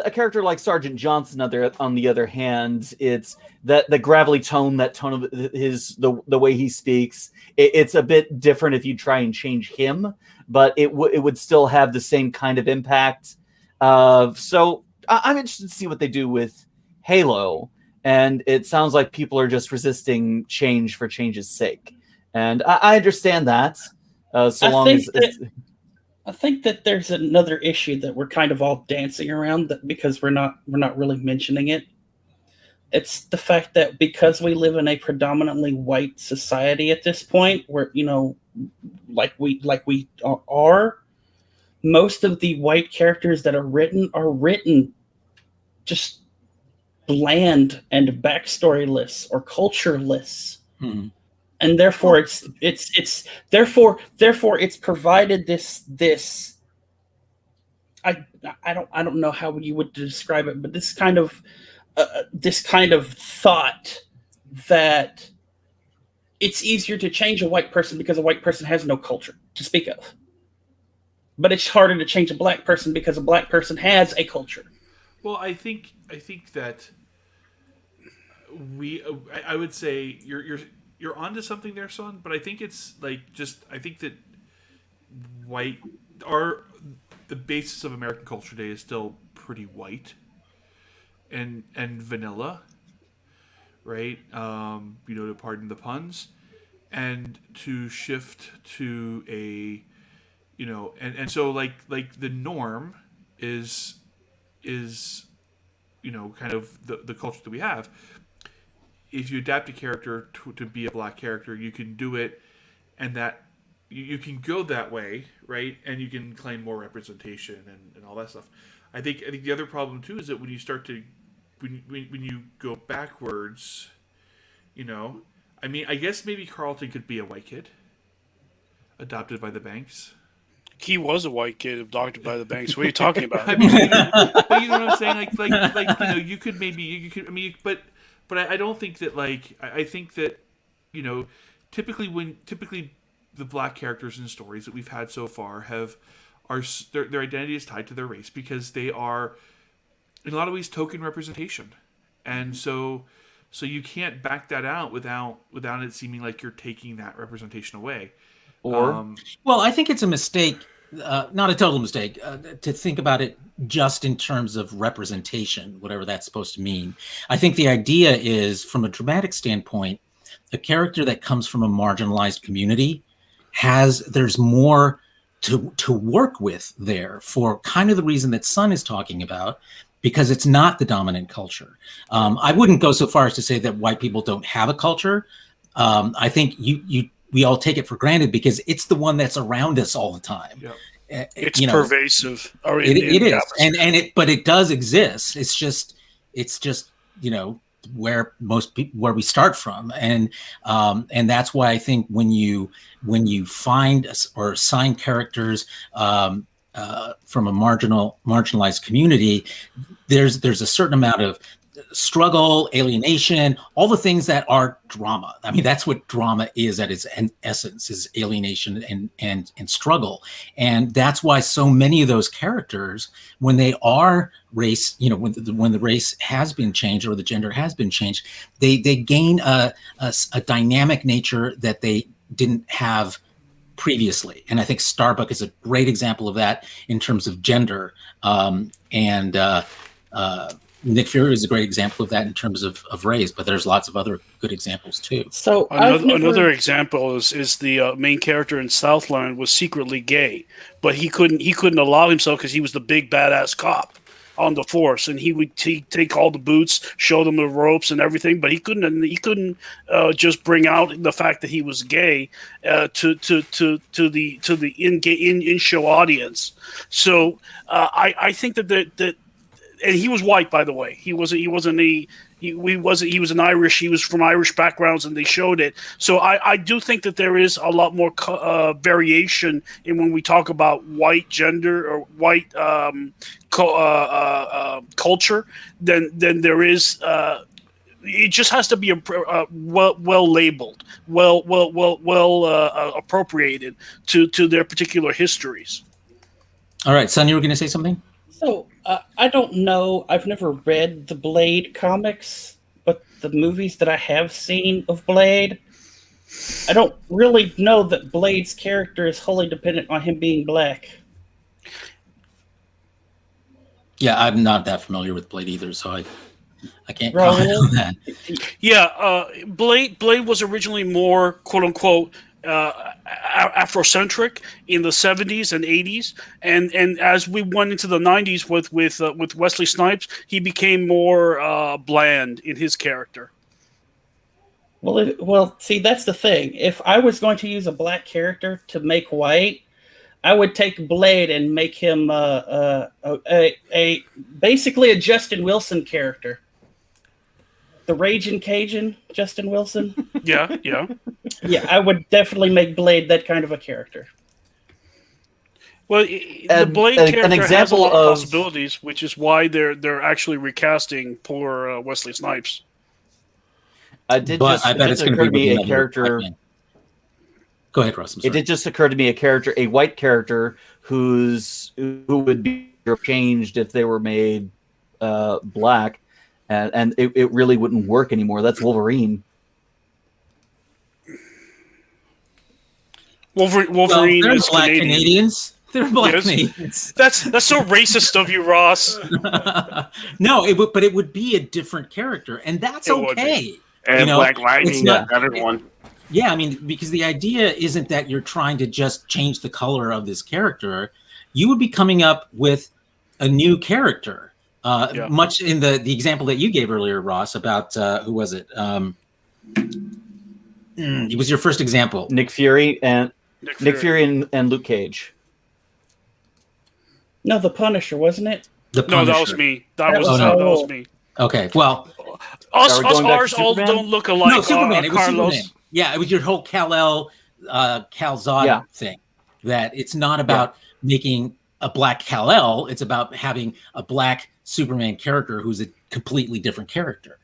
A character like Sergeant Johnson, on the other hand, it's that the gravelly tone, that tone of the way he speaks. It's a bit different if you try and change him, but it would still have the same kind of impact. So I'm interested to see what they do with Halo, and it sounds like people are just resisting change for change's sake, and I understand that. I think that there's another issue that we're kind of all dancing around because we're not really mentioning it. It's the fact that because we live in a predominantly white society at this point, where like we are, most of the white characters that are written just bland and backstoryless or cultureless. And therefore it's provided this I don't know how you would describe it, but this kind of thought that it's easier to change a white person because a white person has no culture to speak of, but it's harder to change a black person because a black person has a culture. Well, I think that I would say you're onto something there, son. But I think it's like just I think that white are the basis of American culture today is still pretty white and vanilla, right? To pardon the puns, and to shift to a and so like the norm is kind of the culture that we have. If you adapt a character to be a black character, you can do it, and that you can go that way, right? And you can claim more representation and all that stuff. I think the other problem too is that when you start to when you go backwards, I mean, I guess maybe Carlton could be a white kid adopted by the Banks. He was a white kid adopted by the Banks. What are you talking about? I mean, but you know what I'm saying? Like you could maybe I mean, but I don't think that I think that typically the black characters in stories that we've had so far their identity is tied to their race because they are in a lot of ways token representation, and so you can't back that out without it seeming like you're taking that representation away. Or well, I think it's a mistake, not a total mistake, to think about it just in terms of representation, whatever that's supposed to mean. I think the idea is, from a dramatic standpoint, a character that comes from a marginalized community there's more to work with there for kind of the reason that Sun is talking about, because it's not the dominant culture. I wouldn't go so far as to say that white people don't have a culture. I think we all take it for granted because it's the one that's around us all the time. Yep. It's pervasive. It is, but it does exist. It's just where we start from, and that's why I think when you find or assign characters from a marginalized community, there's a certain amount of struggle, alienation, all the things that are drama. I mean, that's what drama is at its essence, is alienation and struggle. And that's why so many of those characters, when they are race, when the race has been changed or the gender has been changed, they gain a dynamic nature that they didn't have previously. And I think Starbuck is a great example of that in terms of gender. Nick Fury is a great example of that in terms of race, but there's lots of other good examples too. So another example is the main character in Southland was secretly gay, but he couldn't allow himself because he was the big badass cop on the force, and he would take all the boots, show them the ropes and everything, but he couldn't just bring out the fact that he was gay to the in show audience. So I think that and he was white, by the way. He was an Irish. He was from Irish backgrounds, and they showed it. So I do think that there is a lot more variation in when we talk about white gender or white culture than there is. It just has to be well labeled, appropriated to their particular histories. All right, Son, you were going to say something? So, I don't know. I've never read the Blade comics, but the movies that I have seen of Blade, I don't really know that Blade's character is wholly dependent on him being black. Yeah, I'm not that familiar with Blade either, so I can't comment on that. Yeah, Blade was originally more quote unquote Afrocentric in the 70s and 80s, and as we went into the 90s with Wesley Snipes, he became more bland in his character. Well, see, that's the thing. If I was going to use a black character to make white, I would take Blade and make him basically a Justin Wilson character. The Raging Cajun, Justin Wilson. Yeah. Yeah, I would definitely make Blade that kind of a character. Well, the Blade character has a lot of possibilities, which is why they're actually recasting poor Wesley Snipes. I bet it's going to be a character. Go ahead, Russ. It did just occur to me a white character who would be changed if they were made black, and it really wouldn't work anymore. That's Wolverine. Wolverine they're is black Canadian. Canadians. They're black Yes. Canadians. That's so racist of you, Ross. No, but it would be a different character, and that's It would be. okay. And Black it's Lightning, not- another one. Yeah, I mean, because the idea isn't that you're trying to just change the color of this character. You would be coming up with a new character. Much in the example that you gave earlier, Ross, about who was it? It was your first example. Nick Fury and Luke Cage. No, the Punisher, wasn't it? No, that was me. That was me. Okay, well, ours all don't look alike. No, Superman. It was Carlos. Superman. Yeah, it was your whole Kal-El, Kal-Zod thing. That it's not about making a black Kal-El. It's about having a black Superman character who's a completely different character.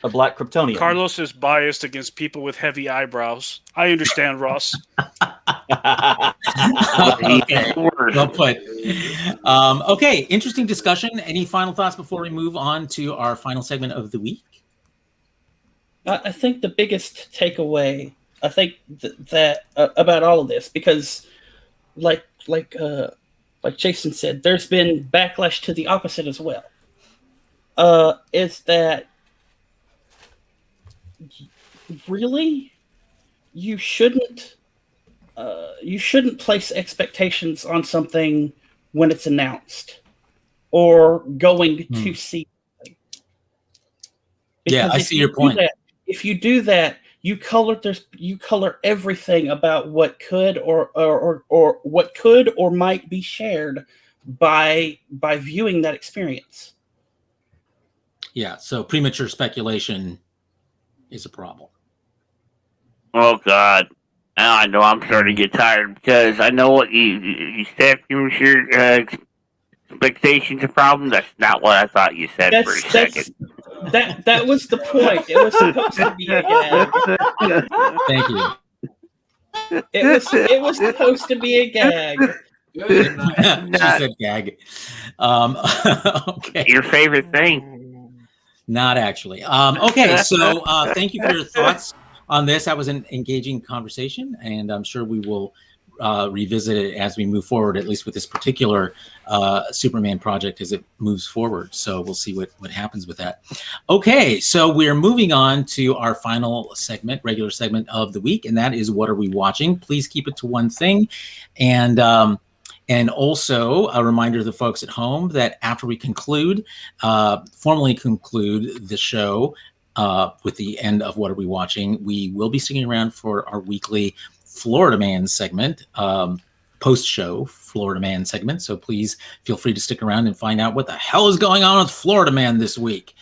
A black Kryptonian. Carlos is biased against people with heavy eyebrows. I understand, Ross. Okay, well put. Okay, interesting discussion. Any final thoughts before we move on to our final segment of the week? I think the biggest takeaway, I think that about all of this, because like Jason said, there's been backlash to the opposite as well. Is that really you shouldn't place expectations on something when it's announced or going to see something. Yeah, I see your point. If you do that, you color everything about what could or what could or might be shared by viewing that experience. Yeah, so premature speculation is a problem. Oh God, now I know I'm starting to get tired because I know what you said. Premature expectations a problem. That's not what I thought you said for a second. That was the point. It was supposed to be a gag. Thank you. It was supposed to be a gag. She said gag. Okay. Your favorite thing? Not actually. Okay, so thank you for your thoughts on this. That was an engaging conversation, and I'm sure we will revisit it as we move forward, at least with this particular Superman project as it moves forward. So we'll see what happens with that. Okay, so we're moving on to our final segment, regular segment of the week, and that is What Are We Watching? Please keep it to one thing. And also a reminder to the folks at home that after we formally conclude the show with the end of What Are We Watching, we will be sticking around for our weekly Florida Man segment, post-show Florida Man segment. So please feel free to stick around and find out what the hell is going on with Florida Man this week.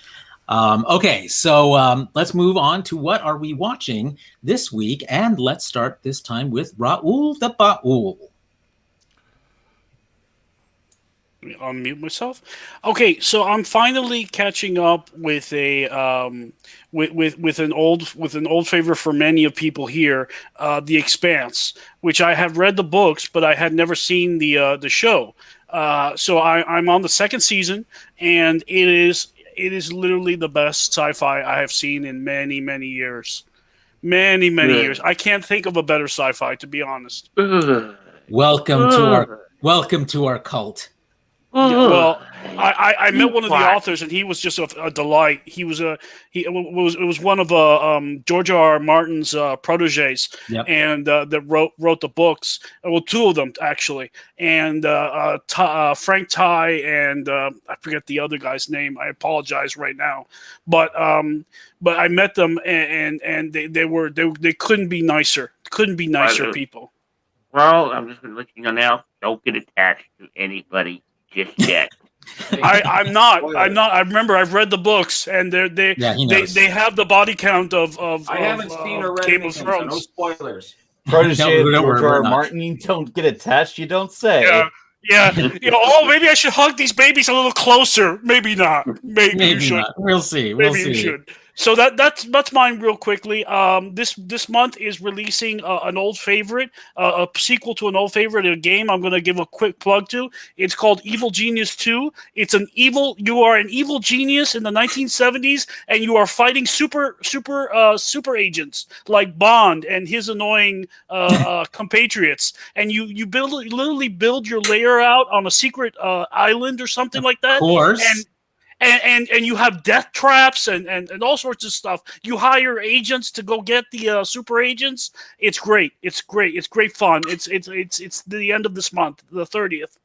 Okay, so let's move on to What Are We Watching this week? And let's start this time with Raul the Baul. Unmute myself. Okay, so I'm finally catching up with a with an old favorite for many of people here, The Expanse, which I have read the books, but I had never seen the show. So I'm on the second season, and it is literally the best sci-fi I have seen in many years. Many years. I can't think of a better sci-fi, to be honest. Welcome to our cult. Yeah, well, I met one of the authors, and he was just a delight. It was one of George R.R. Martin's proteges, and that wrote the books. Well, two of them actually, and Frank Ty and I forget the other guy's name. I apologize right now, but I met them, and they couldn't be nicer. Couldn't be nicer people. Well, I'm just looking on now. Don't get attached to anybody just yet. I'm not. I remember I've read the books, and they have the body count of I haven't seen or read Game of anything, so Thrones. no spoilers. Protege No, George R. Martin, you don't get attached, you don't say. Yeah. Maybe I should hug these babies a little closer. Maybe not. Maybe you should. Not. We'll see. Maybe you should. So that's mine real quickly. This month is releasing an old favorite, a sequel to an old favorite, a game I'm going to give a quick plug to. It's called Evil Genius 2. You are an evil genius in the 1970s, and you are fighting super agents like Bond and his annoying compatriots. And you literally build your lair out on a secret island or something like that. Of course. And you have death traps and all sorts of stuff. You hire agents to go get the super agents. It's great. It's great. It's great fun. It's the end of this month, the 30th.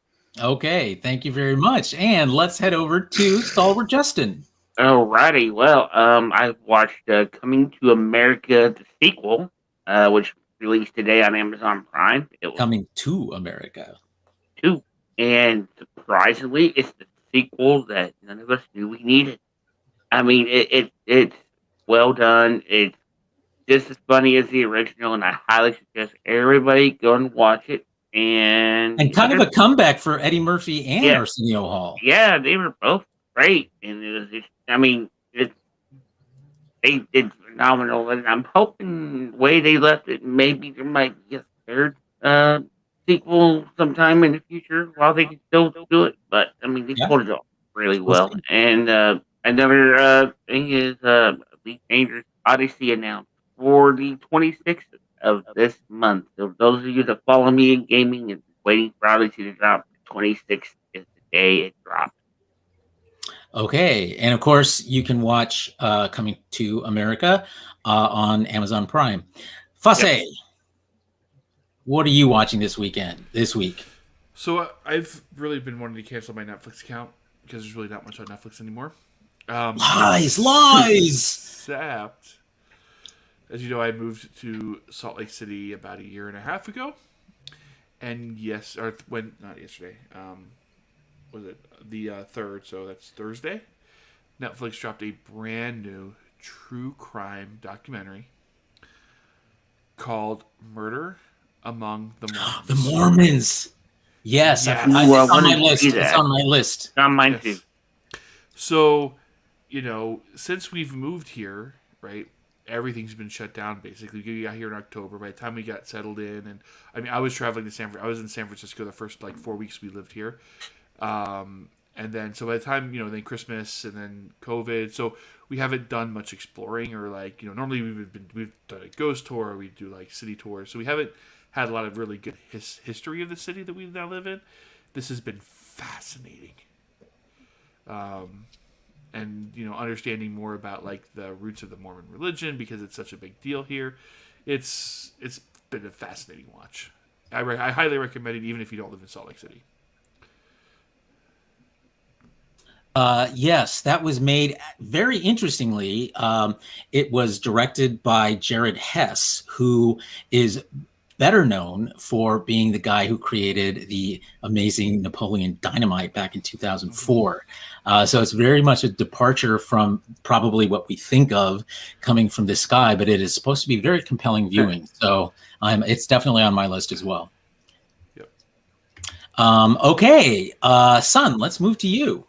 Okay, thank you very much. And let's head over to Stalwart Justin. Alrighty, well, I watched Coming to America, the sequel, which released today on Amazon Prime. It was Coming to America. 2, and surprisingly, it's the sequel that none of us knew we needed. I mean, it's well done. It's just as funny as the original, and I highly suggest everybody go and watch it. And kind of a comeback for Eddie Murphy and Yeah. Arsenio Hall. Yeah, they were both great, and they did phenomenal. And I'm hoping the way they left it, maybe there might be a third sequel sometime in the future while they can still do it. But I mean, they pulled it off really well. And another thing is Elite Dangerous Odyssey announced for the 26th of this month. So those of you that follow me in gaming and waiting for Odyssey to drop, the 26th is the day it drops. Okay, and of course you can watch Coming to America on Amazon Prime. Fusse, what are you watching this week? So I've really been wanting to cancel my Netflix account because there's really not much on Netflix anymore. Lies! Except, as you know, I moved to Salt Lake City about a year and a half ago, and not yesterday. Was it the 3rd? So that's Thursday. Netflix dropped a brand new true crime documentary called "Murder Among the Mormons." The Mormons. Yes, Yeah. it's on my list. It's on my list. On mine too. So, since we've moved here, right, everything's been shut down basically. We got here in October. By the time we got settled in, and I mean, I was traveling to I was in San Francisco the first 4 weeks we lived here. And then, so by the time, then Christmas and then COVID, so we haven't done much exploring or normally we've done a ghost tour, we do city tours. So we haven't had a lot of really good history of the city that we now live in. This has been fascinating. And, understanding more about the roots of the Mormon religion because it's such a big deal here. It's been a fascinating watch. I highly recommend it even if you don't live in Salt Lake City. Yes, that was made very interestingly. It was directed by Jared Hess, who is better known for being the guy who created the amazing Napoleon Dynamite back in 2004. So it's very much a departure from probably what we think of coming from this guy, but it is supposed to be very compelling viewing. So it's definitely on my list as well. Yep. Okay, Son, let's move to you.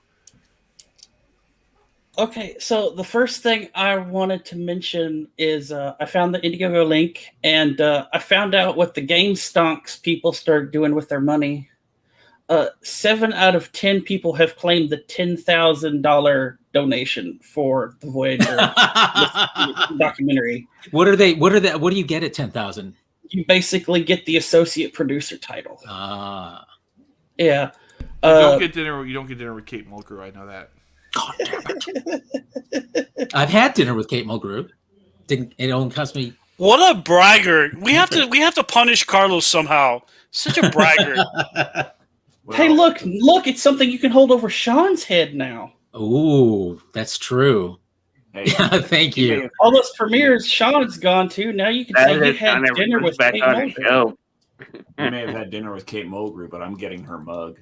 Okay, so the first thing I wanted to mention is I found the Indiegogo link, and I found out what the game stonks people started doing with their money. 7 out of 10 people have claimed the $10,000 donation for the Voyager documentary. What do you get at 10,000? You basically get the associate producer title. Yeah. You don't get dinner with Kate Mulgrew, I know that. God damn it. I've had dinner with Kate Mulgrew. It only cost me. What a braggart! We have to punish Carlos somehow. Such a braggart. Well, hey, look! It's something you can hold over Sean's head now. Ooh, that's true. Hey, thank you. All those premieres Sean's gone to. Now you can say you had dinner with Kate Mulgrew. You may have had dinner with Kate Mulgrew, but I'm getting her mug.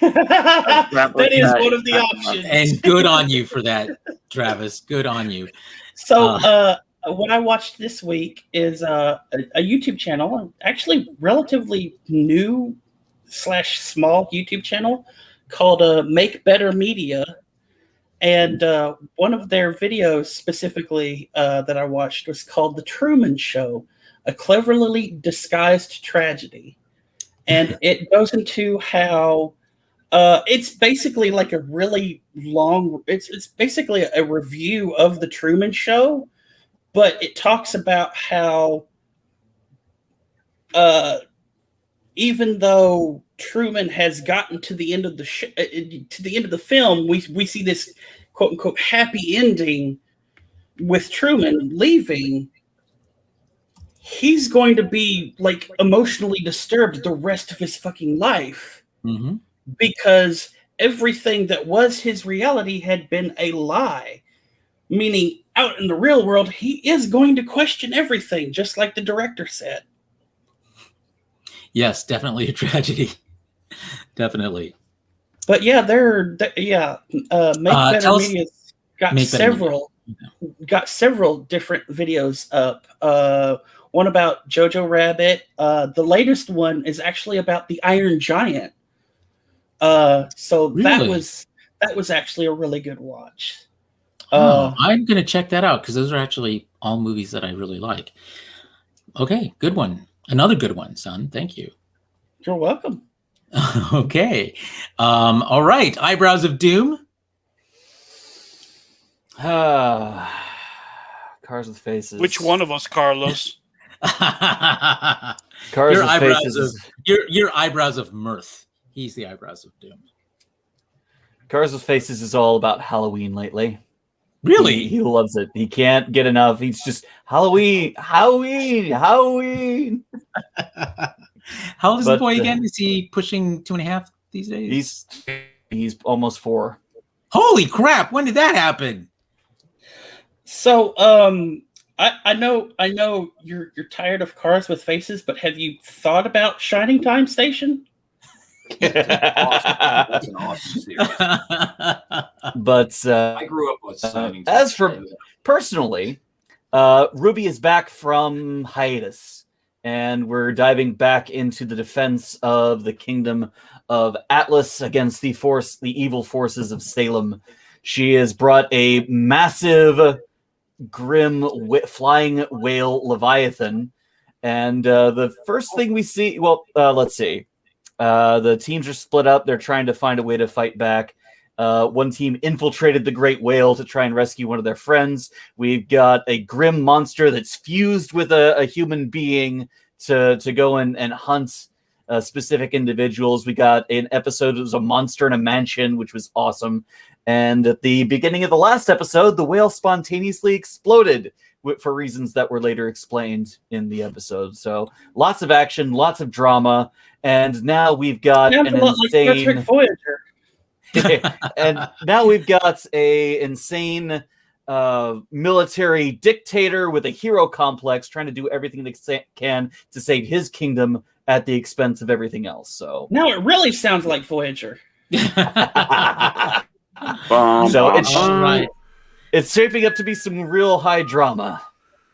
That is one of the options. And good on you for that, Travis. Good on you. So what I watched this week is a YouTube channel, actually relatively new / small YouTube channel called Make Better Media. And one of their videos specifically that I watched was called The Truman Show, a cleverly disguised tragedy. And it goes into how it's basically like a really long, it's basically a review of The Truman Show, but it talks about how even though Truman has gotten to the end of the to the end of the film, we see this quote unquote happy ending with Truman leaving. He's going to be like emotionally disturbed the rest of his fucking life because everything that was his reality had been a lie. Meaning, out in the real world, he is going to question everything, just like the director said. Yes, definitely a tragedy. Definitely. But yeah, Make Better Media's got several different videos up. One about Jojo Rabbit. The latest one is actually about the Iron Giant. So Really? that was actually a really good watch. I'm gonna check that out because those are actually all movies that I really like. Okay, good one. Another good one, son. Thank you. You're welcome. Okay. All right. Eyebrows of Doom. Cars with faces. Which one of us, Carlos? Cars Your with eyebrows faces. of your eyebrows of mirth. He's the eyebrows of doom. Cars with faces is all about Halloween lately. Really? He loves it. He can't get enough. He's just Halloween, Halloween, Halloween. How old is the boy again? Is he pushing 2.5 these days? He's almost 4. Holy crap! When did that happen? So, I know you're tired of Cars with Faces, but have you thought about Shining Time Station? That's an awesome series. But I grew up with Shining Time. as for personally, Ruby is back from hiatus, and we're diving back into the defense of the kingdom of Atlas against the evil forces of Salem. She has brought a massive, grim flying whale Leviathan, and the first thing we see, let's see. The teams are split up. They're trying to find a way to fight back. One team infiltrated the great whale to try and rescue one of their friends. We've got a grim monster that's fused with a human being to go and hunt specific individuals. We got an episode that was a monster in a mansion, which was awesome. And at the beginning of the last episode, the whale spontaneously exploded for reasons that were later explained in the episode. So lots of action, lots of drama. And now we've got an insane Voyager. and now we've got a insane military dictator with a hero complex trying to do everything they can to save his kingdom at the expense of everything else. So now it really sounds like Voyager. It's shaping up to be some real high drama.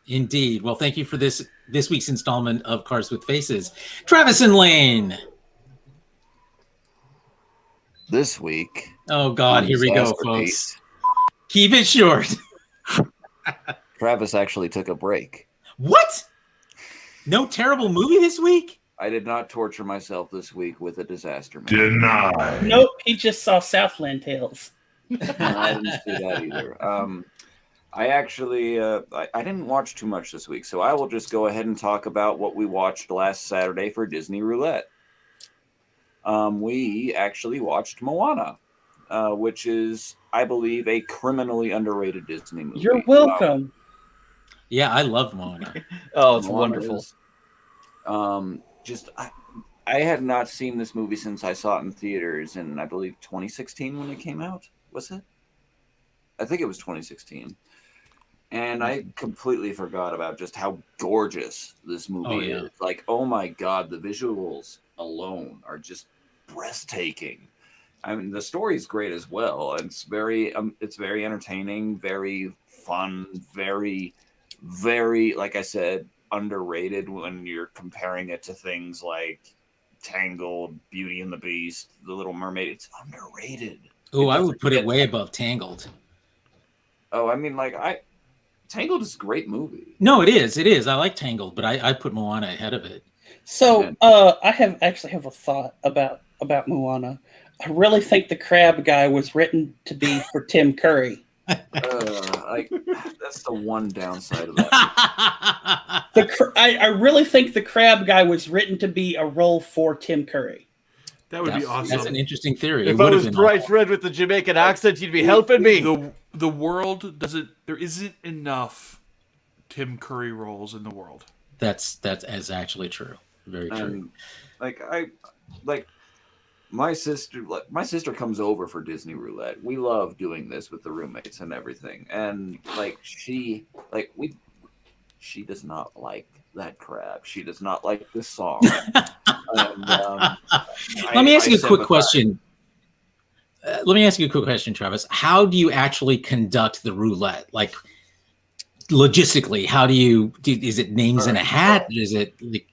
Indeed. Well, thank you for this week's installment of Cars with Faces. Travis and Lane. This week. Oh, God. Here we go, folks. Keep it short. Travis actually took a break. What? No terrible movie this week? I did not torture myself this week with a disaster movie. Denied. Nope, he just saw Southland Tales. I didn't see that either. I actually, I didn't watch too much this week, so I will just go ahead and talk about what we watched last Saturday for Disney Roulette. We actually watched Moana, which is, I believe, a criminally underrated Disney movie. You're welcome. Yeah, I love Moana. Oh, it's wonderful. I had not seen this movie since I saw it in theaters in, I believe, 2016 when it came out. Was it? I think it was 2016. And I completely forgot about just how gorgeous this movie is. Like, oh my God, the visuals alone are just breathtaking. I mean, the story's great as well. It's very entertaining, very fun, very, very, like I said, underrated when you're comparing it to things like Tangled, Beauty and the Beast, The Little Mermaid. It's underrated. Oh, I would put it way above Tangled. Oh, I mean, like Tangled is a great movie. No, it is. It is. I like Tangled, but I put Moana ahead of it. So I have a thought about Moana. I really think the crab guy was written to be for Tim Curry. That's the one downside of that. I really think the crab guy was written to be a role for Tim Curry. That would be awesome. That's an interesting theory. If I was bright red with the Jamaican accent, you'd be helping me. The world doesn't. There isn't enough Tim Curry roles in the world. That's actually true. Very true. My sister comes over for Disney Roulette. We love doing this with the roommates and everything. And she does not like that crab. She does not like this song. Let me ask you a quick question. Travis. How do you actually conduct the roulette? Like logistically, how do you do? Is it names in a hat? Is it like...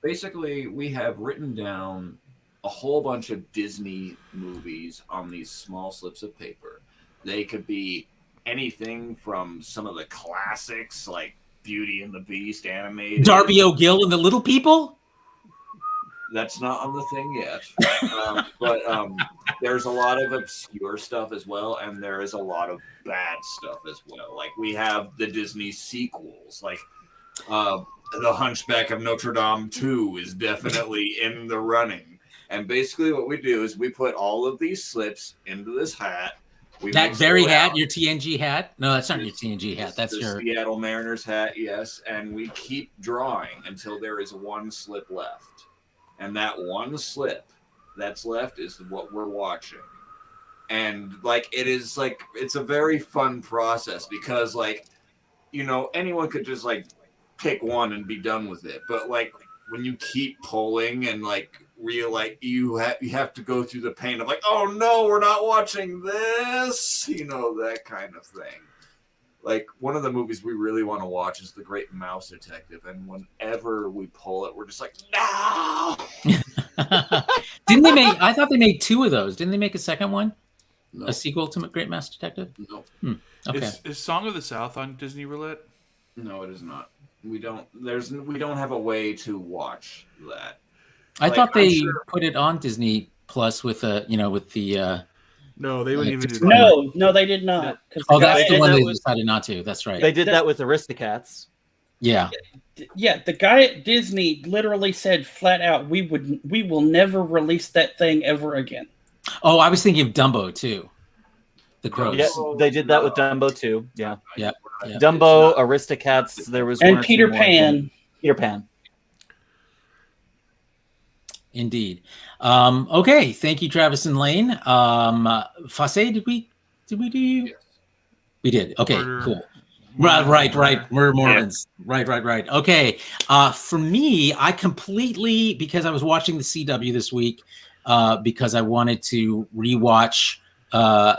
Basically, we have written down a whole bunch of Disney movies on these small slips of paper. They could be anything from some of the classics like Beauty and the Beast animated. Darby O'Gill and the Little People? That's not on the thing yet. But there's a lot of obscure stuff as well, and there is a lot of bad stuff as well. Like we have the Disney sequels, like The Hunchback of Notre Dame 2 is definitely in the running. And basically what we do is we put all of these slips into this hat. That very hat, your TNG hat? No, that's not your TNG hat. That's your Seattle Mariners hat, yes. And we keep drawing until there is one slip left. And that one slip that's left is what we're watching. And it's a very fun process because anyone could just pick one and be done with it. But when you keep pulling and you have to go through the pain of oh no, we're not watching this, that kind of thing. One of the movies we really want to watch is The Great Mouse Detective, and whenever we pull it, we're just no. Didn't they make? I thought they made 2 of those. Didn't they make a second one? No. A sequel to Great Mouse Detective? No. Okay. Is Song of the South on Disney Roulette? No, it is not. We don't have a way to watch that. I thought they put it on Disney Plus with the. No, they wouldn't even do that. No, they did not. Oh, that's the one they decided not to. That's right. They did that with Aristocats. Yeah. Yeah, the guy at Disney literally said flat out, we will never release that thing ever again. Oh, I was thinking of Dumbo too. The Crows. Yeah, they did that with Dumbo too. Yeah. Yeah. Dumbo, Aristocats. There was and Peter Pan. Peter Pan. Indeed. Okay. Thank you, Travis and Lane. Fase, did we do you? Yes. We did. Okay, cool. Right. We're Mormons. Yeah. Right. Okay. For me, I completely, because I was watching the CW this week, because I wanted to rewatch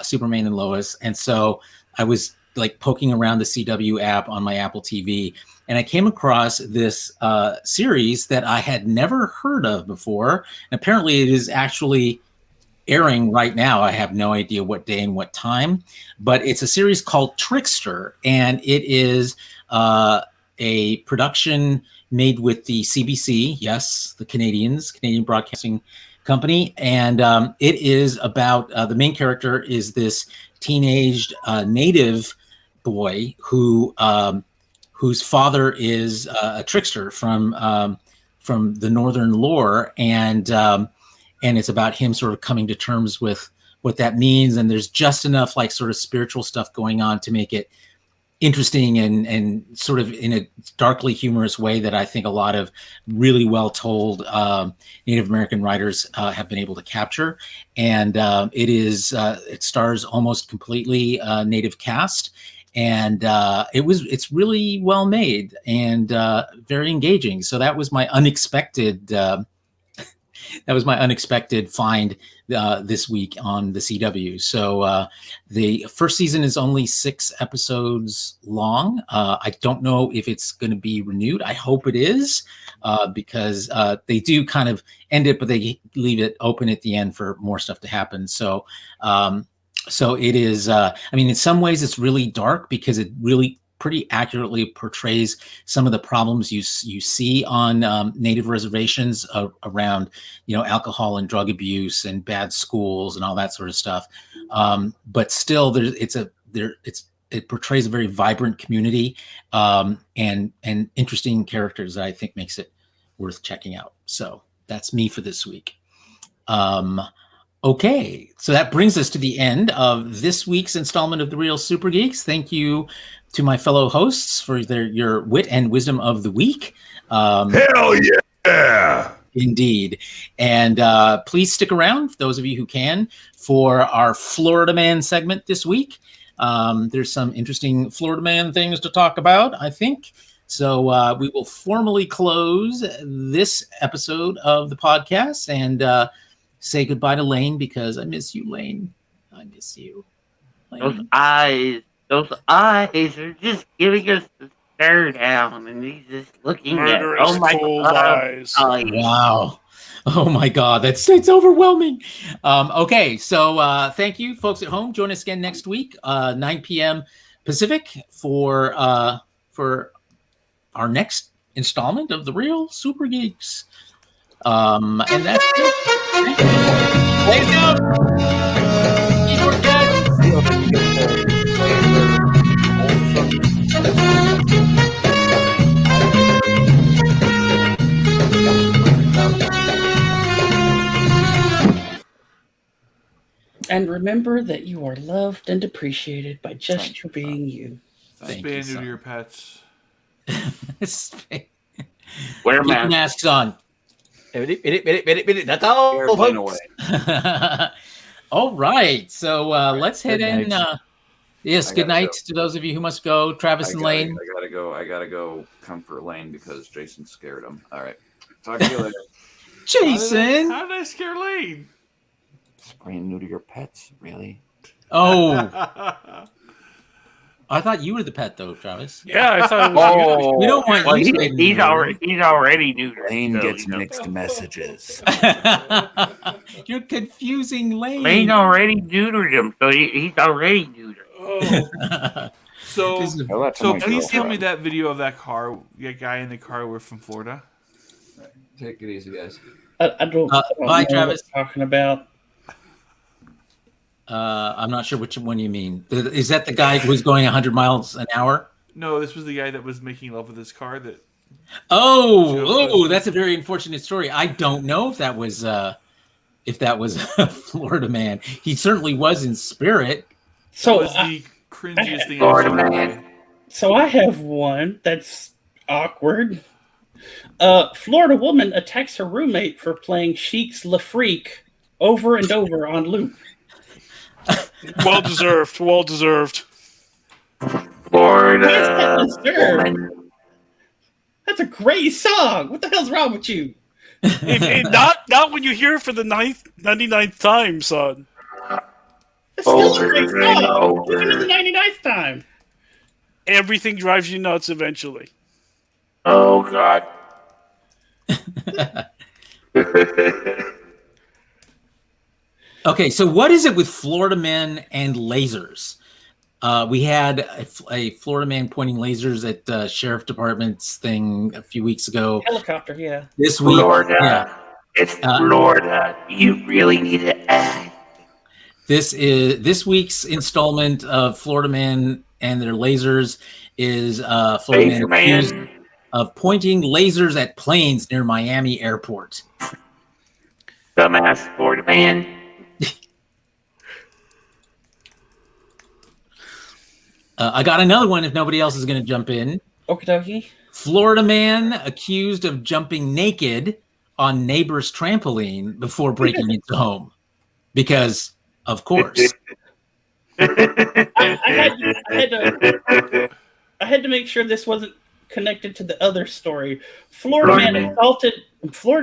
Superman and Lois. And so I was poking around the CW app on my Apple TV, and I came across this series that I had never heard of before. And apparently it is actually airing right now. I have no idea what day and what time, but it's a series called Trickster, and it is a production made with the CBC, yes, the Canadian Broadcasting Company, and it is about the main character is this teenaged native boy whose father is a trickster from the Northern lore, and it's about him sort of coming to terms with what that means. And there's just enough sort of spiritual stuff going on to make it interesting and sort of in a darkly humorous way that I think a lot of really well told Native American writers have been able to capture. And it stars almost completely Native cast. And it's really well made and very engaging. So that was my unexpected find this week on the CW. So the first season is only 6 episodes long. I don't know if it's going to be renewed. I hope it is, because they do kind of end it, but they leave it open at the end for more stuff to happen. So So it is. I mean, in some ways, it's really dark because it really pretty accurately portrays some of the problems you see on native reservations around, alcohol and drug abuse and bad schools and all that sort of stuff. But still, it portrays a very vibrant community and interesting characters that I think makes it worth checking out. So that's me for this week. Okay, so that brings us to the end of this week's installment of the Real Super Geeks. Thank you to my fellow hosts for your wit and wisdom of the week. Hell yeah! Indeed. And please stick around, those of you who can, for our Florida Man segment this week. There's some interesting Florida Man things to talk about, I think. So we will formally close this episode of the podcast and say goodbye to Lane because I miss you, Lane. I miss you. Lane. Those eyes are just giving us the stare down, and he's just looking Murderous at. Oh my cold God! eyes. Wow. Oh my God, it's overwhelming. Okay, so thank you, folks at home. Join us again next week, 9 p.m. Pacific, for our next installment of the Real Super Geeks. And that's it. Thank you. And remember that you are loved and appreciated by just for being you. Spay neuter your pets. Wear Keep masks on. That's all, folks. All right, so let's head in. Yes, good night to those of you who must go. Travis and Lane. I gotta go comfort Lane because Jason scared him. All right, talk to you later. Jason, how did I scare Lane? Spraying new to your pets, really? Oh. I thought you were the pet, though, Travis. Yeah, I thought it was you. We don't want well, you. He's already neutered. Lane gets mixed messages. You're confusing Lane. Lane already neutered him, so he's already neutered. Oh. So please tell me that video of that guy in the car were from Florida. Take it easy, guys. I don't bye, know Travis. what you're talking about. I'm not sure which one you mean. Is that the guy who's going 100 miles an hour? No, this was the guy that was making love with his car. That's a very unfortunate story. I don't know if that was a Florida man. He certainly was in spirit. So it was the cringiest thing Florida I've ever man. So I have one that's awkward. Florida woman attacks her roommate for playing Chic's Le Freak over and over on loop. well deserved. Well deserved. Florida. That's a great song. What the hell's wrong with you? Not when you hear it for the 99th time, son. It's still a great song. Even the 99th time. Everything drives you nuts eventually. Oh God. Okay, so what is it with Florida men and lasers? We had a Florida man pointing lasers at sheriff department's thing a few weeks ago. Helicopter, yeah. This week, Florida. It's Florida. You really need to act. This week's installment of Florida Man and their lasers is Florida Man accused of pointing lasers at planes near Miami Airport. Dumbass Florida man. I got another one if nobody else is going to jump in. Okie dokie. Florida man accused of jumping naked on neighbor's trampoline before breaking into home. Because, of course. I had to make sure this wasn't connected to the other story. Florida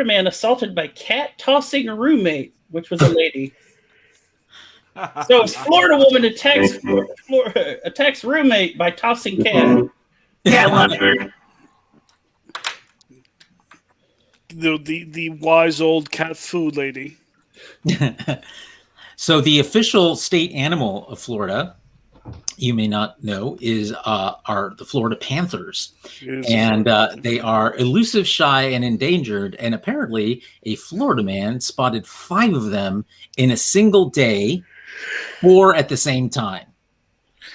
man assaulted by cat tossing a roommate, which was a lady. So Florida woman attacks roommate by tossing cat. The wise old cat food lady. So the official state animal of Florida, you may not know, are the Florida Panthers, and they are elusive, shy, and endangered. And apparently, a Florida man spotted 5 of them in a single day, 4 at the same time.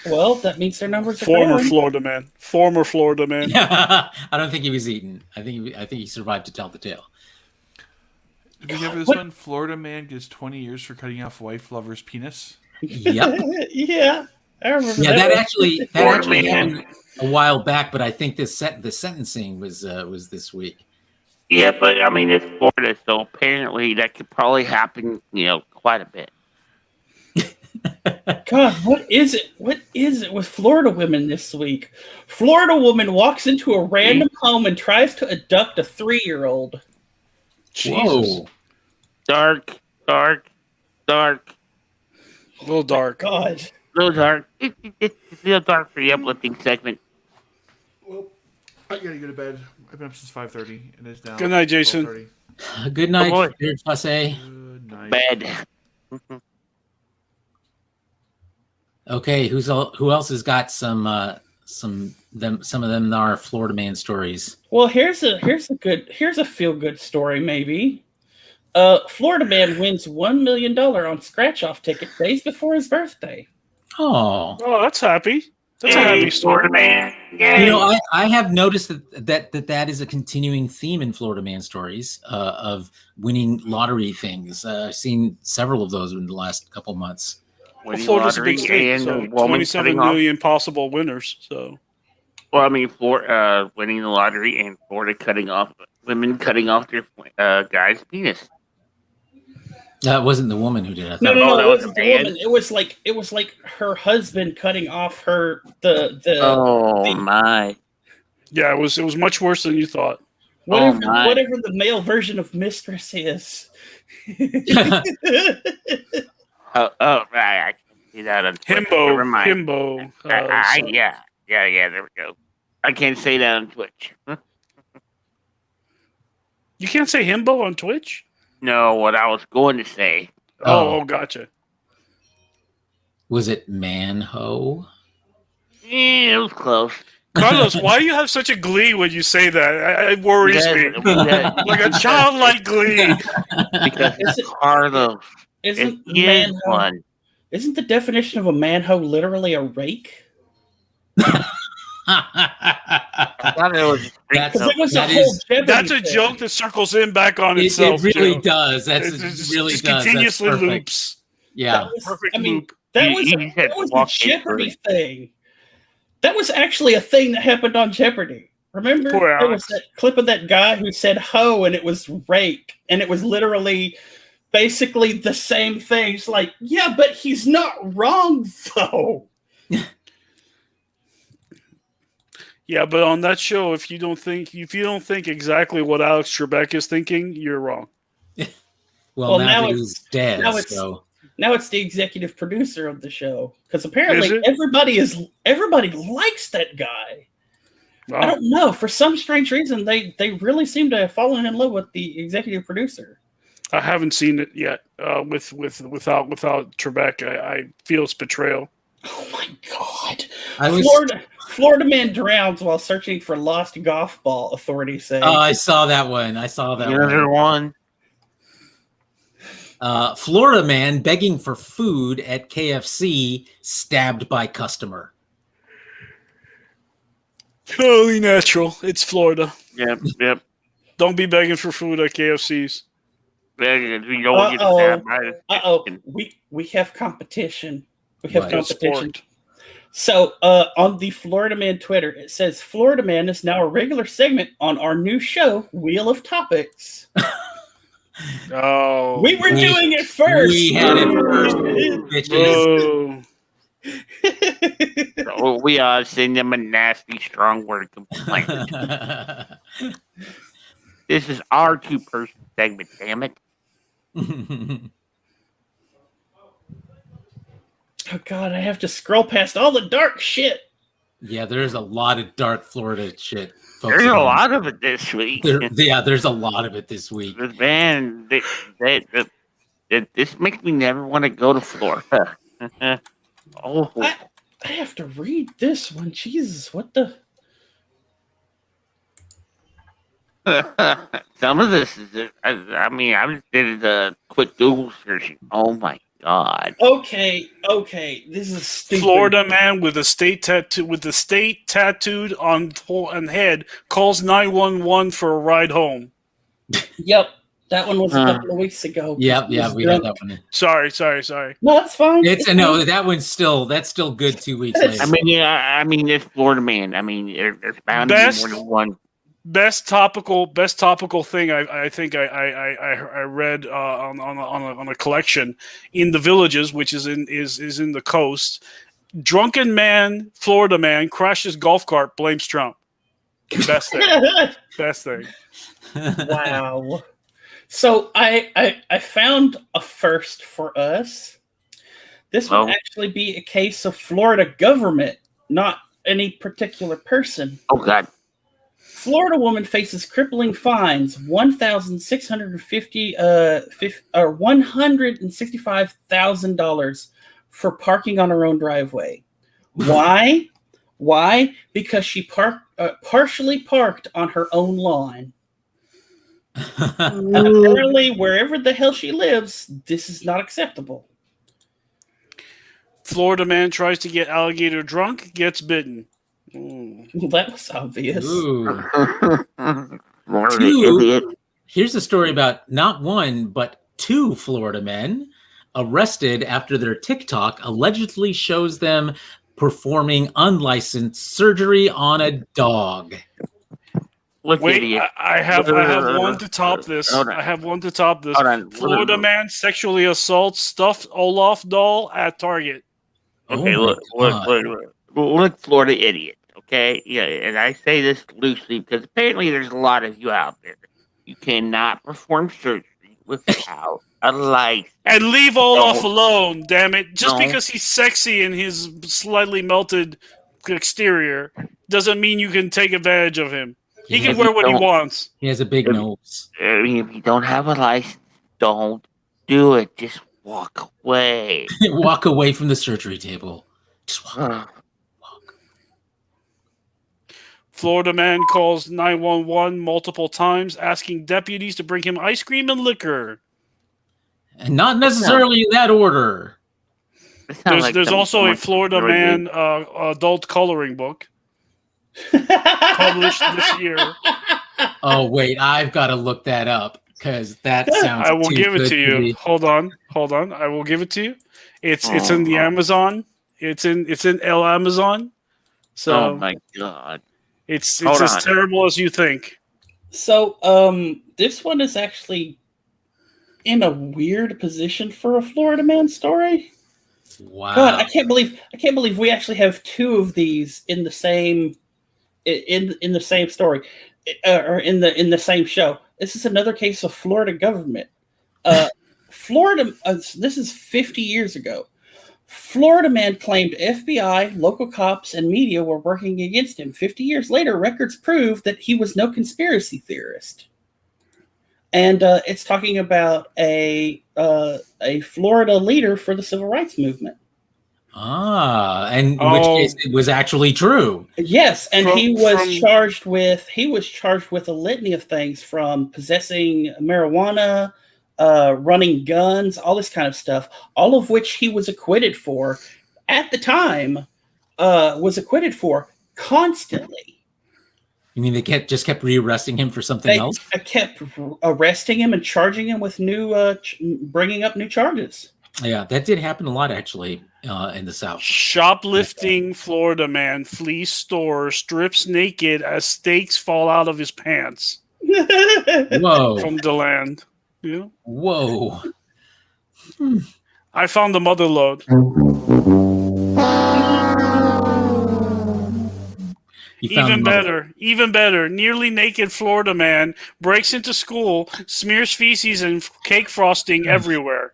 Well, that means their numbers are Former down. Florida man. Former Florida man. I don't think he was eaten. I think he survived to tell the tale. Did we have this one? Florida man gets 20 years for cutting off wife lover's penis. Yep. Yeah, I remember. Yeah, that actually man. happened a while back, but I think the sentencing was this week. Yeah, but I mean, it's Florida, so apparently that could probably happen, quite a bit. God, what is it? What is it with Florida women this week? Florida woman walks into a random home and tries to abduct a 3-year-old. Whoa. Dark. A little dark. God. A little dark. It's a little dark for the uplifting segment. Well, I gotta go to bed. I've been up since 5:30, and it's now. Good night, Jason. 12:30. Good night, boy. Pierre Passe. Good night. Bed. Okay, who else has got some of them are Florida man stories? Well, here's a feel good story maybe. Florida man wins $1 million on scratch-off ticket days before his birthday. Oh, that's happy. That's a happy story. Florida man. I have noticed that is a continuing theme in Florida man stories of winning lottery things. I've seen several of those in the last couple months. Well, Florida's a big state, so 27 million possible winners. So, well, I mean, winning the lottery and Florida women cutting off their guy's penis. That wasn't the woman who did it. No, it wasn't the woman. It was like her husband cutting off her my. Yeah, it was much worse than you thought. Whatever the male version of mistress is. Right. I can see that on Twitch. Never mind. Himbo. Yeah. There we go. I can't say that on Twitch. You can't say himbo on Twitch? No, what I was going to say. Oh, gotcha. Was it manho? Yeah, it was close. Carlos, why do you have such a glee when you say that? It worries me. Like a childlike glee. Because it's Carlos. Isn't the definition of a manho literally a rake? I thought it was that's a joke that circles in back on itself. It really does. It really does. Continuously loops. Yeah, perfect loop. That was the Jeopardy thing. That was actually a thing that happened on Jeopardy. Remember, there was that clip of that guy who said "ho" and it was rake, and it was literally basically the same thing. It's like, yeah, but he's not wrong though. Yeah, but on that show, if you don't think exactly what Alex Trebek is thinking, you're wrong. well, now he's dead. Now it's the executive producer of the show because apparently everybody likes that guy. Wow. I don't know, for some strange reason they really seem to have fallen in love with the executive producer. I haven't seen it yet. Without Trebek, I feel it's betrayal. Oh my God! Florida man drowns while searching for lost golf ball. Authorities say. Oh, I saw that one. Another one. Florida man begging for food at KFC stabbed by customer. Totally natural. It's Florida. Yep. Don't be begging for food at KFCs. We have competition. We have competition. Sport. So on the Florida Man Twitter, it says Florida Man is now a regular segment on our new show, Wheel of Topics. Oh, we were doing it first. We had it first, bitches. We send them a nasty, strong word complaint. This is our 2-person segment, damn it. Oh God, I have to scroll past all the dark shit. Yeah, there's a lot of dark Florida shit. There's a lot of it this week. There's a lot of it this week. Man, this this makes me never want to go to Florida. Oh, I have to read this one. Jesus, what the? some of this is. I mean, I just did a quick Google search. Oh my god. Okay, this is stupid. Florida man with a state tattooed on head calls 911 for a ride home. Yep, that one was a couple of weeks ago. Yeah, we had that one. Sorry. No, it's fine. It's no, that's still good 2 weeks later. I mean, it's Florida man. I mean, there's bound to be more than one. Best topical thing I think I read on a collection in the Villages, which is in the coast. Drunken man, Florida man crashes golf cart, blames Trump. Best thing. Wow. So I found a first for us. This would actually be a case of Florida government, not any particular person. Oh God. Florida woman faces crippling fines, $165,000 for parking on her own driveway. Why? Why? Because she partially parked on her own lawn. And apparently, wherever the hell she lives, this is not acceptable. Florida man tries to get alligator drunk, gets bitten. Well, that was obvious. Here's a story about not one, but two Florida men arrested after their TikTok allegedly shows them performing unlicensed surgery on a dog. Wait, I have one to top this. I have one to top this. Florida man sexually assaults stuffed Olaf doll at Target. Okay, look, Florida idiot. Okay, yeah, and I say this loosely because apparently there's a lot of you out there. You cannot perform surgery without a license. And leave Olaf alone, damn it. Just because he's sexy in his slightly melted exterior doesn't mean you can take advantage of him. He can wear what he wants. He has a big nose. I mean, if you don't have a license, don't do it. Just walk away. Walk away from the surgery table. Just walk. Florida man calls 911 multiple times, asking deputies to bring him ice cream and liquor. And not necessarily in that order. There's also a Florida man adult coloring book published this year. Oh, wait, I've got to look that up because that sounds I will too give it good to you. be- Hold on. I will give it to you. It's in the Amazon. It's in El Amazon. So oh my God. It's as terrible as you think. So, this one is actually in a weird position for a Florida man story. Wow! God, I can't believe we actually have two of these in the same in the same story, or in the same show. This is another case of Florida government. Florida. This is 50 years ago. Florida man claimed FBI, local cops, and media were working against him. 50 years later, records prove that he was no conspiracy theorist. And it's talking about a Florida leader for the civil rights movement. And in which case it was actually true. Yes, and he was charged with a litany of things, from possessing marijuana, running guns, all this kind of stuff, all of which he was acquitted for at the time, constantly. You mean they just kept rearresting him for something else? They kept arresting him and charging him with bringing up new charges. Yeah, that did happen a lot, actually, in the South. Shoplifting Florida man flees store, strips naked as steaks fall out of his pants. Whoa. From the land. Yeah. Whoa. I found the mother lode. Even better. Nearly naked Florida man breaks into school, smears feces and cake frosting everywhere.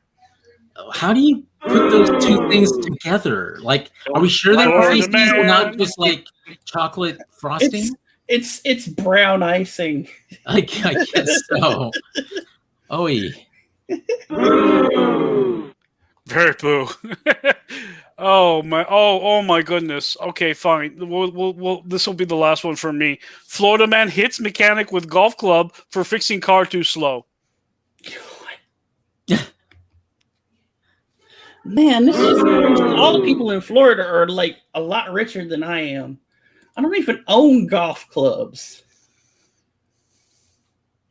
How do you put those two things together? Like, are we sure they were feces and not just like chocolate frosting? It's brown icing. I guess so. Oy. Very boo. Oh my! Oh my goodness. Okay, fine. We'll this will be the last one for me. Florida man hits mechanic with golf club for fixing car too slow. Man, this is all the people in Florida are like a lot richer than I am. I don't even own golf clubs.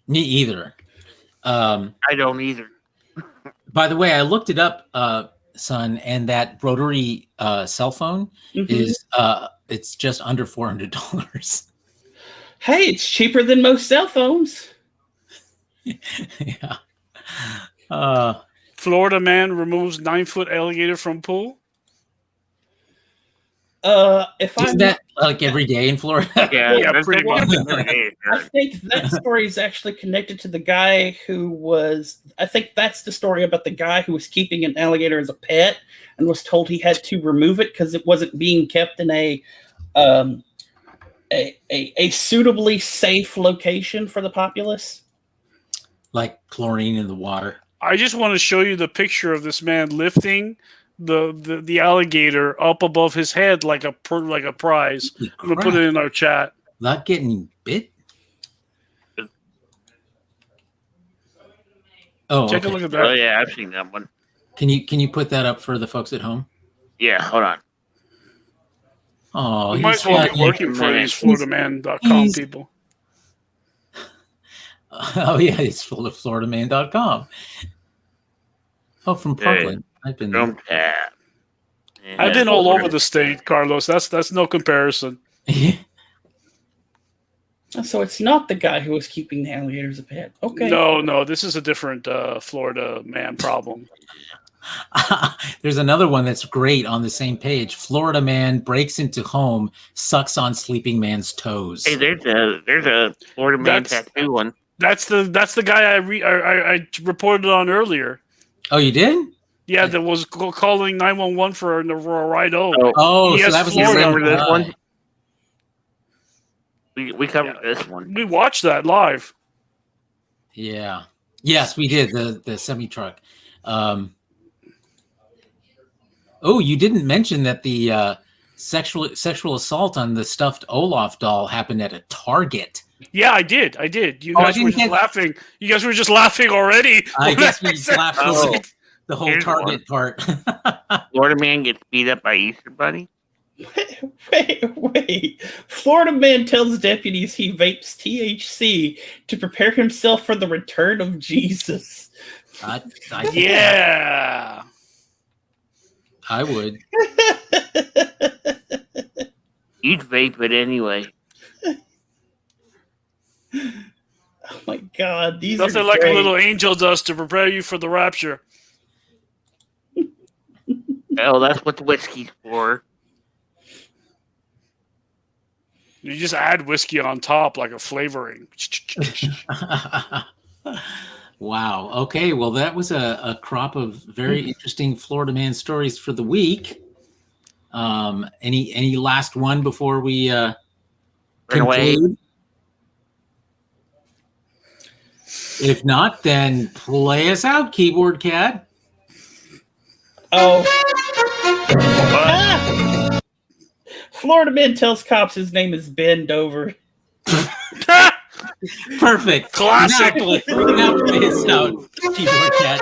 Me either. I don't either. By the way, I looked it up, son, and that rotary cell phone is it's just under $400. Hey, it's cheaper than most cell phones. Yeah. Florida man removes 9-foot alligator from pool. Isn't that like every day in Florida? Yeah, pretty much. I think that story is actually connected to the guy who was. I think that's the story about the guy who was keeping an alligator as a pet and was told he had to remove it because it wasn't being kept in a suitably safe location for the populace. Like chlorine in the water. I just want to show you the picture of this man lifting the alligator up above his head like a prize. I'm gonna put it in our chat. Not getting bit. Oh, Take a look at that. Oh yeah, I've seen that one. Can you put that up for the folks at home? Yeah, hold on. Oh, You might as well be working for these FloridaMan.com people. Oh yeah, it's full of FloridaMan.com. Oh, from Parkland. I've been there. I've been all over the state, Carlos. That's no comparison. So it's not the guy who was keeping the alligator as a pet. Okay. No, this is a different Florida man problem. There's another one that's great on the same page. Florida man breaks into home, sucks on sleeping man's toes. Hey, there's a Florida man tattoo one. That's the guy I reported on earlier. Oh, you did? Yeah, that was calling 911 for a ride home. Oh, so that was remember this one? We covered this one. We watched that live. Yeah. Yes, we did. The semi truck. Oh, you didn't mention that the sexual assault on the stuffed Olaf doll happened at a Target. Yeah, I did. You guys were just laughing. You guys were just laughing already. I guess we just laughed at the whole Target part. Florida man gets beat up by Easter Bunny. Wait. Florida man tells deputies he vapes THC to prepare himself for the return of Jesus. Yeah. I would. You'd vape it anyway. Oh my God. These Nothing are like great. a little angel dust to prepare you for the rapture. Oh, that's what the whiskey's for. You just add whiskey on top like a flavoring. Wow. Okay. Well, that was a crop of very interesting Florida man stories for the week. Any last one before we conclude? If not, then play us out, Keyboard Cat. Oh. Florida man tells cops his name is Ben Dover. Perfect. Classic. Now play us out, Keyboard Cat.